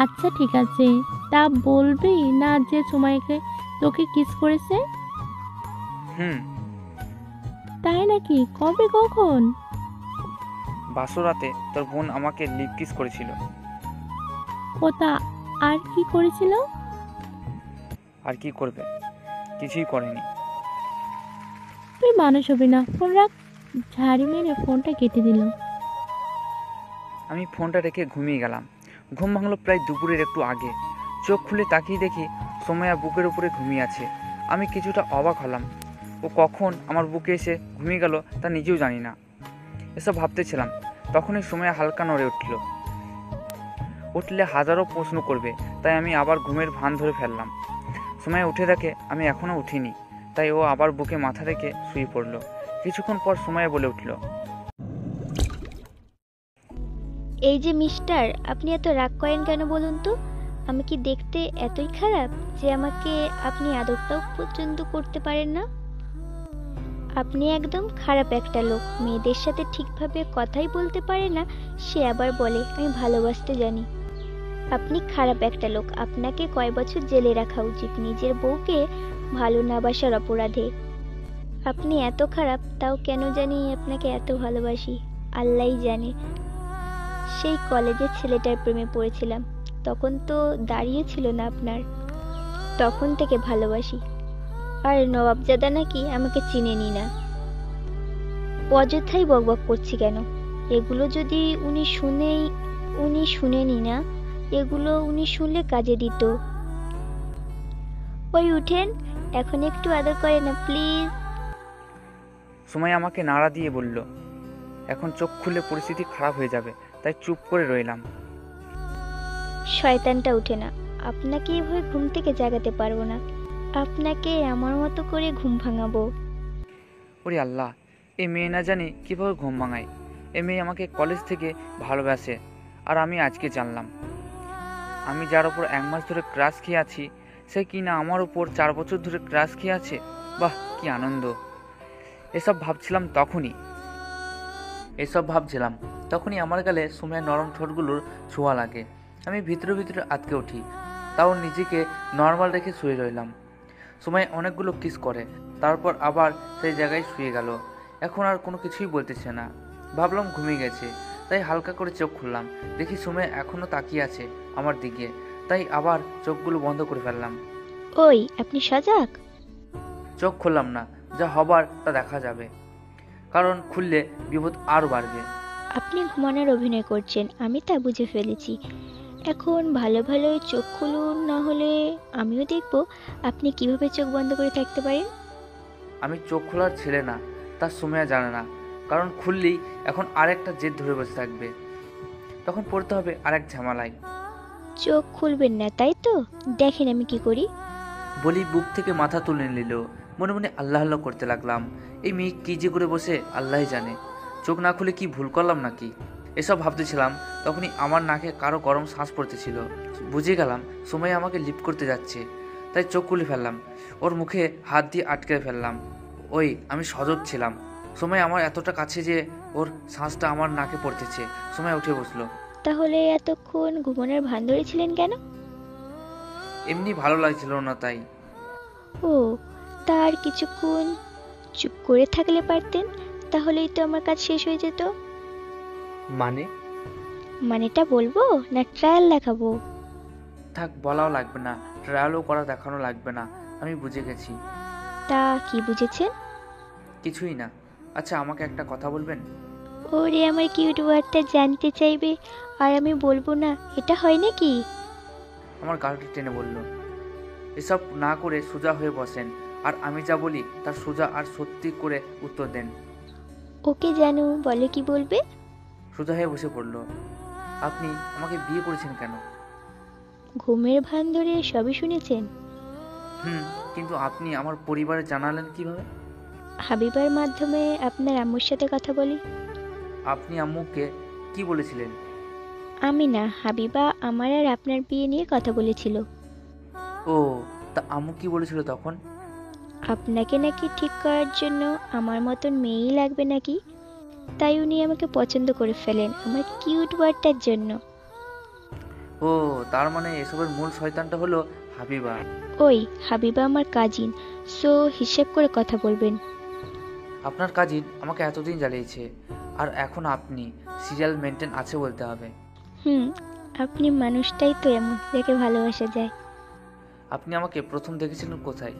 আচ্ছা ঠিক আছে, তা বলবি না যে সময়কে তোকে কিস করেছে? তাই নাকি? কবে, কখন? বাসরাতে তোর বোন আমাকে লিপ কিস করেছিল। ও তা আর কি করেছিল? আর কি করবে, কিছুই করেনি। তুই মানুষ হবি না, ফোন রাখ। ঝাড়ি মেরে ফোনটা কেটে দিল। আমি ফোনটা রেখে ঘুমিয়ে গেলাম। ঘুম ভাঙলো প্রায় দুপুরের একটু আগে। চোখ খুলে তাকিয়ে দেখি সোমায়া বুকের উপরে ঘুমিয়ে আছে। আমি কিছুটা অবাক হলাম, ও কখন আমার বুকে এসে ঘুমিয়ে গেল তা নিজেও জানি না। এসব ভাবতেছিলাম, তখনই সোমায়া হালকা নড়ে উঠলে হাজারো প্রশ্ন করবে, তাই আমি আবার ঘুমের ভান ধরে ফেললাম। সোমায়া উঠে দেখে আমি এখনও উঠিনি, তাই ও আবার বুকে মাথা রেখে শুয়ে পড়ল। কিছুক্ষণ পর সোমায়া বলে উঠল, এই যে মিস্টার, আপনি এত রাগ করেন কেন বলুন তো? আমি কি দেখতে এতই খারাপ যে আমাকে আপনি আদরটাও পর্যন্ত করতে পারেন না? আপনি একদম খারাপ একটা লোক। মেয়েদের সাথে ঠিকভাবে কথাই বলতে পারে না, সে আবার বলে আমি ভালোবাসতে জানি। আপনি খারাপ একটা লোক। আপনাকে কয় বছর জেলে রাখা উচিত নিজের বউকে ভালো না বাসার অপরাধে। আপনি এত খারাপ, তাও কেন জানি আপনাকে এত ভালোবাসি, আল্লাহই জানে। সেই কলেজের ছেলেটার প্রেমে পড়েছিলাম, তখন তো দাঁড়িয়ে ছিল না আপনার, তখন থেকে ভালোবাসি। আর নবাবজাদা নাকি আমাকে চিনেনি না। অযথাই বকবক করছি কেন? এগুলো যদি উনি শুনেনি না, এগুলো উনি শুনলে কাজে দিত। ওই উঠেন, এখন একটু আদর করে না প্লিজ। সময় আমাকে নাড়া দিয়ে বলল, এখন চোখ খুলে পরিস্থিতি খারাপ হয়ে যাবে, তাই চুপ করে রইলাম। শয়তানটা উঠে না, আপনাকে এভাবে ঘুম থেকে জাগাতে পারবো না। আপনাকে আমার মতো করে ঘুম ভাঙাবো। ওরে আল্লাহ, এই মেয়ে না জানি কীভাবে ঘুম ভাঙায়। এই মেয়ে আমাকে কলেজ থেকে ভালোবাসে, আর আমি আজকে জানলাম। আমি যার ওপর 1 মাস ধরে ক্রাশ খেয়ে আছি, সে কি না আমার ওপর 4 বছর ধরে ক্রাশ খেয়ে আছে। বাহ, কি আনন্দ! এসব ভাবছিলাম তখনই আমার গালে সুমাইয়ার নরম ঠোঁটগুলোর ছোঁয়া লাগে। আমি ভিতরে ভিতরে আটকে উঠি, তাও নিজেকে নর্মাল রেখে শুয়ে রইলাম। সুমাইয়া অনেকগুলো কিস করে, তারপর আবার সেই জায়গায় শুয়ে গেল। এখন আর কোনো কিছুই বলতেছে না। ভাবলাম ঘুমিয়ে গেছে, তাই হালকা করে চোখ খুললাম। দেখি সুমাইয়া এখনও তাকিয়ে আছে আমার দিকে, তাই আবার চোখগুলো বন্ধ করে ফেললাম। ওই, আপনি সজাগ? চোখ খুললাম না, যা হবার তা দেখা যাবে, কারণ খুললে বিপদ আরও বাড়বে। আপনি ঘুমানোর অভিনয় করছেন, আমি তা বুঝে ফেলেছি। এখন ভালো ভালো চোখ খুলুন, না হলে আমিও দেখব আপনি কিভাবে চোখ বন্ধ করে থাকতে পারেন। আমি চোখ খোলার ছেলে না, তার সুমাইয়া জানে না, কারণ খুললেই এখন আরেকটা জেদ ধরে বসে থাকবে, তখন পড়তে হবে আরেক ঝামেলায়। চোখ খুলবেন না তাই তো? দেখেন আমি কি করি। বলি বুক থেকে মাথা তুলে নিল। মনে মনে আল্লাহ আল্লাহ করতে লাগলাম। এই মেয়ে কী যে করে বসে আল্লাহই জানে। চোখ না খুলে কি ভুল করলাম নাকি? এসব ভাবতেছিলাম, তখনই আমার নাকে কারো গরম শ্বাস পড়তেছিল। বুঝে গেলাম সুমাইয়া আমাকে লিফট করতে যাচ্ছে, তাই চোখ খুলে ফেললাম। ওর মুখে হাত দিয়ে আটকে ফেললাম। ওই আমি সজগ ছিলাম। সুমাইয়া আমার এতটা কাছে যে ওর শ্বাসটা আমার নাকে পড়তেছে। সুমাইয়া উঠে বসলো। তাহলে এতক্ষণ ঘুমানোর ভান ধরেছিলেন কেন? এমনি ভালো লাগছিল না তাই। ও, তার কিছুক্ষণ চুপ করে থাকলে পারতেন, তাহলেই তো আমার কাজ শেষ হয়ে যেত। মানেটা বলবো না ট্রায়াল দেখাবো? থাক, বলাও লাগবে না, ট্রায়ালও করা দেখানো লাগবে না, আমি বুঝে গেছি। তা কি বুঝেছেন? কিছুই না। আচ্ছা, আমাকে একটা কথা বলবেন? ওরে আমার কিউট ওয়ার্ডটা জানতে চাইবে আর আমি বলবো না, এটা হয় নাকি? আমার গালটা টেনে বলল। এসব না করে সোজা হয়ে বসেন, আর আমি যা বলি তার সোজা আর সত্যি করে উত্তর দেন। ওকে জানো, বলে কি বলবে? সোজা হয়ে বসে পড়ল। আপনি আমাকে বিয়ে করেছেন কেন? ঘুমের ভান ধরে সবই শুনেছেন। কিন্তু আপনি আমার পরিবারে জানালেন কিভাবে? হাবিবার মাধ্যমে আপনার আম্মুর সাথে কথা বলি। আপনি আম্মুকে কি বলেছিলেন? আমি না, হাবিবা আমার আর আপনার বিয়ে নিয়ে কথা বলেছিল। ও, তা আম্মু কি বলেছিল তখন? আপনাকে নাকি ঠিক করার জন্য আমার মতন মেয়েই লাগবে নাকি, তাই উনি আমাকে পছন্দ করে ফেলেন আমার কিউট ওয়ার্ডটার জন্য। ও, তার মানে এসবের মূল শয়তানটা হলো হাবিবা। ওই হাবিবা আমার কাজিন, সো হিসেব করে কথা বলবেন। আপনার কাজিন আমাকে এতদিন জ্বালিয়েছে, আর এখন আপনি সিরিয়াল মেনটেন আছে বলতে হবে। আপনি মানুষটাই তো এমন, যাকে ভালোবাসা যায়। আপনি আমাকে প্রথম দেখেছিলেন কোথায়?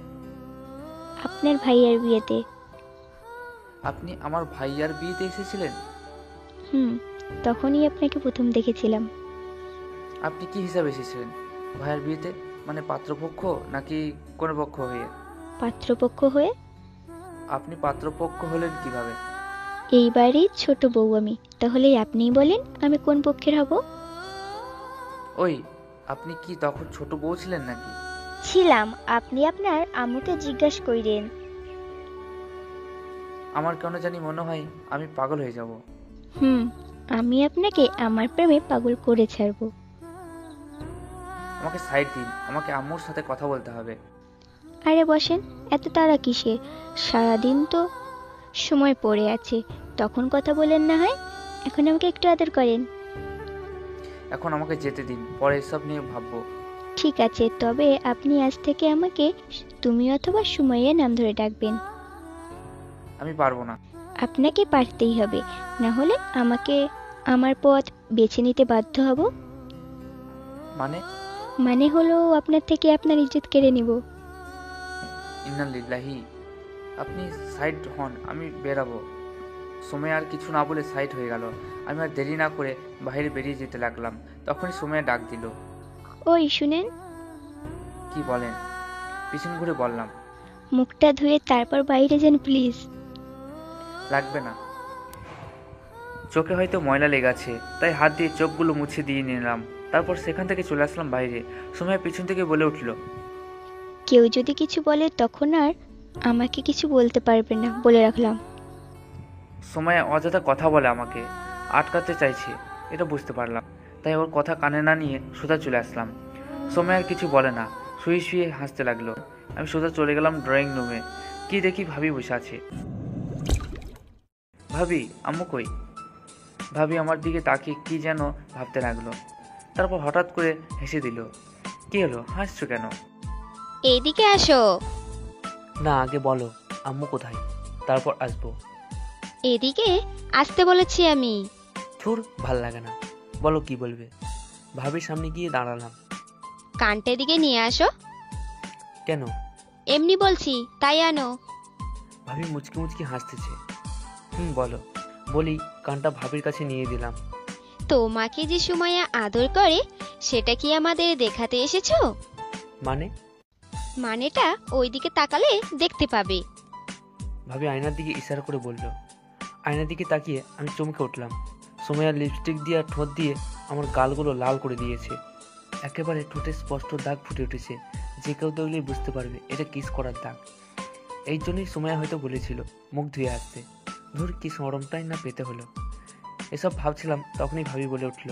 আপনার ভাইয়ের বিয়েতে। আপনি আমার ভাইয়ার বিয়েতে এসেছিলেন? তখনই আপনাকে প্রথম দেখেছিলাম। আপনি কি হিসাবে এসেছিলেন ভাইয়ার বিয়েতে? মানে পাত্রপক্ষ নাকি কোন পক্ষ হয়ে? পাত্রপক্ষ হয়ে। আপনি পাত্রপক্ষ হলেন কিভাবে? এই বাড়ির ছোট বউ আমি, তাহলে আপনিই বলেন আমি কোন পক্ষের হব? ওই, আপনি কি তখন ছোট বউ ছিলেন নাকি? ছিলাম। আপনি আপনার আম্মুকে জিজ্ঞাসা কইরেন। আমার কেন জানি মনে হয় আমি পাগল হয়ে যাব। আমি আপনাকে আমার প্রেমে পাগল করে ছাড়বো। আমাকে সাইড দিন, আমাকে আম্মুর সাথে কথা বলতে হবে। আরে বসেন, এত তাড়া কিসে? সারাদিন তো সময় পড়ে আছে, তখন কথা বলেন না হয়। এখন আমাকে একটু আদর করেন। এখন আমাকে যেতে দিন, পরে এসব নিয়ে ভাববো। ঠিক আছে, তবে আপনি আজ থেকে আমাকে তুমি অথবা সুমাইয়া নাম ধরে ডাকবেন। আমি পারবো না। আপনাকে পারতেই হবে, না হলে আমাকে আমার পথ বেছে নিতে বাধ্য হব। মানে হলো আপনার থেকে আপনার ইজ্জত কেড়ে নিব। ইন্না লিল্লাহি। আপনি সাইড হন, আমি বেরাবো। সুমাইয়া আর কিছু না বলে সাইড হয়ে গেল। আমি আর দেরি না করে বাইরে বেরিয়ে যেতে লাগলাম। তখনই সুমাইয়া ডাক দিল। ওই শুনেন। কি বলেন? পিছন ঘুরে বললাম। মুখটা ধুয়ে তারপর বাইরে যান প্লিজ। লাগবে না, চোখে হয়তো ময়লা লেগেছে, তাই হাত দিয়ে চোখগুলো মুছে দিয়ে নিলাম। তারপর সেখান থেকে চলে আসলাম বাইরে। সুমাইয়া পিছন থেকে বলে উঠল, কেউ যদি কিছু বলে তখন আর আমাকে কিছু বলতে পারবে না, বলে রাখলাম। সুমাইয়া অযথা কথা বলে আমাকে আটকাতে চাইছে, এটা বুঝতে পারলাম। তাই ওর কথা কানে না নিয়ে সোজা চলে আসলাম। সুমাইয়া আর কিছু বলে না, শুয়ে শুয়ে হাসতে লাগলো। আমি সোজা চলে গেলাম ড্রয়িং রুমে। কি দেখি ভাবি বসে আছে। ভাবি, আম্মু কই? ভাবি আমার দিকে তাকিয়ে কি যেন ভাবতে লাগলো, তারপর হঠাৎ করে হেসে দিল। কি হলো, হাসছো কেন? এইদিকে আসো। না, আগে বলো আম্মু কোথায়, তারপর আসবো। এদিকে আসতে বলেছি আমি। থুর, ভাল লাগে না। বলো কি বলবে। ভাবির সামনে গিয়ে দাঁড়ালাম। কানটা এদিকে নিয়ে আসো। কেন? এমনি বলছি, তাই আনো। ভাবি মুচকি মুচকি হাসতেছে। বলো। বলি কানটা ভাবির কাছে নিয়ে দিলাম। তোমাকে যে সুমাইয়া আদর করে সেটা কি আমাদের দেখাতে এসেছো? মানে? মানেটা ওইদিকে তাকালে দেখতে পাবে। ভাবি আয়নার দিকে ইশারা করে বলল। আয়নার দিকে তাকিয়ে আমি চমকে উঠলাম। সুমাইয়া লিপস্টিক দিয়ে আর ঠোঁট দিয়ে আমার গালগুলো লাল করে দিয়েছে। একেবারে ঠোঁটে স্পষ্ট দাগ ফুটে উঠেছে, যে কেউ দেখলেই বুঝতে পারবে এটা কিস করার দাগ। এই জন্যই সুমাইয়া হয়তো বলেছিল মুখ ধুয়ে আসতে। ধুর, কি সরমটাই না পেতে হলো। এসব ভাবছিলাম, তখনই ভাবি বলে উঠল,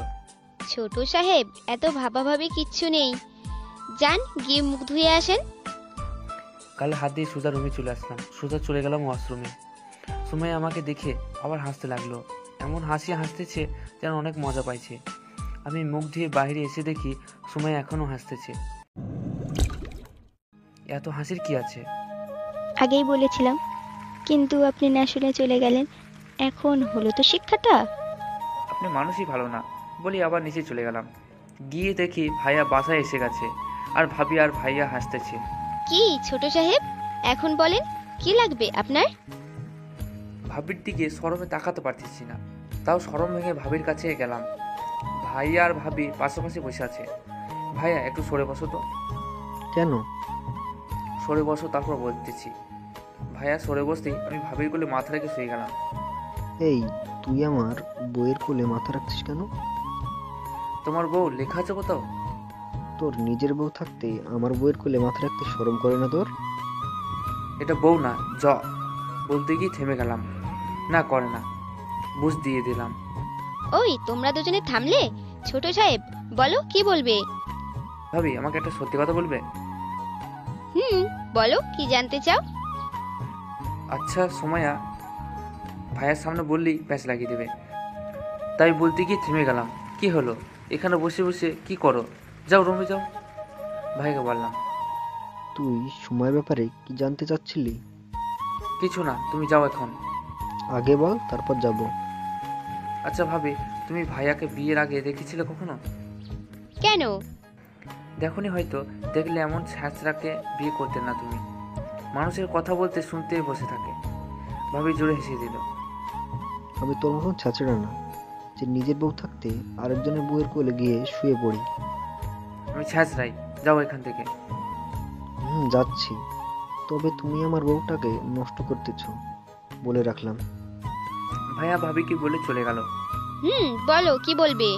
ছোট সাহেব, এত ভাবাভাবি কিচ্ছু নেই, যান গিয়ে মুখ ধুয়ে আসেন। কালে হাত দিয়ে সুজা রুমে চলে আসলাম। সুজা চলে গেলাম ওয়াশরুমে। সুমাইয়া আমাকে দেখে আবার হাসতে লাগলো। এমন হাসি হাসতেছে যেন অনেক মজা পাইছে। আমি মুখ ধুয়ে বাইরে এসে দেখি সুমাইয়া এখনো হাসতেছে। এত হাসির কি আছে? আগেই বলেছিলাম, কিন্তু আপনি না শুনে চলে গেলেন। এখন হলো তো শিক্ষাটা। আপনি মানুষই ভালো না বলি আবার নিচে চলে গেলাম। গিয়ে দেখি ভাইয়া বাসায় এসে গেছে, আর ভাবি আর ভাইয়া হাসতেছে। কি ছোট সাহেব, এখন বলেন কি লাগবে আপনার? ভাবির দিকে শরমে তাকাতে পারতেছি না, তাও শরম ভেঙে ভাবির কাছে গেলাম। ভাইয়া আর ভাবি পাশাপাশি বসে আছে। ভাইয়া একটু সরে বসো তো। কেন? সরে বসো, তারপর বলতেছি। ভাইয়া সরে বসতেই আমি ভাবির কোলে মাথা রেখে শুয়ে গেলাম। এই, তুই আমার বইয়ের কোলে মাথা রাখছিস কেন? তোমার বউ লেখা আছে কোথাও? তোর নিজের বউ থাকতে আমার বইয়ের কোলে মাথা রাখতে শরম করে না তোর? এটা বউ না, বলতে গিয়ে থেমে গেলাম। না, করে না, বুঝ দিয়ে দিলাম। ওই তোমরা দুজনে থামলে? ছোট সাহেব বলো কি বলবে? ভাবি, আমাকে একটা সত্যি কথা বলবে? বলো কি জানতে চাও? আচ্ছা সুমাইয়া, ভাইয়ের সামনে বললেই প্যাঁচ লাগিয়ে দেবে, তাই বলতে গিয়ে থেমে গেলাম। কি হলো, এখানে বসে বসে কি করো? যাও রুমে যাও। ভাইকে বললাম। তুই সময়ের ব্যাপারে কি জানতে চাচ্ছিলি? কিছু না, তুমি যাও এখন। আগে বল, তারপর যাব। আচ্ছা ভাবি, তুমি ভাইয়াকে বিয়ের আগে দেখেছিলে কখনো? কেন? দেখনি হয়তো, দেখলে এমন ছ্যাঁচড়াকে বিয়ে করতে না তুমি। মানুষের কথা বলতে শুনতেই বসে থাকে। ভাবি জোরে হেসে দিল। আমি তোর মতন ছাঁচড়া না যে নিজের বউ থাকতে আরেকজনের বউয়ের কোলে গিয়ে শুয়ে পড়ি। আমি ছ্যাঁচড়াই, যাও এখান থেকে। যাচ্ছি, তবে তুমি আমার বউটাকে নষ্ট করতেছ, বলে রাখলাম। ভাইয়া ভাবি কি বলে চলে গেল। বলো কি বলবে?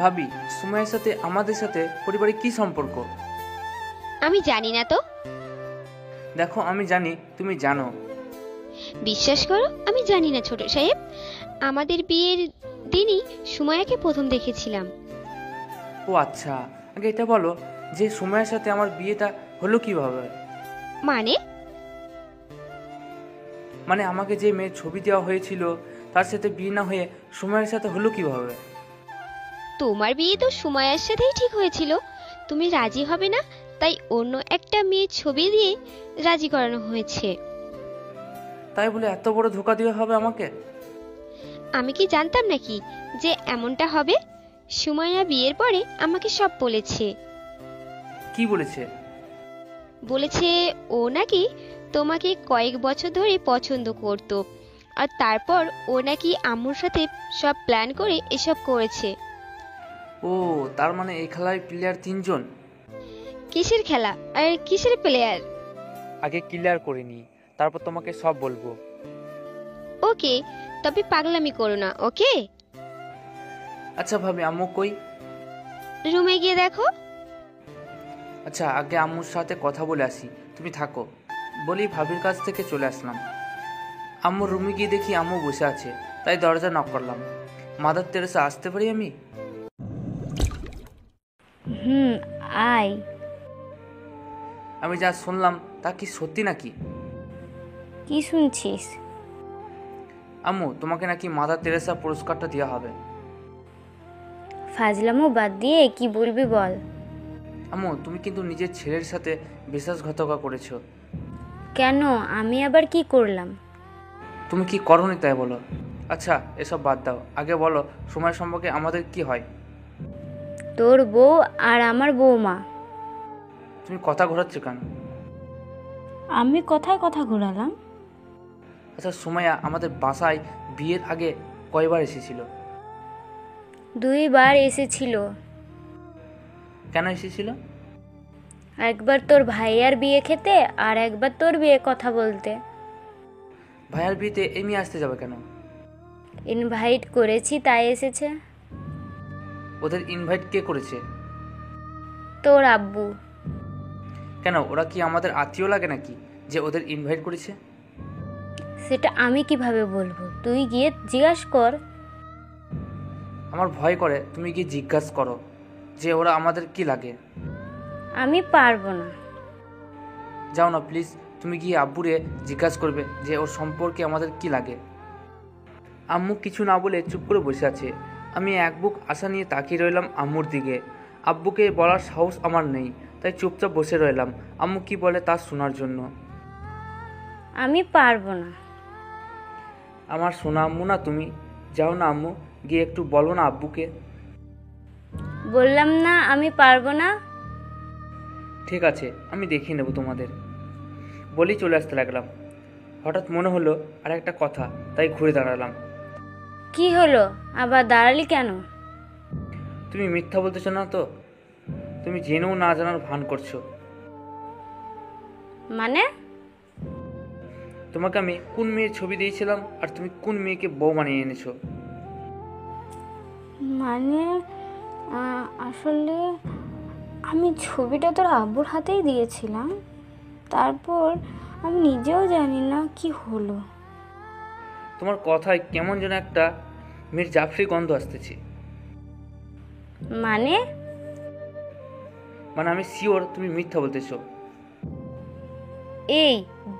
ভাবি, সুমাইয়ের সাথে আমাদের সাথে পরিবারের কি সম্পর্ক? আমি জানি না তো। দেখো, আমি জানি তুমি জানো। বিশ্বাস করো, আমি জানি না ছোট সাহেব। আমাদের বিয়ের দিনই সুমাইয়াকে প্রথম দেখেছিলাম। ও আচ্ছা, আগে এটা বলো যে সুমাইয়ের সাথে আমার বিয়েটা হলো কিভাবে? মানে আমাকে যে মেয়ের ছবি দেওয়া হয়েছিল তার সাথে বিয়ে না হয়ে সুমাইয়ের সাথে হলো কিভাবে? তোমার বিয়ে তো সুমাইয়ার সাথেই ঠিক হয়েছিল। তুমি রাজি হবে না, তাই অন্য একটা মেয়ের ছবি দিয়ে রাজি করানো হয়েছে। তাই বলে এত বড় ধোঁকা দেওয়া হবে আমাকে? আমি কি জানতাম নাকি যে এমনটা হবে? সুমাইয়া বিয়ের পরে আমাকে সব বলেছে। কি বলেছে? বলেছে ও নাকি তোমাকে কয়েক বছর ধরে পছন্দ করত, আর তারপর ও নাকি আম্মুর সাথে সব প্ল্যান করে এসব করেছে। ও, তার মানে এই খেলায় প্লেয়ার 3 জন? কিসের খেলা আর কিসের প্লেয়ার? আগে ক্লিয়ার করে নি, তারপর তোমাকে সব বলবো। ওকে, তবে পাগলামি করো না, ওকে? আচ্ছা ভাবি, আম্মু কই? রুমে গিয়ে দেখো। আচ্ছা, আগে আম্মুর সাথে কথা বলে আসি, তুমি থাকো। বলি ভাবির কাছ থেকে চলে আসলাম। আম্মুর রুমে গিয়ে দেখি আম্মু বসে আছে, তাই দরজা নক করলাম। মাদার তেরেসা, আসতে পারি আমি? আয়। আমি যা শুনলাম তা কি সত্যি নাকি? কি শুনছিস? আম্মু, তোমাকে নাকি মাদার তেরেসা পুরস্কারটা দেওয়া হবে। ফাজলামো বাদ দিয়ে কি বলবি বল। আম্মু, তুমি কিন্তু নিজের ছেলের সাথে বিশ্বাসঘাতকতা করেছো। কেন? আমি আবার কি করলাম? তুমি কি করোনি তাই বলো। আচ্ছা, এসব বাদ দাও, আগে বলো সময় সম্পর্কে আমাদের কি হয়? তোর বউ আর আমার বউমা। তুমি কথা ঘোরাচ্ছ কেন? আমি কথায় কথা ঘোরালাম? আচ্ছা সুমাইয়া আমাদের বাসায় বিয়ের আগে কয়বার এসেছিল? 2 বার এসেছিল। কেন এসেছিল? একবার তোর ভাইয়ার বিয়ে খেতে আর একবার তোর বিয়ে কথা বলতে। ভাইয়ার বিয়েতে এই মেয়ে আসতে যাবে কেন? ইনভাইট করেছি তাই এসেছে। ওদের ইনভাইট কে করেছে? তোর আব্বু। কেন, ওরা কি আমাদের আত্মীয় লাগে নাকি যে ওদের ইনভাইট করেছে? সেটা আমি কিভাবে বলবো, তুই গিয়ে জিজ্ঞাসা কর। আমার ভয় করে, তুমি গিয়ে জিজ্ঞাসা করো যে ওরা আমাদের কি লাগে। আমি পারবো না। যাও না প্লিজ, তুমি গিয়ে আব্বুরে জিজ্ঞাসা করবে যে ওর সম্পর্কে আমাদের কি লাগে। আম্মু কিছু না বলে চুপ করে বসে আছে। আমি এক বুক আশা নিয়ে তাকিয়ে রইলাম আম্মুর দিকে। আব্বুকে বলার সাহস আমার নেই, তাই চুপচাপ বসে রইলাম আম্মু কি বলে তা শোনার জন্য। আমি পারবো না। আমার সোনা আম্মু না তুমি, যাও না আম্মু, গিয়ে একটু বলো না আব্বুকে। বললাম না আমি পারবো না। ঠিক আছে, আমি দেখিয়ে নেব তোমাদের, বলেই চলে আসতে লাগলাম। হঠাৎ মনে হলো আর একটা কথা, তাই ঘুরে দাঁড়ালাম। কি হলো, আবার দাঁড়ালি কেন? তুমি মিথ্যা বলতেছো না তো? তুমি জেনেও না জানার ভান করছো। মানে? তোমাকে আমি কোন মেয়ের ছবি দিয়েছিলাম আর তুমি কোন মেয়েকে বউ বানিয়ে এনেছো? মানে আসলে আমি ছবিটা তোর আব্বুর হাতেই দিয়েছিলাম, তারপর আমি নিজেও জানি না কি হলো। তোমার কথায় কেমন যেন একটা মেয়ের জাফরি গন্ধ আসতেছে। মানে? মানে আমি শিওর তুমি মিথ্যা বলতেছো। এই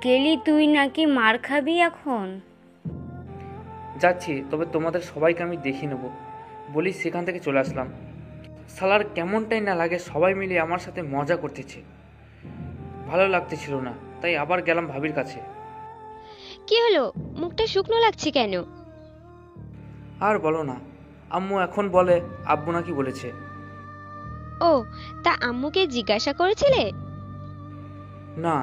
গেলি তুই নাকি মার খাবি এখন? যাচ্ছি, তবে তোমাদের সবাইকে আমি দেখিয়ে নেবো বলি সেখান থেকে চলে আসলাম। শালার কেমনটাই না লাগে, সবাই মিলে আমার সাথে মজা করতেছে, ভালো লাগতেছিল না, তাই আবার গেলাম ভাবির কাছে। কি হলো, মুখটা শুকনো লাগছে কেন? আর বলো না, আম্মু এখন বলে আব্বু নাকি বলেছে। ও, তা আম্মুকে জিজ্ঞাসা করেছিলে? না।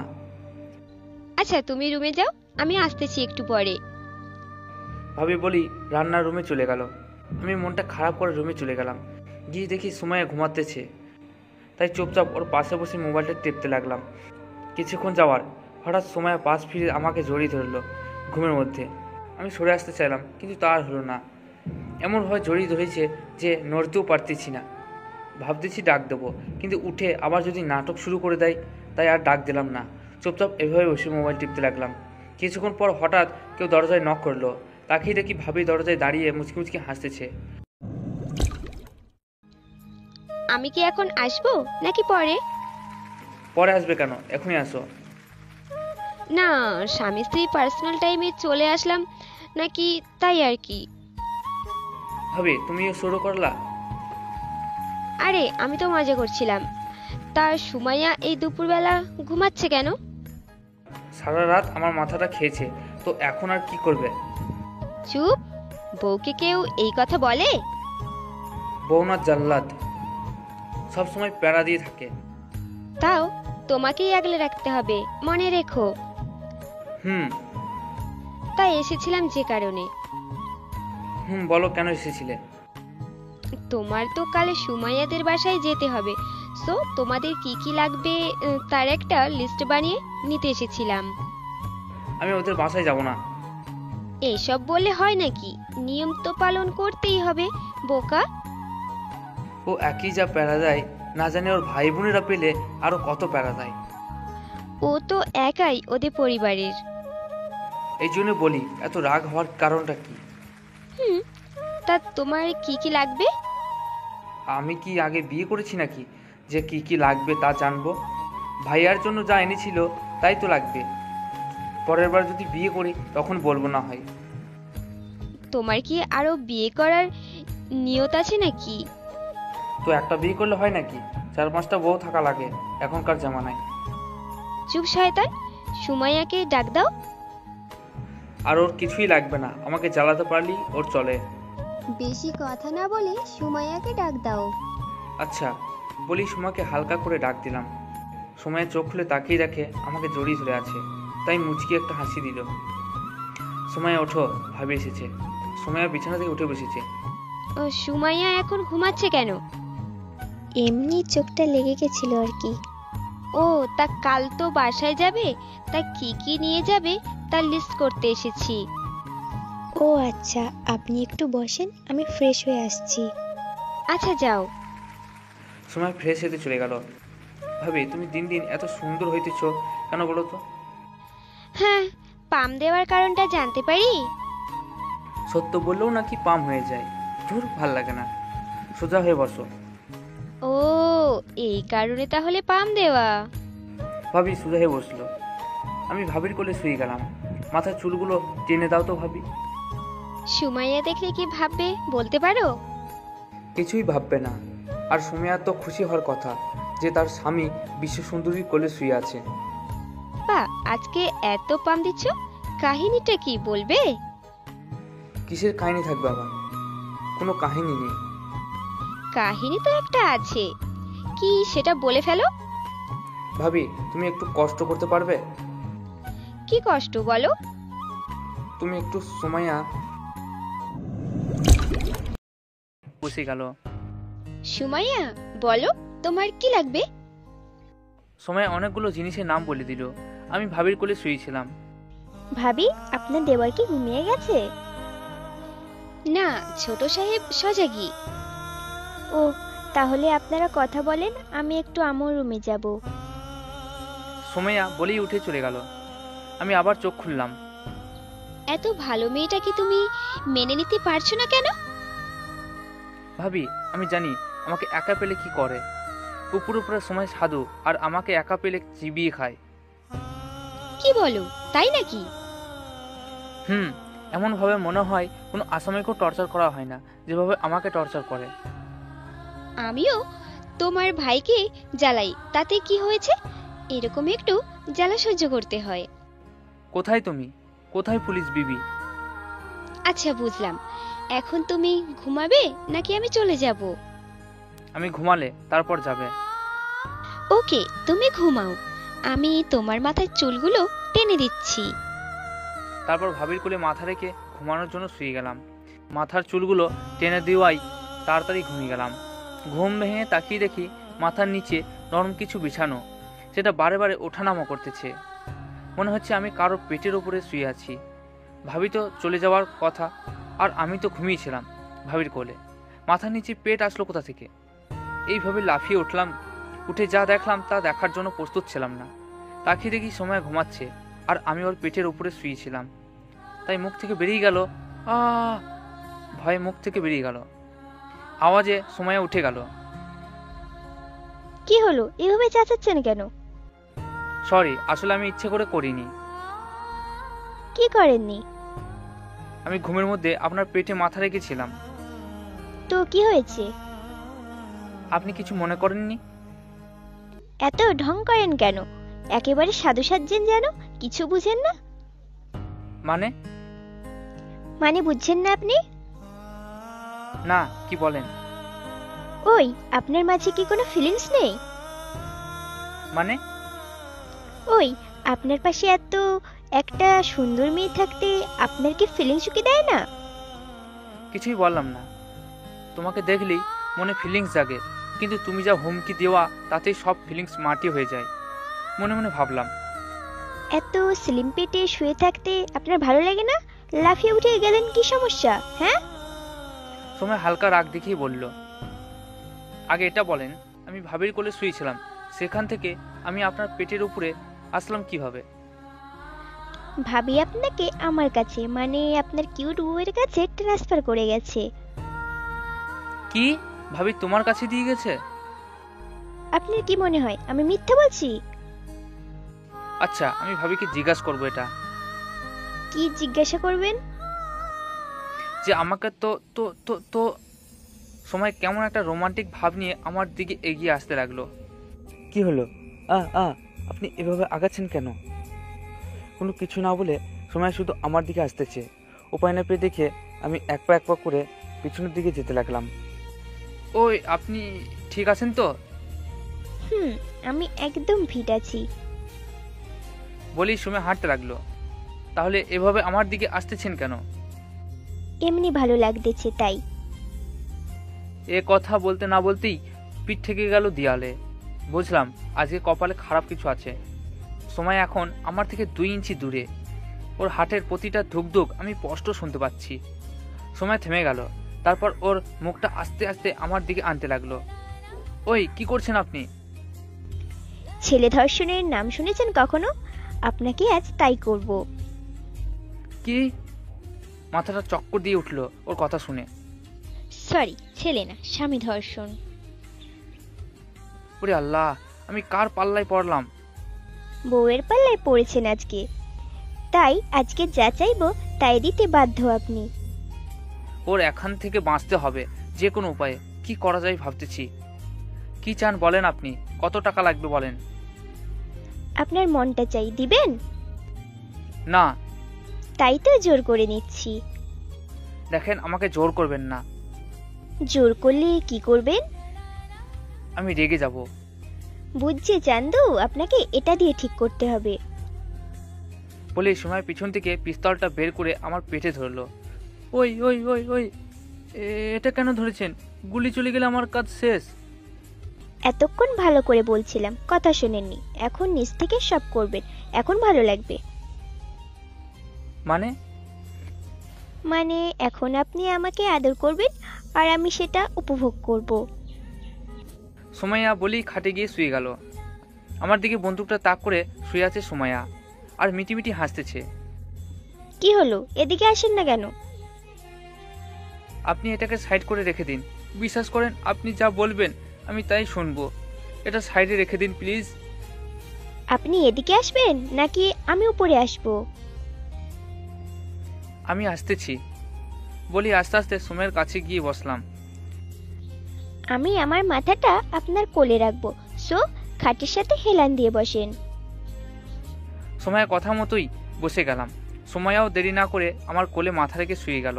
আচ্ছা তুমি রুমে যাও, আমি আসতেছি একটু পরে। ভাবি বলি রান্নার রুমে চলে গেল। আমি মনটা খারাপ করে রুমে চলে গেলাম, গিয়ে দেখি সুমাইয়া ঘুমাতেছে, তাই চুপচাপ ওর পাশে বসে মোবাইলটা টিপতে লাগলাম। কিছুক্ষণ যাওয়ার হঠাৎ সুমাইয়া পাশ ফিরে আমাকে জড়িয়ে ধরলো ঘুমের মধ্যে। আমি সরে আসতে চাইলাম, কিন্তু তা আর হলো না। এমনভাবে জড়িয়ে ধরেছে যে নড়তেও পারতেছি না। ভাবতেছি ডাক দেবো, কিন্তু উঠে আবার যদি নাটক শুরু করে দেয়, তাই আর ডাক দিলাম না। চুপচাপ এভাবে বসে মোবাইল টিপতে লাগলাম। কিছুক্ষণ পর হঠাৎ কেউ দরজায় নক করলো। তাকিয়ে দেখি ভাবি দরজায় দাঁড়িয়ে মুচকি মুচকি হাসতেছে। আমি কি এখন আসবো নাকি পরে? পরে আসবে কেন, এখনই আসো। না, স্বামী স্ত্রী পার্সোনাল টাইমে চলে আসলাম নাকি, তাই আর কি। ভাবি তুমিও শুরু করলা? আরে আমি তো মজা করছিলাম। তার সুমাইয়া এই দুপুরবেলা ঘুমাচ্ছে কেন? সারা রাত আমার মাথাটা খেয়েছে, তো এখন আর কি করবে? চুপ, বউকে কেউ এই কথা বলে? বউ না জাল্লাদ, সবসময় প্যারা দিয়ে থাকে। তাও তোমাকেই আগলে রাখতে হবে, মনে রেখো। তাই এসেছিলাম যে কারণে। বলো কেন এসেছিলে? তোমার তো কালে সুমাইয়াদের বাসায় যেতে হবে, সো তোমাদের কি কি লাগবে তার একটা লিস্ট বানিয়ে নিতে এসেছিলাম। আমি ওদের বাসায় যাব না। এসব বললে হয় নাকি, নিয়ম তো পালন করতেই হবে বোকা। ও একই যা প্যারা দেয়, না জানি ওর ভাই বোনেরা পেলে আরো কত প্যারা দেয়। ও তো একাই ওদের পরিবারের। এই জন্য বলি এত রাগ হওয়ার কারণটা কি? তা তোমার কি কি লাগবে? আমি কি আগে বিয়ে করেছি নাকি যে কি কি লাগবে তা জানবো? ভাইয়ার জন্য যা এনেছিল তাই তো লাগবে। পরের বার যদি বিয়ে করি তখন বলবো না হয়। তোমার কি আরো বিয়ে করার নিয়ত আছে নাকি? তো একটা বিয়ে করলে হয় নাকি? 4-5টা বউ থাকা লাগে এখনকার জামানায়। চুপ শয়তান, সুমাইয়াকে ডাক দাও। আর ওর কিছুই লাগবে না, আমাকে জ্বালাতে পারলি ওর চলে। বেশি কথা না বলে সুমাইয়াকে ডাক দাও। আচ্ছা বলি, সুমাকে হালকা করে ডাক দিলাম। সুমাইয়া চোখ খুলে তাকিয়ে দেখে আমাকে জড়িয়ে ধরে আছে, তাই মুচকি একটা হাসি দিল। সুমাইয়া ওঠো, ভাবি এসেছে। সুমাইয়া বিছানা থেকে উঠে বসেছে। ও, সুমাইয়া এখন ঘুমাচ্ছে কেন? এমনি চোখটা লেগে গেছিল আর কি। ও তা কাল তো বাসায় যাবে, তা কি কি নিয়ে যাবে তার লিস্ট করতে এসেছি। ও আচ্ছা, আপনি একটু বসেন, আমি ফ্রেশ হয়ে আসছি। আচ্ছা যাও। সময় ফ্রেশ হতে চলে গেল। ভাবি, তুমি দিন দিন এত সুন্দর হইতেছ কেন বলো তো? হ্যাঁ, পাম দেওয়ার কারণটা জানতে পারি? সত্য বললেও নাকি পাম হয়ে যায়। ধুর, ভাল লাগে না। সোজা হয়ে বসো। ও এই কারণে তাহলে পাম দেওয়া। ভাবি সোজা হয়ে বসলো। আমি ভাবির কোলে শুয়ে গেলাম। মাথার চুলগুলো টেনে দাও তো ভাবি। সুমাইয়া দেখলে কি ভাববে বলতে পারো? কিছুই ভাববে না। আর সুমাইয়া তো খুশি হওয়ার কথা যে তার স্বামী বিশ্ব সুন্দরীর কোলে শুয়ে আছে। বা আজকে এত পাম দিচ্ছ, কাহিনীটা কি বলবে? কিসের কাহিনী থাকবে আবার? কোনো কাহিনী নেই। কাহিনী তো একটা আছে, কি সেটা বলে ফেলো। ভাবি, তুমি একটু কষ্ট করতে পারবে? কি কষ্ট বলো? তুমি একটু সুমাইয়া বসে গেল। সুমাইয়া বলো তোমার কি লাগবে? সময় অনেকগুলো জিনিসের নাম বলে দিল। আমি ভাবির কোলে শুয়েছিলাম। ভাবি, আপনার দেওয়ার কি ঘুমিয়ে গেছে? না, ছোট সাহেব সজাগী। ও তাহলে আপনারা কথা বলেন, আমি একটু আমার রুমে যাব। সুমাইয়া বলেই উঠে চলে গেল। আমি আবার চোখ খুললাম। এত ভালো মেয়েটাকে তুমি মেনে নিতে পারছো না কেন? ভাবি, আমি জানি আমাকে একা পেলে কি করে। উপর উপরে সময় সাধু, আর আমাকে একা পেলে চিবিয়ে খায়। কি বলো, তাই নাকি? এমন ভাবে মনে হয় কোনো আসামিকেও টর্চার করা হয় না যেভাবে আমাকে টর্চার করে। আমিও তোমার ভাইকে জ্বালাই, তাতে কি হয়েছে? এরকম একটু জ্বালা সহ্য করতে হয়। কোথায় তুমি? কোথায় পুলিশ বিবি? আচ্ছা বুঝলাম, এখন তুমি ঘুমাবে নাকি আমি চলে যাব? আমি ঘুমালে তারপর যাবে। ওকে, তুমি ঘুমাও, আমি তোমার মাথার চুলগুলো টেনে দিচ্ছি। তারপর ভাবির কোলে মাথা রেখে ঘুমানোর জন্য শুয়ে গেলাম। মাথার চুলগুলো টেনে দেওয়াই তাড়াতাড়ি ঘুমিয়ে গেলাম। ঘুম ভেঙে তাকিয়ে দেখি মাথার নিচে নরম কিছু বিছানো, সেটা বারে বারে ওঠানামা করতেছে। মনে হচ্ছে আমি কারো পেটের ওপরে শুয়ে আছি। ভাবি তো চলে যাওয়ার কথা, আর আমি তো ঘুমিয়েছিলাম ভাবির কোলে। মাথার নিচে পেট আসলো কোথা থেকে? এইভাবে লাফিয়ে উঠলাম। উঠে যা দেখলাম তা দেখার জন্য প্রস্তুত ছিলাম না। তাকিয়ে দেখি সময় ঘুমাচ্ছে, আর আমি ওর পেটের উপরে শুয়েছিলাম। তাই মুখ থেকে বেরিয়ে গেল ভয়ে মুখ থেকে বেরিয়ে গেল। আওয়াজে সময় উঠে গেল। কি হলো, এভাবে চেঁচাচ্ছেন কেন? সরি, আসলে আমি ইচ্ছে করে করিনি। কি করেননি? আমি ঘুমের মধ্যে আপনার পেটে মাথা রেখেছিলাম। তো কি হয়েছে? আপনি কিছু মনে করেননি? এত ঢং করেন কেন? একেবারে সাধু সাজ্জেন যেন, কিছু বুঝেন না। মানে বুঝছেন না আপনি? না, কি বলেন? ওই আপনার মাঝে কি কোনো ফিলিংস নেই? মানে? ওই আপনার পাশে এত একটা সুন্দর মেয়ে থাকতে আপনার কি ফিলিংস কি দেয় না? কিছুই বললাম না। তোমাকে দেখলেই মনে ফিলিংস জাগে, কিন্তু তুমি যা হুমকি দেওয়া তাতেই সব ফিলিংস মাটি হয়ে যায়। মনে মনে ভাবলাম, এত স্লিম পেটে শুয়ে থাকতে আপনার ভালো লাগে না? লাফিয়ে উঠে গেলেন, কি সমস্যা? হ্যাঁ? সময় হালকা রাগ দেখিয়ে বলল, আগে এটা বলেন, আমি ভাবির কোলে শুয়েছিলাম, সেখান থেকে আমি আপনার পেটের উপরে আসলাম কিভাবে? ভাবি আপনাকে আমার কাছে, মানে আপনার কিউট বউয়ের কাছে ট্রান্সফার করে গেছে। কি? ভাবি তোমার কাছে দিয়ে গেছে? আপনার কি মনে হয় আমি মিথ্যা বলছি? আচ্ছা, আমি ভাবিকে জিজ্ঞাসা করবো এটা। কি জিজ্ঞাসা করবেন? যে আমাকে তো তো তো তো সময় কেমন একটা রোমান্টিক ভাব নিয়ে আমার দিকে এগিয়ে আসতে লাগলো। কি হলো? আপনি এভাবে আগাচ্ছেন কেন? কোনো কিছু না বলে সময় শুধু আমার দিকে আসতেছে। উপায় না পেয়ে দেখে আমি এক পা করে পিছনের দিকে যেতে লাগলাম। ওই, আপনি ঠিক আছেন তো? আমি একদম ফিট আছি। বলেই সময় হাঁটতে লাগলো। তাহলে এভাবে আমার দিকে আসতেছেন কেন? এমনি ভালো লাগতেছে তাই। এ কথা বলতে না বলতেই পিঠ থেকে গেল দেয়ালে। বুঝলাম আজকে কপালে খারাপ কিছু আছে। সময় এখন আমার থেকে 2 ইঞ্চি দূরে। ওর হাটের প্রতিটা ধুকধুক আমি স্পষ্ট শুনতে পাচ্ছি। সময় থেমে গেল, তারপর ওর মুখটা আস্তে আস্তে আমার দিকে আনতে লাগলো। ওই কি করছেন আপনি? ছেলে ধর্ষণের নাম শুনেছেন কখনো? আপনাকে আজ তাই করব। কি? মাথাটা চক্কর দিয়ে উঠলো ওর কথা শুনে। সরি, ছেলে না, স্বামী ধর্ষণ। ওরে আল্লাহ, আমি কার পাল্লায় পড়লাম? বউয়ের পাল্লায় পড়েছেন আজকে, তাই আজকে যা চাইবো তাই দিতে বাধ্য আপনি। ওর এখান থেকে বাঁচতে হবে যে কোনো উপায়ে। কি করা যায় ভাবতেছি। কি চান বলেন আপনি? কত টাকা লাগবে বলেন? আপনার মনটা চাই, দিবেন? না। তাই তো জোর করে নিচ্ছি। দেখেন, আমাকে জোর করবেন না। জোর করলে কি করবেন? আমি রেগে যাব। বুঝছি চান্দু, আপনাকে এটা দিয়ে ঠিক করতে হবে। বলে সময় পিছন থেকে পিস্তলটা বের করে আমার পেটে ধরলো। ওই ওই ওই ওই, এটা কেন ধরেছেন? গুলি চলে গেলে আমার কাজ শেষ। এতক্ষণ ভালো করে বলছিলাম, কথা শোনেননি। এখন নিজ থেকে সব করবেন, এখন ভালো লাগবে। মানে এখন আপনি আমাকে আদর করবেন আর আমি সেটা উপভোগ করব। সোমাইয়া বলি খাটে গিয়ে শুয়ে গেল। আমার দিকে বন্দুকটা তাক করে শুয়ে আছে সোমাইয়া, আর মিটিমিটি হাসতেছে। কি হলো, এদিকে আসেন না কেন? আপনি এটাকে সাইড করে রেখে দিন। বিশ্বাস করেন, আপনি যা বলবেন আমি তাই শুনবো। এটা সাইডে রেখে দিন প্লিজ। আপনি এদিকে আসবেন নাকি আমি উপরে আসব? আমি আসতেছি বলি আস্তে আস্তে সোমের কাছে গিয়ে বসলাম। আমি আমার মাথাটা আপনার কোলে রাখবো, সো খাটের সাথে হেলান দিয়ে বসেন। সোমাইয়ের কথা মতোই বসে গেলাম। সোমাইয়াও দেরি না করে আমার কোলে মাথা রেখে শুয়ে গেল।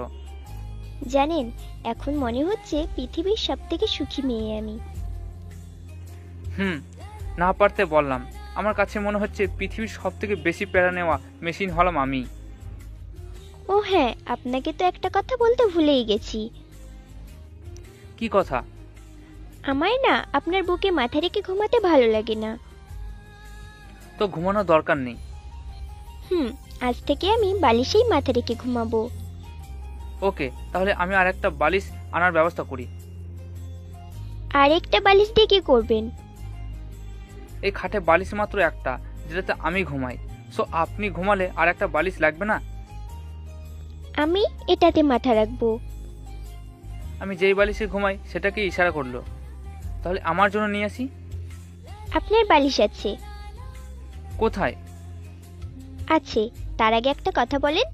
জানেন, এখন মনে হচ্ছে পৃথিবীর সবথেকে সুখী মেয়ে আমি। না পারতে বললাম। আমার কাছে মনে হচ্ছে পৃথিবীর সব থেকে বেশি প্যারা নেওয়া মেশিন হলাম আমি। ও হ্যাঁ, আপনাকে তো একটা কথা বলতে ভুলেই গেছি। কি কথা? আমার না আপনার বুকে মাথা রেখে ঘুমাতে ভালো লাগে না। তো ঘুমানোর দরকার নেই। আজ থেকে আমি বালিশেই মাথা রেখে ঘুমাবো। ওকে, তাহলে আমি আরেকটা বালিশ আনার ব্যবস্থা করি। আরেকটা বালিশ দিয়ে কি করবেন? এই খাটে বালিশ মাত্র একটা, যেটাতে আমি ঘুমাই। সো আপনি ঘুমালে আর একটা বালিশ লাগবে না? আমি এটাতে মাথা রাখবো। আমি যেই বালিশে ঘুমাই সেটাকে ইশারা করলো। তাহলে আমার জন্য নিয়ে আসি। আপনার বালিশ আছে? কোথায় আছে, তার আগে একটা কথা বলেন।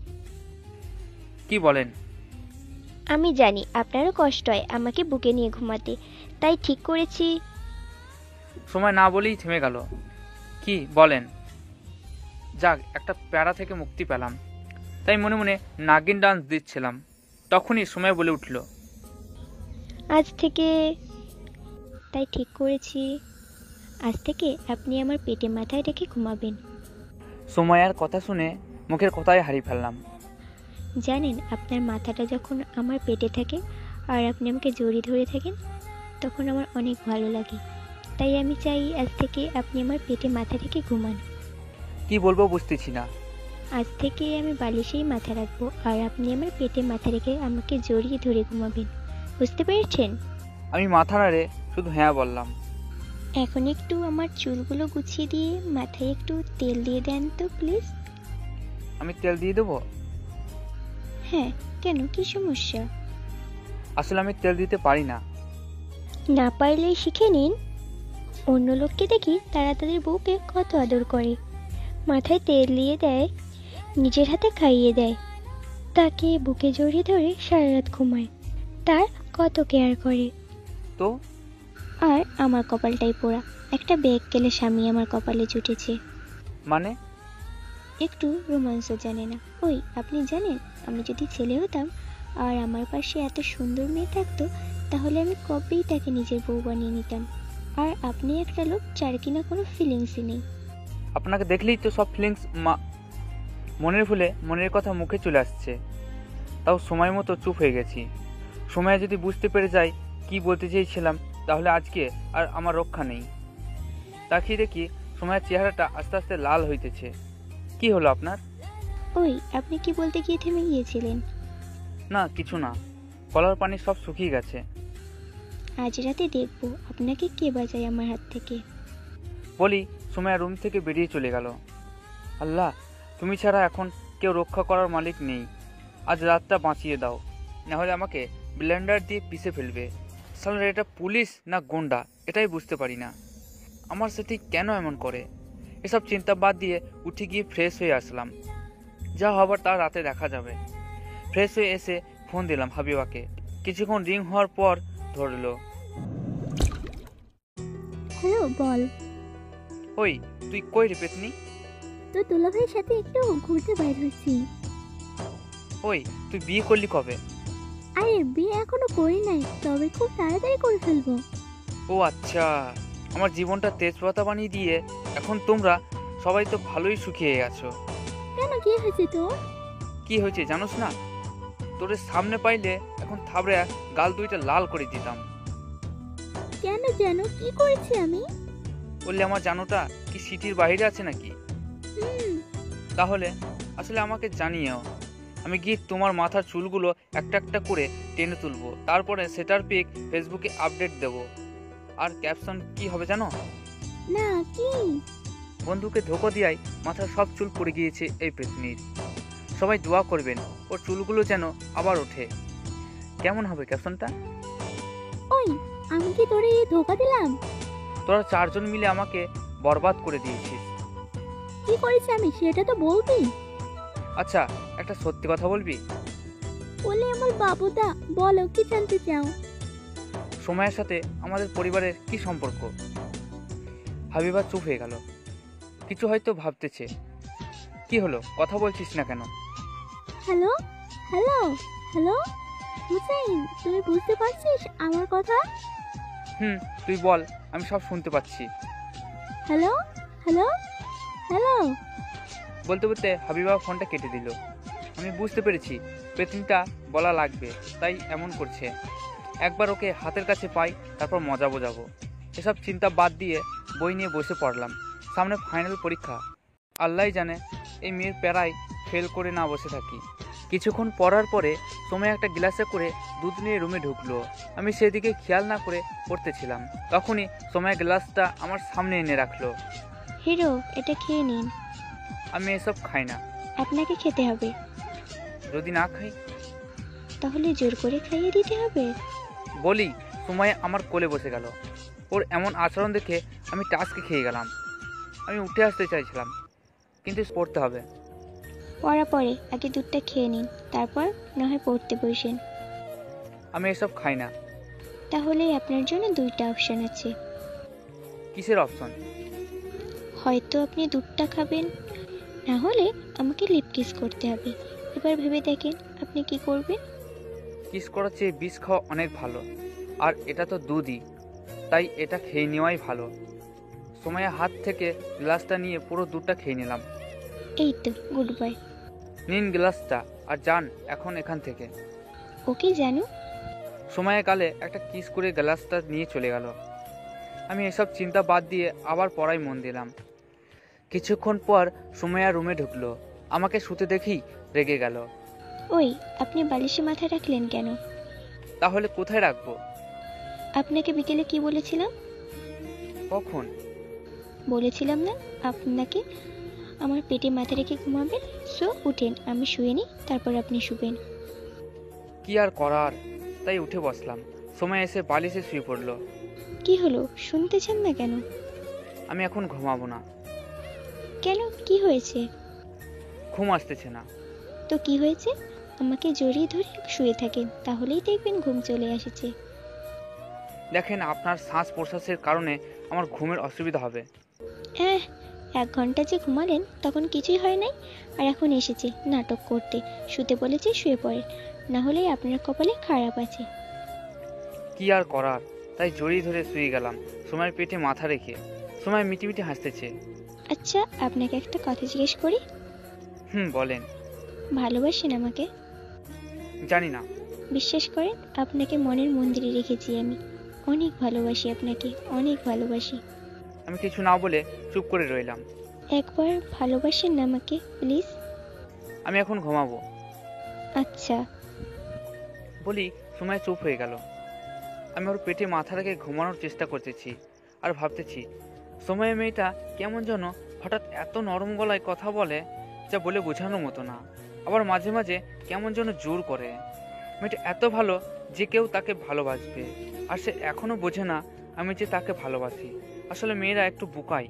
কি বলেন? আমি জানি আপনারও কষ্ট হয় আমাকে বুকে নিয়ে ঘুমাতে, তাই ঠিক করেছি। সময় না বলেই থেমে গেল। কি বলেন? যাক, একটা প্যারা থেকে মুক্তি পেলাম। তাই মনে মনে নাগিন ডান্স দিচ্ছিলাম। তখনই সময় বলে উঠল, আজ থেকে তাই ঠিক করেছি, আজ থেকে আপনি আমার পেটে মাথায় রেখে ঘুমাবেন। সময়ের কথা শুনে মুখের কথায় হারিয়ে ফেললাম। জানেন, আপনার মাথাটা যখন আমার পেটে থাকে আর আপনি আমাকে জড়িয়ে ধরে থাকেন, তখন আমার অনেক ভালো লাগে। তাই আমি চাই আজ থেকে আপনি আমার পেটে মাথা রেখে ঘুমান। কি বলবো বুঝতেছি না। আজ থেকে আমি বালিশেই মাথা রাখবো আর আপনি আমার পেটে মাথা রেখে আমাকে জড়িয়ে ধরে ঘুমাবেন। বুঝতে পেরেছেন? আমি মাথা নাড়ে শুধু হ্যাঁ বললাম। এখন একটু আমার চুলগুলো গুছিয়ে দিয়ে মাথায় একটু তেল দিয়ে দেন তো প্লিজ। আমি তেল দিয়ে দেবো? হ্যাঁ, কেন, কি সমস্যা? আসলে আমি তেল দিতে পারি না। না পারলেই শিখে নিন। অন্য লোককে দেখি তারা তাদের বউকে কত আদর করে, মাথায় তেল দিয়ে দেয়, নিজের হাতে খাইয়ে দেয়, তাকে বুকে জড়িয়ে ধরে সারা রাত ঘুমায়, তার কত কেয়ার করে। তো আর আমার কপালটাই পোড়া, একটা ব্যাগ গেলে স্বামী আমার কপালে জুটেছে। মানে? একটু রোমাঞ্চ জানে না। ওই, আপনি জানেন, আমি যদি ছেলে হতাম আর আমার পাশে এত সুন্দর মেয়ে থাকতো, তাহলে আমি কবেই তাকে নিজের বউ বানিয়ে নিতাম। আর আপনি একটা লোক যার কিনা কোনো ফিলিংসই নেই। আপনাকে দেখলেই তো সব ফিলিংস মনের ভুলে মনের কথা মুখে চলে আসছে। তাও সময় মতো চুপ হয়ে গেছি। সময় যদি বুঝতে পেরে যায় কি বলতে চেয়েছিলাম, তাহলে আজকে আর আমার রক্ষা নেই। তাকিয়ে দেখি সময়ের চেহারাটা আস্তে আস্তে লাল হইতেছে। কি হলো আপনার? ওই, আপনি কি বলতে গিয়ে থেমে গিয়েছিলেন? না কিছু না, কলার পানি সব শুকিয়ে গেছে। আজ রাতে দেখব আপনাকে কে বাঁচায় আমার হাত থেকে। বলি সময়া রুম থেকে বেরিয়ে চলে গেল। আল্লাহ, তুমি ছাড়া এখন কেউ রক্ষা করার মালিক নেই। আজ রাতটা বাঁচিয়ে দাও, নাহলে আমাকে ব্লেন্ডার দিয়ে পিষে ফেলবে। সালার এটা পুলিশ না গুন্ডা এটাই বুঝতে পারি না। আমার সাথে কেন এমন করে? এসব চিন্তা বাদ দিয়ে উঠে গিয়ে ফ্রেশ হয়ে আসলাম। যা হবার তা রাতে দেখা যাবে। ফ্রেশ হয়ে এসে ফোন দিলাম হাবিবাকে। কিছুক্ষণ রিং হওয়ার পর ধরলো। হ্যালো, বল। ওই তুই কই রে পেতনি? তো দুলাভাইয়ের সাথে একটু ঘুরতে বাইর হয়েছি। ওই তুই বিয়ে করলি কবে? আরে বিয়ে এখনো করি নাই, তবে খুব তাড়াতাড়ি করে ফেলবো। ও আচ্ছা, আমার জীবনটা তেজপাতা বানিয়ে দিয়ে এখন তোমরা সবাই তো ভালোই শুকিয়ে গেছো। কেন, কি হয়েছে তোর? কি হয়েছে জানোস না? তোর সামনে পাইলে এখন থাবড়ে গাল দুইটা লাল করে দিতাম। কেন জানো কি করেছি আমি? বললে আমার জানোটা কি সিটির বাইরে আছে নাকি? তাহলে আসলে আমাকে জানিয়েও, আমি গিয়ে তোমার মাথার চুলগুলো একটা একটা করে টেনে তুলবো, তারপরে সেটার পিক ফেসবুকে আপডেট দেব। আর ক্যাপশন কি হবে জানো? না, কি? বন্ধুকে ধোঁকা দিয়াই মাথার সব চুল পড়ে গিয়েছে এই পেতনির। সবাই দোয়া করবেন ওর চুলগুলো যেন আবার ওঠে। কেমন হবে ক্যাপশনটা? ওই, আমি কি তোরে ধোকা দিলাম? তোরা চারজন মিলে আমাকে বরবাদ করে দিয়েছিস। কি করেছি আমি সেটা তো বলবি। আচ্ছা, একটা সত্যি কথা বলবি? বলে আমার বাবুদা, বলো কি জানতে চাও? সময়ের সাথে আমাদের পরিবারের কি সম্পর্ক? হাবিবা চুপ হয়ে গেল। কিছু হয়তো ভাবতেছে। কি হলো, কথা বলছিস না কেন? হ্যালো হ্যালো হ্যালো হুসাইন, তুমি বুঝতে পারছিস আমার কথা? তুই বল, আমি সব শুনতে পাচ্ছি। হ্যালো হ্যালো হ্যালো বলতে বলতে হাবিবা ফোনটা কেটে দিল। আমি বুঝতে পেরেছি পেতনিটা বলা লাগবে, তাই এমন করছে। একবার ওকে হাতের কাছে পাই, তারপর মজা বোঝাবো। এসব চিন্তা বাদ দিয়ে বই নিয়ে বসে পড়লাম। সামনে ফাইনাল পরীক্ষা। আল্লাহ জানে এই মেয়ের প্যারায় ফেল করে না বসে থাকি। কিছুক্ষণ পড়ার পরে সময় একটা গ্লাসে করে দুধ নিয়ে রুমে ঢুকলো। আমি সেদিকে খেয়াল না করে পড়তেছিলাম। তখনই সময় গ্লাসটা আমার সামনে এনে রাখলো। হিরো, এটা খেয়ে নিন। আমি এসব খাই না। আপনাকে খেতে হবে। যদি না খাই? তাহলে জোর করে খাইয়ে দিতে হবে। বলি সময় আমার কোলে বসে গেল। ওর এমন আচরণ দেখে আমি টাসকে খেয়ে গেলাম। আমি উঠে আসতে চাইছিলাম, কিন্তু পড়তে হবে। পড়া পরে আগে দুধটা খেয়ে নিন, তারপর না হয় পড়তে বসেন। আমি এসব খাই না। তাহলে আপনার জন্য দুইটা অপশন আছে। কিসের অপশন? হয়তো আপনি দুধটা খাবেন, না হলে আমাকে লিপ কিস করতে হবে। এবার ভেবে দেখেন আপনি কি করবেন। কিস করার চেয়ে বিষ খাওয়া অনেক ভালো, আর এটা তো দুধই, তাই এটা খেয়ে নেওয়াই ভালো। সময়ের হাত থেকে গ্লাসটা নিয়ে পুরো দুধটা খেয়ে নিলাম। এই তো, গুড বাই। নিন গ্লাসটা আর যান এখন এখান থেকে। ওকে জানো। সময়ের গালে একটা কিস করে গ্লাসটা নিয়ে চলে গেল। আমি এসব চিন্তা বাদ দিয়ে আবার পড়ায় মন দিলাম। কিছুক্ষণ পর সময়া রুমে ঢুকলো। আমাকে শুতে দেখেই রেগে গেল। ওই, আপনি বালিশে মাথা রাখলেন কেন? তাহলে কোথায় রাখবো? আপনাকে বিকেলে কি বলেছিলাম? কখন? বলেছিলাম না আপনাকে আমার পেটে মাথা রেখে ঘুমাবেন। সো উঠেন, আমি শুয়ে নিই, তারপর আপনি শুবেন। কি আর করার, তাই উঠে বসলাম। সময় এসে বালিশে শুয়ে পড়লো। কি হলো, শুনতে চান না কেন? আমি এখন ঘুমাবো না। কেন, কি হয়েছে? ঘুম আসতেছে না। তো কি হয়েছে? আমাকে জড়িয়ে ধরে শুয়ে থাকেন, তাহলেই দেখবেন ঘুম চলে এসেছে। দেখেন, আপনার শ্বাস প্রশ্বাসের কারণে আমার ঘুমের অসুবিধা হবে। 1 ঘন্টা যে ঘুমালেন তখন কিছুই হয় নাই, আর এখন এসেছে নাটক করতে। শুতে বলেছে শুয়ে পড়েন, না হলে আপনার কপালে খারাপ আছে। কি আর করার, তাই জড়িয়ে ধরে শুয়ে গেলাম সময়ের পেটে মাথা রেখে। সময় মিটিমিটি হাসতেছে। আচ্ছা, আপনাকে একটা কথা জিজ্ঞেস করি। বলেন। ভালোবাসেন আমাকে? জানি না। বিশ্বাস করেন, আপনাকে মনের মন্দিরে রেখেছি আমি। অনেক ভালোবাসি আপনাকে, অনেক ভালোবাসি। আমি কিছু না বলে চুপ করে রইলাম। একবার ভালোবাসেন না আমাকে প্লিজ? আমি এখন ঘুমাবো আচ্ছা। বলি সময় চুপ হয়ে গেল। আমি ওর পেটে মাথা রেখে ঘুমানোর চেষ্টা করতেছি আর ভাবতেছি সময় মেয়েটা কেমন যেন হঠাৎ এত নরম গলায় কথা বলে যা বলে বোঝানোর মতো না। আবার মাঝে মাঝে কেমন যেন জোর করে। মেয়েটা এত ভালো যে কেউ তাকে ভালোবাসবে, আর সে এখনো বোঝে না আমি যে তাকে ভালোবাসি। আসলে মেয়েরা একটু বোকাই।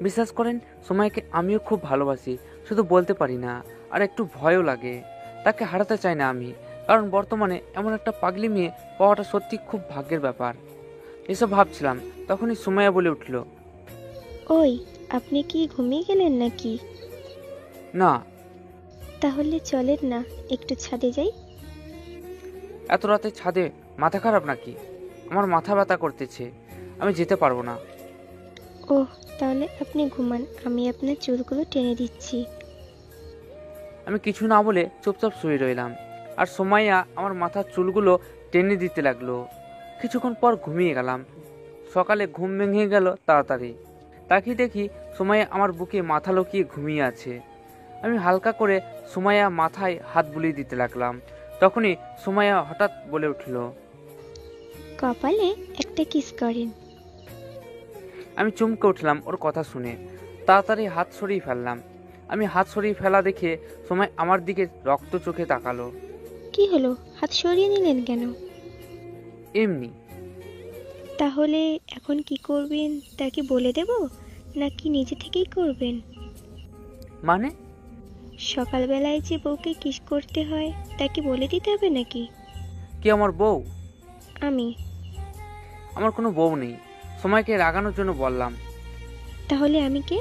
বিশ্বাস করেন সময়কে আমিও খুব ভালোবাসি, শুধু বলতে পারি না, আর একটু ভয়ও লাগে। তাকে হারাতে চাই না আমি, কারণ বর্তমানে এমন একটা পাগলি মেয়ে পাওয়াটা সত্যি খুব ভাগ্যের ব্যাপার। এসব ভাবছিলাম, তখনই সুমাইয়া বলে উঠল, ওই, আপনি কি ঘুমিয়ে গেলেন নাকি? না। তাহলে চলেন না একটু ছাদে যাই। এত রাতে ছাদে? মাথা খারাপ নাকি? আমার মাথা ব্যথা করতেছে, আমি যেতে পারবো না। ওহ, তাহলে আপনি ঘুমান, আমি আপনার চুলগুলো টেনে দিচ্ছি। আমি কিছু না বলে চুপচাপ শুয়ে রইলাম, আর সুমাইয়া আমার মাথার চুলগুলো টেনে দিতে লাগলো। কিছুক্ষণ পর ঘুমিয়ে গেলাম। সকালে ঘুম ভেঙে গেল তাড়াতাড়ি। তাকিয়ে দেখি সুমাইয়া আমার বুকে মাথা লুকিয়ে ঘুমিয়ে আছে। আমি হালকা করে সুমাইয়া মাথায় হাত বুলিয়ে দিতে লাগলাম। তখনই সুমাইয়া হঠাৎ বলে উঠল, কপালে একটা কিস করেন। আমি চমকে উঠলাম ওর কথা শুনে। তাড়াতাড়ি হাত সরিয়ে ফেললাম। আমি হাত সরিয়ে ফেলা দেখে সময় আমার দিকে রক্ত চোখে তাকালো। কি হলো, হাত সরিয়ে নিলেন কেন? এমনি। তাহলে এখন কি করবেন তা কি বলে দেব, নাকি নিজে থেকেই করবেন? মানে? সকালবেলায় যে বউকে কিস করতে হয় তা কি বলে দিতে হবে নাকি? কি আমার বউ? আমি? আমার কোনো বউ নেই। সময়কে রাগানোর জন্য বললাম। তাহলে আমি কে?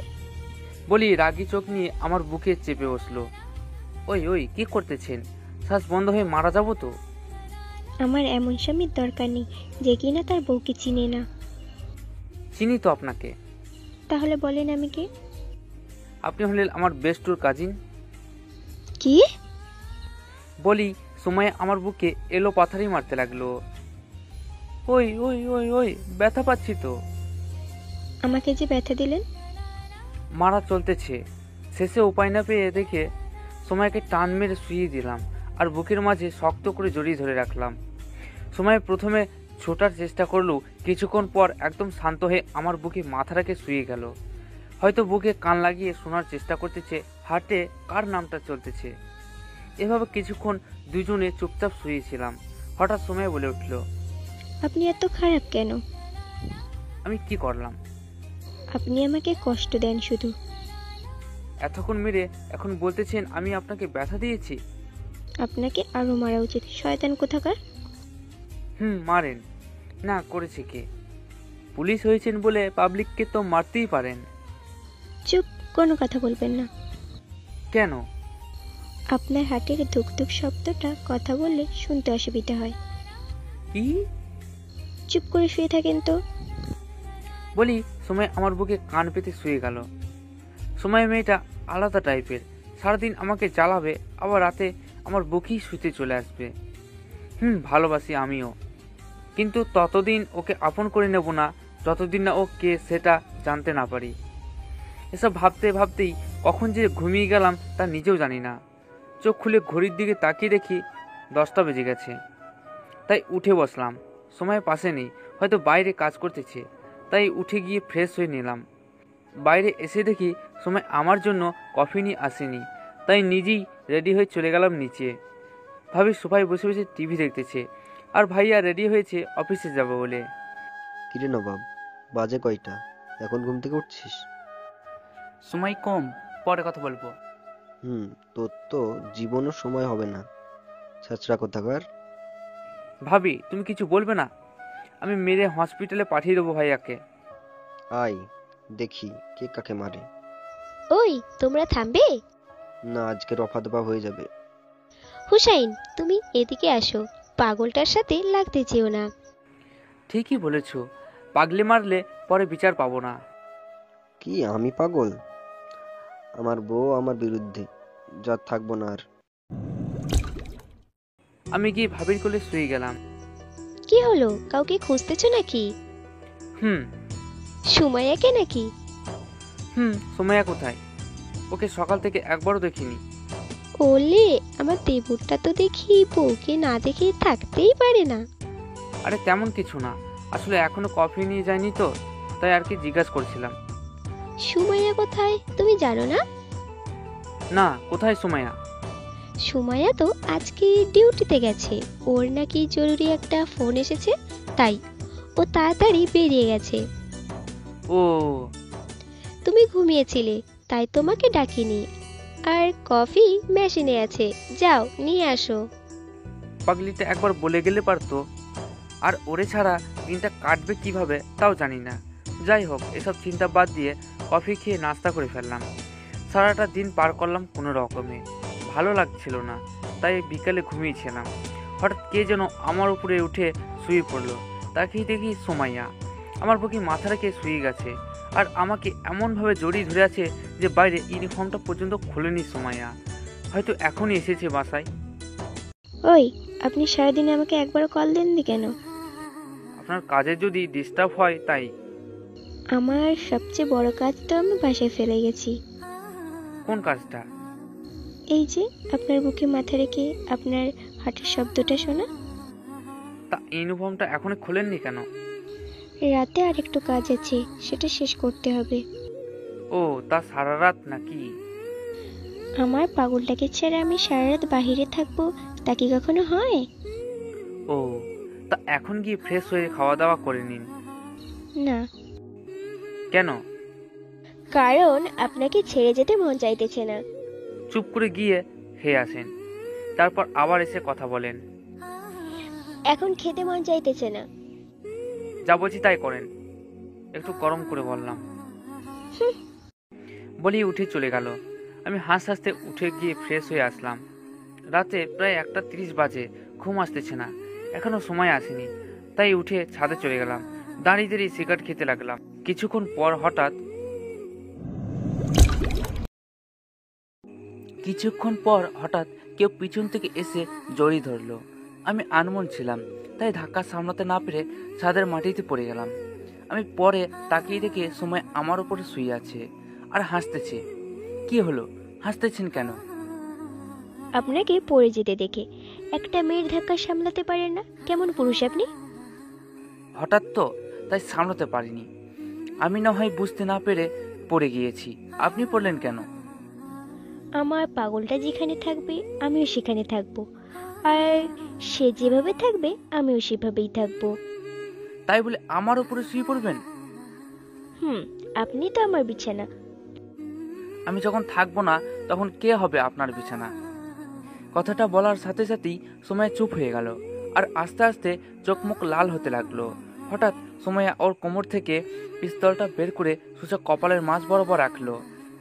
বলি রাগী চোখ নিয়ে আমার বুকে চেপে বসলো। ওই ওই, কি করতেছেন? শ্বাস বন্ধ হয়ে মারা যাবো তো। আমার এমন স্বামীর দরকার নেই যে কিনা তার বউকে চিনে না। চিনি তো আপনাকে। তাহলে বলেন আমি কে? আপনি হলেন আমার বেস্টুর কাজিন। কি? বলি সময় আমার বুকে এলো পাথারি মারতে লাগলো। ওই ওই ওই ওই, ব্যথা পাচ্ছি তো। আমাকে যে ব্যথা দিলেন? মারা চলতেছে, শেষে উপায় না পেয়ে দেখে সময়কে টান মেরে শুইয়ে দিলাম, আর বুকের মাঝে শক্ত করে জড়িয়ে ধরে রাখলাম। সময় প্রথমে ছোটার চেষ্টা করলেও কিছুক্ষণ পর একদম শান্ত হয়ে আমার বুকে মাথা রেখে শুয়ে গেল। হয়তো বুকে কান লাগিয়ে শোনার চেষ্টা করতেছে হার্টে কার নামটা চলতেছে। এভাবে কিছুক্ষণ দুজনে চুপচাপ শুয়েছিলাম। হঠাৎ সময় বলে উঠল, আপনি এত খারাপ কেন? আমি কি করলাম? আপনি আমাকে কষ্ট দেন শুধু। এতক্ষণ মেরে এখন বলতেছেন আমি আপনাকে ব্যথা দিয়েছি? আপনাকে আরো মারা উচিত, শয়তান কোথাকার। মারেন না, করেছে কে? পুলিশ হয়েছেন বলে পাবলিককে তো মারতেই পারেন। চুপ, কোনো কথা বলবেন না। কেন? আপনার হার্টের ধুকধুক শব্দটা কথা বললে শুনতে অসুবিধা হয়। কি? চুপ করে শুয়ে থাকেন তো। বলি সময় আমার বুকে কান পেতে শুয়ে গেল। সময় মেয়েটা আলাদা টাইপের, সারাদিন আমাকে জ্বালাবে, আবার রাতে আমার বুকেই শুতে চলে আসবে। ভালোবাসি আমিও, কিন্তু ততদিন ওকে আপন করে নেব না যতদিন না ও কে সেটা জানতে না পারি। এসব ভাবতে ভাবতেই কখন যে ঘুমিয়ে গেলাম তা নিজেও জানি না। চোখ খুলে ঘড়ির দিকে তাকিয়ে দেখি 10টা বেজে গেছে। তাই উঠে বসলাম। সময় পাশে নেই, হয়তো বাইরে কাজ করতেছে। তাই উঠে গিয়ে ফ্রেশ হয়ে নিলাম। বাইরে এসে দেখি সময় আমার জন্য কফি নিয়ে আসেনি, তাই নিজেই রেডি হয়ে চলে গেলাম নিচে। ভাবি সোফায় বসে বসে টিভি দেখতেছে, আর ভাইয়া রেডি হয়েছে অফিসে যাবে বলে। কিরে নবাব, বাজে কয়টা? এখন ঘুম থেকে উঠছিস? সময় কম, পরে কথা বলবো। তোর তো জীবনও সময় হবে না, ছাত্রা কোথাকার। ভাবি তুমি কিছু বলবে না? আমি মেরে হসপিটালে পাঠিয়ে দেবো ভাইয়াকে। আয় দেখি কে কাকে মারে। ওই, তোমরা থামবে? না, আজকে রফা দফা হয়ে যাবে। হুসাইন, তুমি এদিকে আসো, পাগলটার সাথে লাগতে চেও না। ঠিকই বলেছ, পাগলে মারলে পরে বিচার পাবো না। কি আমি পাগল? আমার বউ আমার বিরুদ্ধে, যা থাকবো না আর। আমি গিয়ে ভাবির কোলে শুয়ে গেলাম। কি হলো, কাউকে খুঁজতেছো নাকি? হুম সুমাইয়াকে নাকি? সুমাইয়া কোথায়? ওকে সকাল থেকে একবারও দেখিনি। ওলে, আমার দেবরটা তো দেখি বউকে না দেখে থাকতেই পারে না। আরে তেমন কিছু না, আসলে এখনো কফি নিয়ে যায়নি তো, তাই আর কি জিজ্ঞাসা করছিলাম। সুমাইয়া কোথায় তুমি জানো না? না, কোথায় সুমাইয়া? সুমাইয়া তো আজকে ডিউটিতে গেছে, ওর নাকি জরুরি একটা ফোন এসেছে, তাই ও তাড়াতাড়ি বেরিয়ে গেছে। ও তুমি ঘুমিয়েছিলে তাই তোমাকে ডাকিনি। আর কফি মেশিনে আছে, যাও নিয়ে আসো। পাগলিটা একবার বলে গেলে পারতো। আর ওরে ছাড়া দিনটা কাটবে কিভাবে তাও জানি না। যাই হোক, এসব চিন্তা বাদ দিয়ে কফি খেয়ে নাস্তা করে ফেললাম। সারাটা দিন পার করলাম কোনো রকমে, ভালো লাগছিল না, তাই বিকালে ঘুমিয়েছিলাম। হঠাৎ কে যেন আমার উপরে উঠে শুয়ে পড়লো। তাকেই দেখি সুমাইয়া আমার বুকে মাথা রেখে শুয়ে গেছে, আর আমাকে এমনভাবে জড়িয়ে ধরে আছে যে বাইরে ইউনিফর্মটা পর্যন্ত খোলেনি সুমাইয়া। হয়তো এখনই এসেছে বাসায়। ওই, আপনি সারাদিনে আমাকে একবার কল দেননি কেন? আপনার কাজে যদি ডিস্টার্ব হয় তাই। আমার সবচেয়ে বড় কাজ তো আমি বাসায় ফেলে গেছি। কোন কাজটা? এই যে আপনার বুকে মাথা রেখে আপনার হাঁটার শব্দটা শোনা। তা ইউনিফর্মটা এখনো খোলেননি কেন? রাতে আর একটু কাজ আছে, সেটা শেষ করতে হবে। ও, তা সারা রাত নাকি? আমার পাগলটাকে ছেড়ে আমি সারা রাত বাহিরে থাকবো, তা কি কখনো হয়? ও, তা এখন গিয়ে ফ্রেশ হয়ে খাওয়া দাওয়া করে নিন। না। কেন? কারণ আপনাকে ছেড়ে যেতে মন চাইতেছে না। চুপ করে গিয়ে খেয়ে আসেন, তারপর আবার এসে কথা বলেন। এখন খেতে মন চাইতেছে না। যা বলছি তাই করেন। একটু গরম করে বললাম। বলি উঠে চলে গেল। আমি হাসতে হাসতে উঠে গিয়ে ফ্রেশ হয়ে আসলাম। রাতে প্রায় 1:30 বাজে, ঘুম আসতেছে না, এখনো সময় আসেনি, তাই উঠে ছাদে চলে গেলাম। দাঁড়িয়ে দাঁড়িয়ে সিগারেট খেতে লাগলাম। কিছুক্ষণ পর হঠাৎ কেউ পিছন থেকে এসে জড়িয়ে ধরলো। আমি আনমন ছিলাম, তাই ধাক্কা সামলাতে না পেরে ছাদের মাটিতে পড়ে গেলাম। আমি পরে তাকিয়ে দেখে সময় আমার উপরে শুয়ে আছে আর হাসতেছে। কি হলো, হাসতেছেন কেন? আপনাকে পড়ে যেতে দেখে। একটা মেয়ের ধাক্কা সামলাতে পারেন না, কেমন পুরুষ আপনি? হঠাৎ তো, তাই সামলাতে পারিনি। আমি না হয় বুঝতে না পেরে পড়ে গিয়েছি, আপনি পড়লেন কেন? আমার পাগলটা যেখানে থাকবে আমিও সেখানে থাকবো, আর সে যেভাবে থাকবে আমিও সেভাবেই থাকবো। তাই বলে আমার উপরে শুয়ে পড়বেন? আপনি তো আমার বিছানা। আমি যখন থাকবো না তখন কে হবে আপনার বিছানা? কথাটা বলার সাথে সাথেই সময় চুপ হয়ে গেল, আর আস্তে আস্তে চোখ মুখ লাল হতে লাগলো। হঠাৎ সময় ওর কোমর থেকে পিস্তলটা বের করে সোজা কপালের মাঝ বরাবর রাখলো।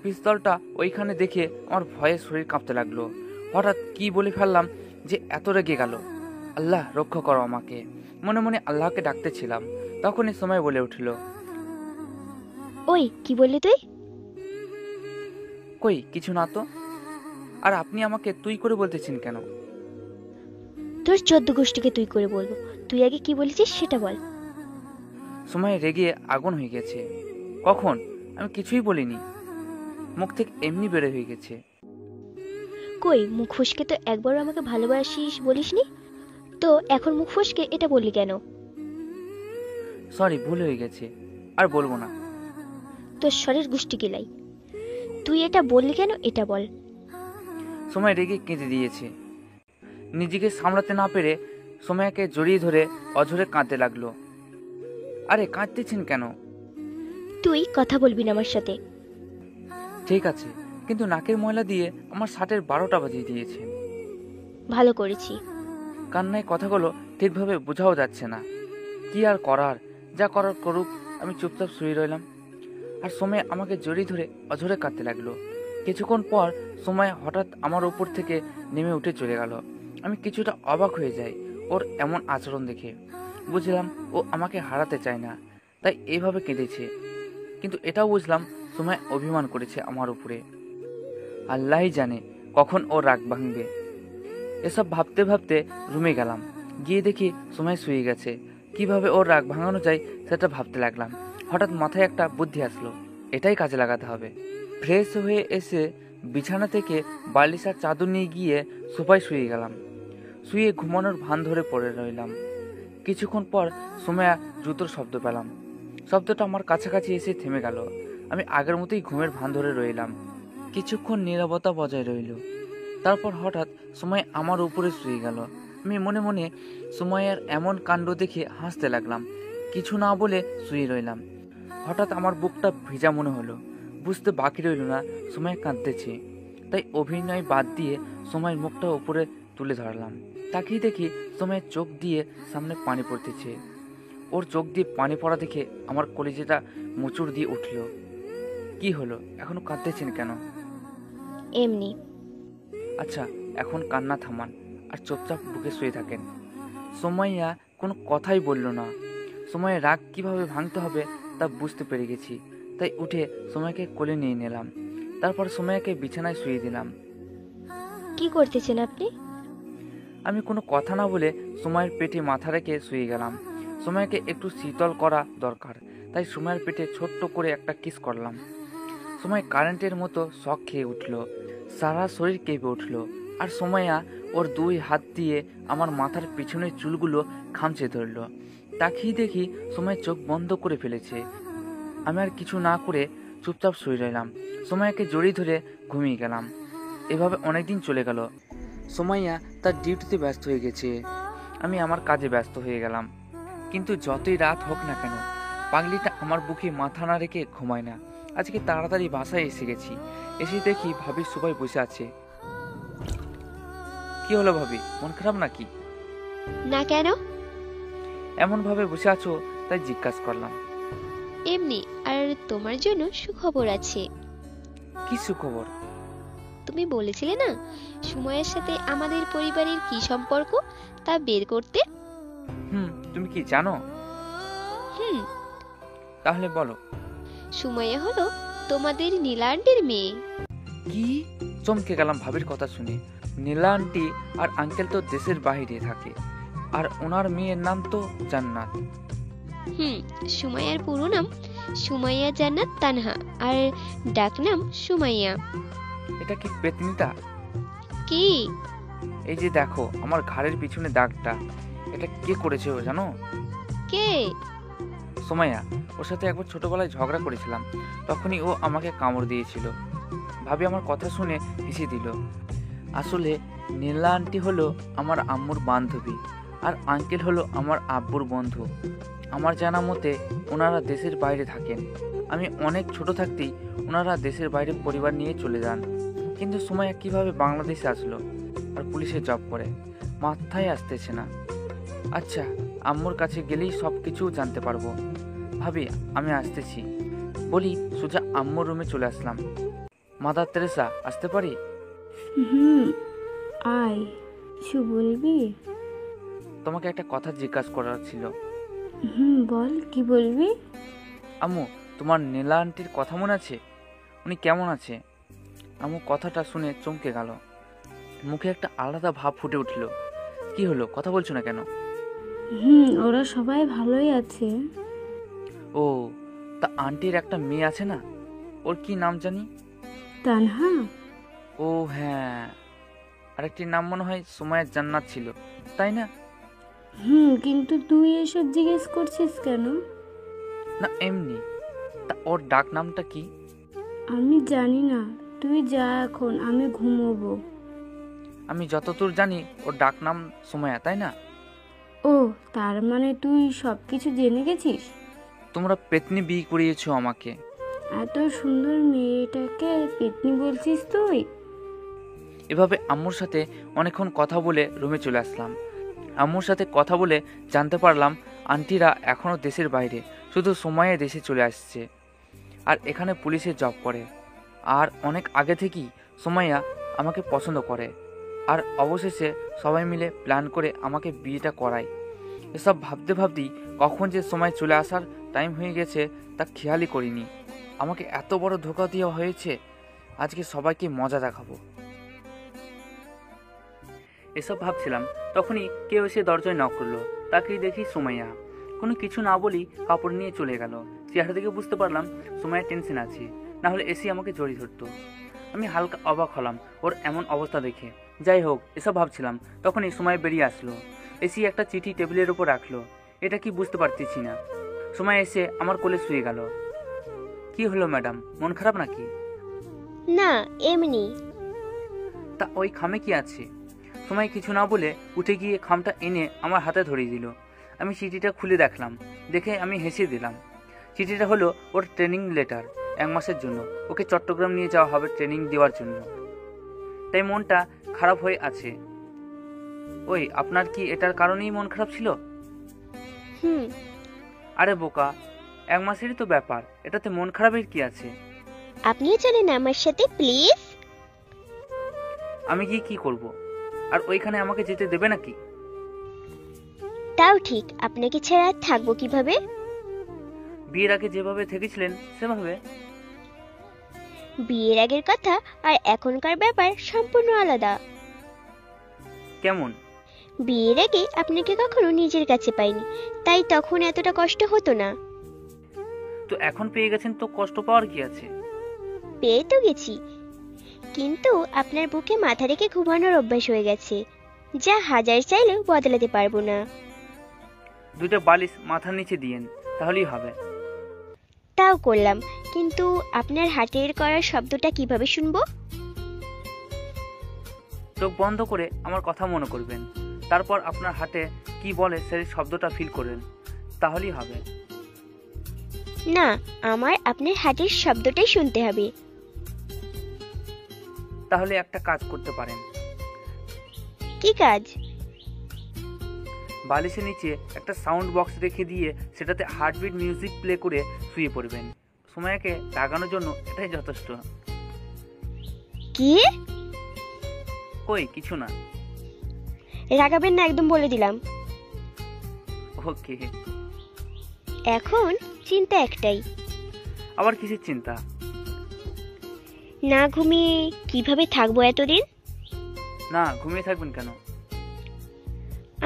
পিস্তলটা ওইখানে দেখে আমার ভয়ে শরীর কাঁপতে লাগলো। হঠাৎ কি বলে ফেললাম যে এত রেগে গেল। আল্লাহ রক্ষা করো আমাকে, মনে মনে আল্লাহকে ডাকতেছিলাম। তখনই সময় বলে উঠল, ওই কি বললি তুই? কই কিছু না তো। আর আপনি আমাকে তুই করে বলতেছেন কেন? তোর 14 গোষ্ঠীকে তুই করে বলবো, তুই আগে কি বলেছিস সেটা বল। সময় রেগে আগুন হয়ে গেছে। কখন? আমি কিছুই বলিনি, মুখ থেকে এমনি বেড়ে হয়ে গেছে। কই, মুখ ফসকে তো একবারও আমাকে ভালোবাসিস বলিসনি, তো এখন মুখ ফসকে এটা বললি কেন? সরি, ভুল হয়ে গেছে, আর বলবো না। তোর শরীর গোষ্ঠী গেলাই, তুই এটা বললি কেন এটা বল। সময় রেগে কেঁদে দিয়েছে। নিজেকে সামলাতে না পেরে সময়কে জড়িয়ে ধরে অঝরে কাঁদতে লাগলো। আরে কাঁদতেছেন কেন? তুই কথা বলবি না আমার সাথে। ঠিক আছে, কিন্তু নাকের ময়লা দিয়ে আমার শার্টের 12টা বাজিয়ে দিয়েছে। ভালো করেছি। কান্নায় কথাগুলো ঠিকভাবে বোঝাও যাচ্ছে না। কি আর করার, যা করার করুক। আমি চুপচাপ শুয়ে রইলাম, আর সময় আমাকে জড়িয়ে ধরে অঝরে কাঁদতে লাগলো। কিছুক্ষণ পর সময় হঠাৎ আমার উপর থেকে নেমে উঠে চলে গেল। আমি কিছুটা অবাক হয়ে যাই ওর এমন আচরণ দেখে। বুঝলাম ও আমাকে হারাতে চায় না, তাই এইভাবে কেঁদেছে। কিন্তু এটাও বুঝলাম সময় অভিমান করেছে আমার উপরে। আল্লাহই জানে কখন ও রাগ ভাঙবে। এসব ভাবতে ভাবতে রুমে গেলাম, গিয়ে দেখি সময় শুয়ে গেছে। কিভাবে ওর রাগ ভাঙানো যায় সেটা ভাবতে লাগলাম। হঠাৎ মাথায় একটা বুদ্ধি আসলো, এটাই কাজে লাগাতে হবে। ফ্রেশ হয়ে এসে বিছানা থেকে বালিশ আর চাদর নিয়ে গিয়ে সোফায় শুয়ে গেলাম। শুয়ে ঘুমানোর ভান ধরে পড়ে রইলাম। কিছুক্ষণ পর সুমাইয়া জুতোর শব্দ পেলাম। শব্দটা আমার কাছাকাছি এসে থেমে গেল। আমি আগের মতোই ঘুমের ভান ধরে রইলাম। কিছুক্ষণ নীরবতা বজায় রইল। তারপর হঠাৎ সুমাইয়া আমার উপরে শুয়ে গেল। আমি মনে মনে সুমাইয়ার এমন কাণ্ড দেখে হাসতে লাগলাম। কিছু না বলে শুয়ে রইলাম। হঠাৎ আমার বুকটা ভেজা মনে হলো। বুঝতে বাকি রইল না সুমাইয়া কাঁদতেছে। তাই অভিনয় বাদ দিয়ে সুমাইয়ের মুখটা উপরে তুলে ধরলাম। তাকিয়ে দেখি সুমাইয়ের চোখ দিয়ে সামনে পানি পড়তেছে। ওর চোখ দিয়ে পানি পড়া দেখে আমার কলিজাটা মোচড় দিয়ে উঠল। কি হলো, এখনো কাঁদতেছেন কেন? এমনি। আচ্ছা, এখন কান্না থামান আর চুপচাপ বুকে শুয়ে থাকেন। সুমাইয়া কোনো কথাই বলল না। সুমাইয়ের রাগ কিভাবে ভাঙতে হবে তা বুঝতে পেরে গেছি। তাই উঠে সুমাইয়াকে কোলে নিয়ে নিলাম। তারপর সুমাইয়াকে বিছানায় শুয়ে দিলাম। কি করতেছেন আপনি? আমি কোনো কথা না বলে সুমাইয়ের পেটে মাথা রেখে শুয়ে গেলাম। সুমাইয়াকে একটু শীতল করা দরকার, তাই সুমাইয়ের পেটে ছোট্ট করে একটা কিস করলাম। সুমাইয়া কারেন্টের মতো শক খেয়ে উঠল, সারা শরীর কেঁপে উঠল। আর সুমাইয়া ওর দুই হাত দিয়ে আমার মাথার পিছনের চুলগুলো খামচে ধরল। তাকিয়ে দেখি সুমাইয়া চোখ বন্ধ করে ফেলেছে। আমি আর কিছু না করে চুপচাপ শুয়ে রইলাম। সুমাইয়াকে জড়িয়ে ধরে ঘুমিয়ে গেলাম। এভাবে অনেকদিন চলে গেল। সুমাইয়া তার ডিউটিতে ব্যস্ত হয়ে গেছে, আমি আমার কাজে ব্যস্ত হয়ে গেলাম। কিন্তু যতই রাত হোক না কেন, পাগলিটা আমার বুকে মাথা না রেখে ঘুমায় না। আজকে তাড়াতাড়ি বাসায় এসে গেছি। এসে দেখি ভাবি সবাই বসে আছে। কি হলো ভাবি, মন খারাপ নাকি? না, কেন? এমন ভাবে বসে আছো তাই জিজ্ঞাসা করলাম। এমনি। আর তোমার জন্য সুখবর আছে। কি সুখবর? তুমি বলেছিলে না সুময়ের সাথে আমাদের পরিবারের কি সম্পর্ক তা বের করতে। তুমি কি জানো? তাহলে বলো। সুমাইয়া হলো তোমাদের নীলা আন্টির মেয়ে। কি? চমকে গেলাম ভাবির কথা শুনে। নীলা আন্টি আর আঙ্কেল তো দেশের বাইরে থাকে, আর ওনার মেয়ের নাম তো জান্নাত। সুমাইয়ার পুরো নাম সুমাইয়া জান্নাত তানহা, আর ডাক নাম সুমাইয়া। এটা কি পেতনিটা? কি? এই যে দেখো আমার ঘাড়ের পিছনে দাগটা, এটা কে করেছে ও জানো? কে? সুমাইয়া। ওর সাথে একবার ছোটবেলায় ঝগড়া করেছিলাম, তখনই ও আমাকে কামড় দিয়েছিল। ভাবি আমার কথা শুনে হেসে দিল। আসলে নীলা আন্টি হলো আমার আম্মুর বান্ধবী, আর আঙ্কেল হলো আমার আব্বুর বন্ধু। আমার জানা মতে ওনারা দেশের বাইরে থাকেন। আমি অনেক ছোট থাকতেই ওনারা দেশের বাইরে পরিবার নিয়ে চলে যান। কিন্তু সুমাইয়া কিভাবে বাংলাদেশে আসলো আর পুলিশে জব করে, মাথায় আসতেছে না। আচ্ছা, আম্মুর কাছে গেলেই সব কিছু জানতে পারবো। ভাবি আমি আসতেছি বলি সোজা আম্মুর রুমে চলে আসলাম। মাদার তেরেসা, আসতে পারি? আয়। কিছু বলবি? তোমাকে একটা কথা জিজ্ঞাসা করার ছিল। বল, কি বলবি? আম্মু, তোমার নীলা আন্টির কথা মনে আছে? উনি কেমন আছে? আম্মু কথাটা শুনে চমকে গেল। মুখে একটা আলাদা ভাব ফুটে উঠল। কি হলো, কথা বলছো না কেন? ওরা সবাই ভালোই আছে। ও, তা আন্টির একটা মেয়ে আছে না, ওর কি নাম জানি? তানহা। ও হ্যাঁ, আরেকটির নাম মনে হয় সুমাইয়া জান্নাত ছিল, তাই না? কিন্তু তুই এসব জিজ্ঞেস করছিস কেন? না এমনি। তা ওর ডাক নামটা কি? আমি জানি না, তুই যা, এখন আমি ঘুমোবো। আমি যতদূর জানি ওর ডাক নাম সুমাইয়া, তাই না? ও, তার মানে তুই সব কিছু জেনে গেছিস? তোমরা পেতনি বিয়ে করিয়েছো আমাকে। এত সুন্দর মেয়েটাকে পেতনি বলছিস তুই? এভাবে আম্মুর সাথে অনেকক্ষণ কথা বলে রুমে চলে আসলাম। আম্মুর সাথে কথা বলে জানতে পারলাম আন্টিরা এখনও দেশের বাইরে, শুধু সময়ে দেশে চলে আসছে, আর এখানে পুলিশে জব করে। আর অনেক আগে থেকেই সুমাইয়া আমাকে পছন্দ করে, আর অবশেষে সবাই মিলে প্ল্যান করে আমাকে বিয়েটা করায়। এসব ভাবতে ভাবতেই কখন যে সময় চলে আসার টাইম হয়ে গেছে তা খেয়ালই করিনি। আমাকে এত বড় ধোঁকা দেওয়া হয়েছে, আজকে সবাইকে মজা দেখাবো। এসব ভাবছিলাম, তখনই কেউ এসে দরজায় নক করলো। তাকেই দেখি সুমাইয়া। কোনো কিছু না বলেই কাপড় নিয়ে চলে গেল। চেহারা থেকে বুঝতে পারলাম সুমাইয়া টেনশন আছে, না হলে এসি আমাকে জড়িয়ে ধরতো। আমি হালকা অবাক হলাম ওর এমন অবস্থা দেখে। যাই হোক, এসব ভাবছিলাম, তখনই সুমাইয়া বেরিয়ে আসলো। এসি একটা চিঠি টেবিলের উপর রাখলো। এটা কি বুঝতে পারতেছি না। সুমাইয়া এসে আমার কোলে শুয়ে গেল। কি হলো ম্যাডাম, মন খারাপ নাকি? না, এমনি। তা ওই খামে কি আছে? সুমাইয়া কিছু না বলে উঠে গিয়ে খামটা এনে আমার হাতে ধরিয়ে দিল। আমি চিঠিটা খুলে দেখলাম, দেখে আমি হেসে দিলাম। চিঠিটা হলো ওর ট্রেনিং লেটার। 1 মাসের জন্য ওকে চট্টগ্রাম নিয়ে যাওয়া হবে ট্রেনিং দেওয়ার জন্য, তাই মনটা খারাপ হয়ে আছে। ওই, আপনার কি এটার কারণেই মন খারাপ ছিল? আরে বোকা, 1 মাসেরই তো ব্যাপার, এটাতে মন খারাপের কি আছে? আপনিও চলেন আমার সাথে প্লিজ। আমি গিয়ে কি করব? আর ওইখানে আমাকে যেতে দেবে নাকি? তাও ঠিক, আপনাকে ছাড়া আর থাকবো কিভাবে? বিয়ের আগে যেভাবে থেকেছিলেন সেভাবে। বিয়ের আগের কথা আর এখনকার ব্যাপার সম্পূর্ণ আলাদা। কেমন? বিয়ের আগে আপনাকে কখনো নিজের কাছে পাইনি, তাই তখন এতটা কষ্ট হতো না। তো এখন পেয়ে গেছেন, তো কষ্ট পাওয়ার কি আছে? পেয়ে তো গেছি, কিন্তু আপনার বুকে মাথা রেখে ঘুমানোর অভ্যাস হয়ে গেছে, যা হাজার চাইলেও বদলাতে পারবো না। 2টা বালিশ মাথার নিচে দিয়েন, তাহলেই হবে। তাও করলাম, কিন্তু আপনার হাতের করার শব্দটা কিভাবে শুনবো? চোখ বন্ধ করে আমার কথা মনে করবেন, তারপর আপনার হাতে কি বলে সেই শব্দটা ফিল করবেন, তাহলেই হবে। না, আমার আপনার হাতের শব্দটাই শুনতে হবে। তাহলে একটা কাজ করতে পারেন। কি কাজ? বালিশের নিচে একটা সাউন্ড বক্স রেখে দিয়ে সেটাতে হার্টবিট মিউজিক প্লে করে শুয়ে পড়বেন। সুমাইয়াকে জাগানোর জন্য এটাই যথেষ্ট। কি? কই, কিছু না। রাগাবেন না, একদম বলে দিলাম। ওকে। এখন চিন্তা একটাই। আবার কিসের চিন্তা? না ঘুমিয়ে কিভাবে থাকবো এতদিন? না, ঘুমিয়ে থাকবেন কেন?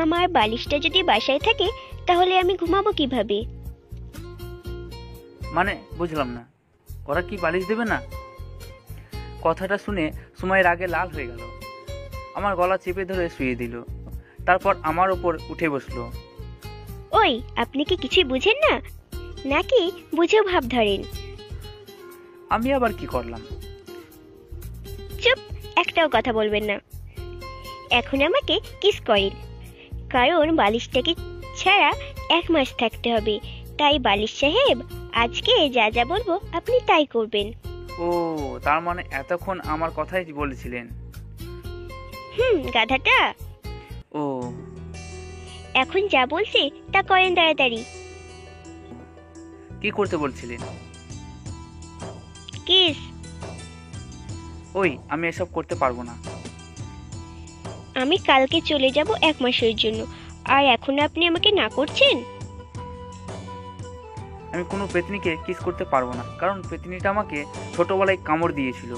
আমার বালিশটা যদি বাসায় থাকে তাহলে আমি ঘুমাবো কিভাবে? মানে বুঝলাম না, ওরা কি বালিশ দেবে না? কথাটা শুনে সুমাইয়ের আগে লাল হয়ে গেল। আমার গলা চেপে ধরে শুয়ে দিল, তারপর আমার ওপর উঠে বসলো। ওই, আপনি কি কিছুই বুঝেন না, নাকি বুঝেও ভাব ধরেন? আমি আবার কি করলাম? চুপ, একটাও কথা বলবেন না। এখন আমাকে কিস করেন, কারণ বালিশটাকে ছাড়া 1 মাস থাকতে হবে। তাই বালিশ সাহেব, আজকে যা যা বলবো আপনি তাই করবেন। ও, তার মানে এতক্ষণ আমার কথাই বলেছিলেন? গাধাটা। ও, এখন যা বলছি তা করেন তাড়াতাড়ি। কি করতে বলছিলেন? কিস। ওই, আমি এসব করতে পারবো না। আমি কালকে চলে যাব 1 মাসের জন্য, আর এখন আপনি আমাকে না করছেন? আমি কোনো পেতনিকে কিস করতে পারবো না, কারণ পেতনিটা আমাকে ছোটবেলায় কামড় দিয়েছিল।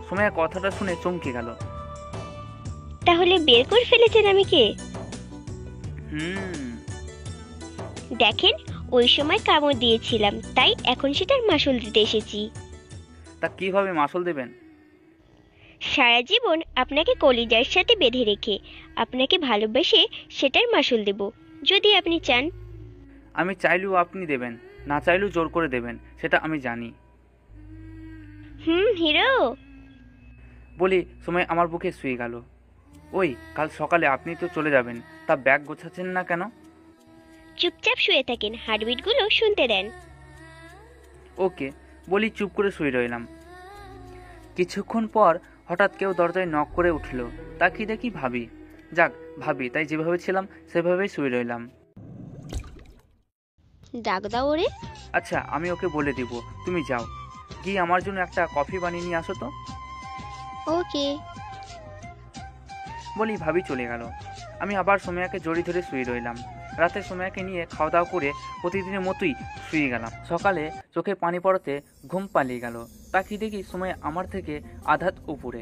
সুমাইয়া কথাটা শুনে চমকে গেল। তাহলে বের করে ফেলেছেন আমি কে? দেখেন, ওই সময় কামড় দিয়েছিলাম, তাই এখন সেটার মাসুল দিতে এসেছি। তা কিভাবে মাসুল দেবেন? সারা জীবন আপনাকে কলিজার সাথে বেঁধে রেখে আপনাকে ভালোবেসে সেটার মাসুল দেব, যদি আপনি চান। আমি চাইলেও আপনি দেবেন, না চাইলেও জোর করে দেবেন, সেটা আমি জানি। হিরো বলি সময় আমার বুকে শুয়ে গেল। ওই, কাল সকালে আপনি তো চলে যাবেন, তা ব্যাগ গোছাচ্ছেন না কেন? চুপচাপ শুয়ে থাকেন, হার্টবিটগুলো শুনতে দেন। ওকে, বলি চুপ করে শুয়ে রইলাম। কিছুক্ষণ পর হঠাৎ কেউ দরজায় নক করে উঠল। তাকিয়ে দেখি ভাবি। যাক, ভাবি, তাই যেভাবে ছিলাম সেভাবেই শুয়ে রইলাম। ডাক দাও ওরে। আচ্ছা, আমি ওকে বলে দিব, তুমি যাও গিয়ে আমার জন্য একটা কফি বানিয়ে নিয়ে আসো তো। ওকে। বলি ভাবি চলে গেল। আমি আবার সোমিয়াকে জড়ি ধরে শুয়ে রইলাম। রাতে সোমিয়াকে নিয়ে খাওয়া দাওয়া করে প্রতিদিনের মতোই শুয়ে গেলাম। সকালে চোখে পানি পড়াতে ঘুম পালিয়ে গেল। তাকিয়ে দেখি সোমিয়া আমার থেকে আধাত উপরে,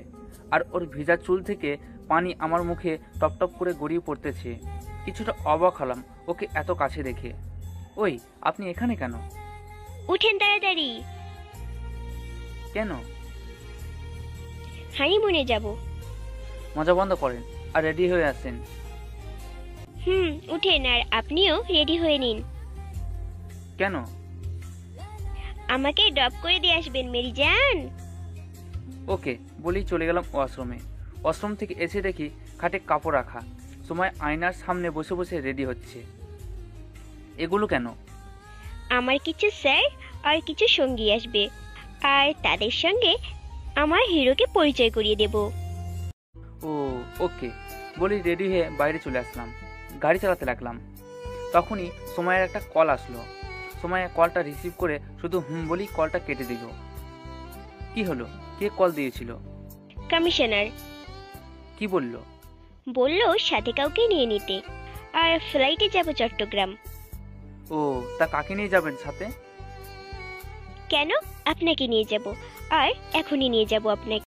আর ওর ভিজা চুল থেকে পানি আমার মুখে টপ টপ করে গড়িয়ে পড়তেছে। কিছুটা অবাক হলাম ওকে এত কাছে দেখে। ওই, আপনি এখানে কেন? উঠেন তাড়াতাড়ি, কেন? হানিমুনে যাব। মজা বন্ধ করেন আর রেডি হয়ে আসেন। উঠেন, আর আপনিও রেডি হয়ে নিন। কেন? আমাকে ড্রপ করে দিয়ে আসবেন মেরি জান। ওকে বলেই চলে গেলাম ওয়াশরুমে। ওয়াশরুম থেকে এসে দেখি খাটে কাপড় রাখা, সময় আয়নার সামনে বসে বসে রেডি হচ্ছে। এগুলো কেন? আমার কিছু স্যার আর কিছু সঙ্গী আসবে, আর তাদের সঙ্গে আমার হিরোকে পরিচয় করিয়ে দেব। ও ওকে বলেই রেডি হয়ে বাইরে চলে আসলাম। গাড়ি চালাতে লাগলাম। তখনই সময়ের একটা কল আসলো। সময় কলটা রিসিভ করে শুধু বলেই কলটা কেটে দিল। কি হলো? কে কল দিয়েছিল? কমিশনার কি বললো? বলল সাথে কাউকে নিয়ে নিতে, আর ফ্লাইটে যাব চট্টগ্রাম। ও, তা কাকে নিয়ে যাবেন সাথে? কেন? আপনাকে নিয়ে যাব, আর এখনই নিয়ে যাব আপনাকে।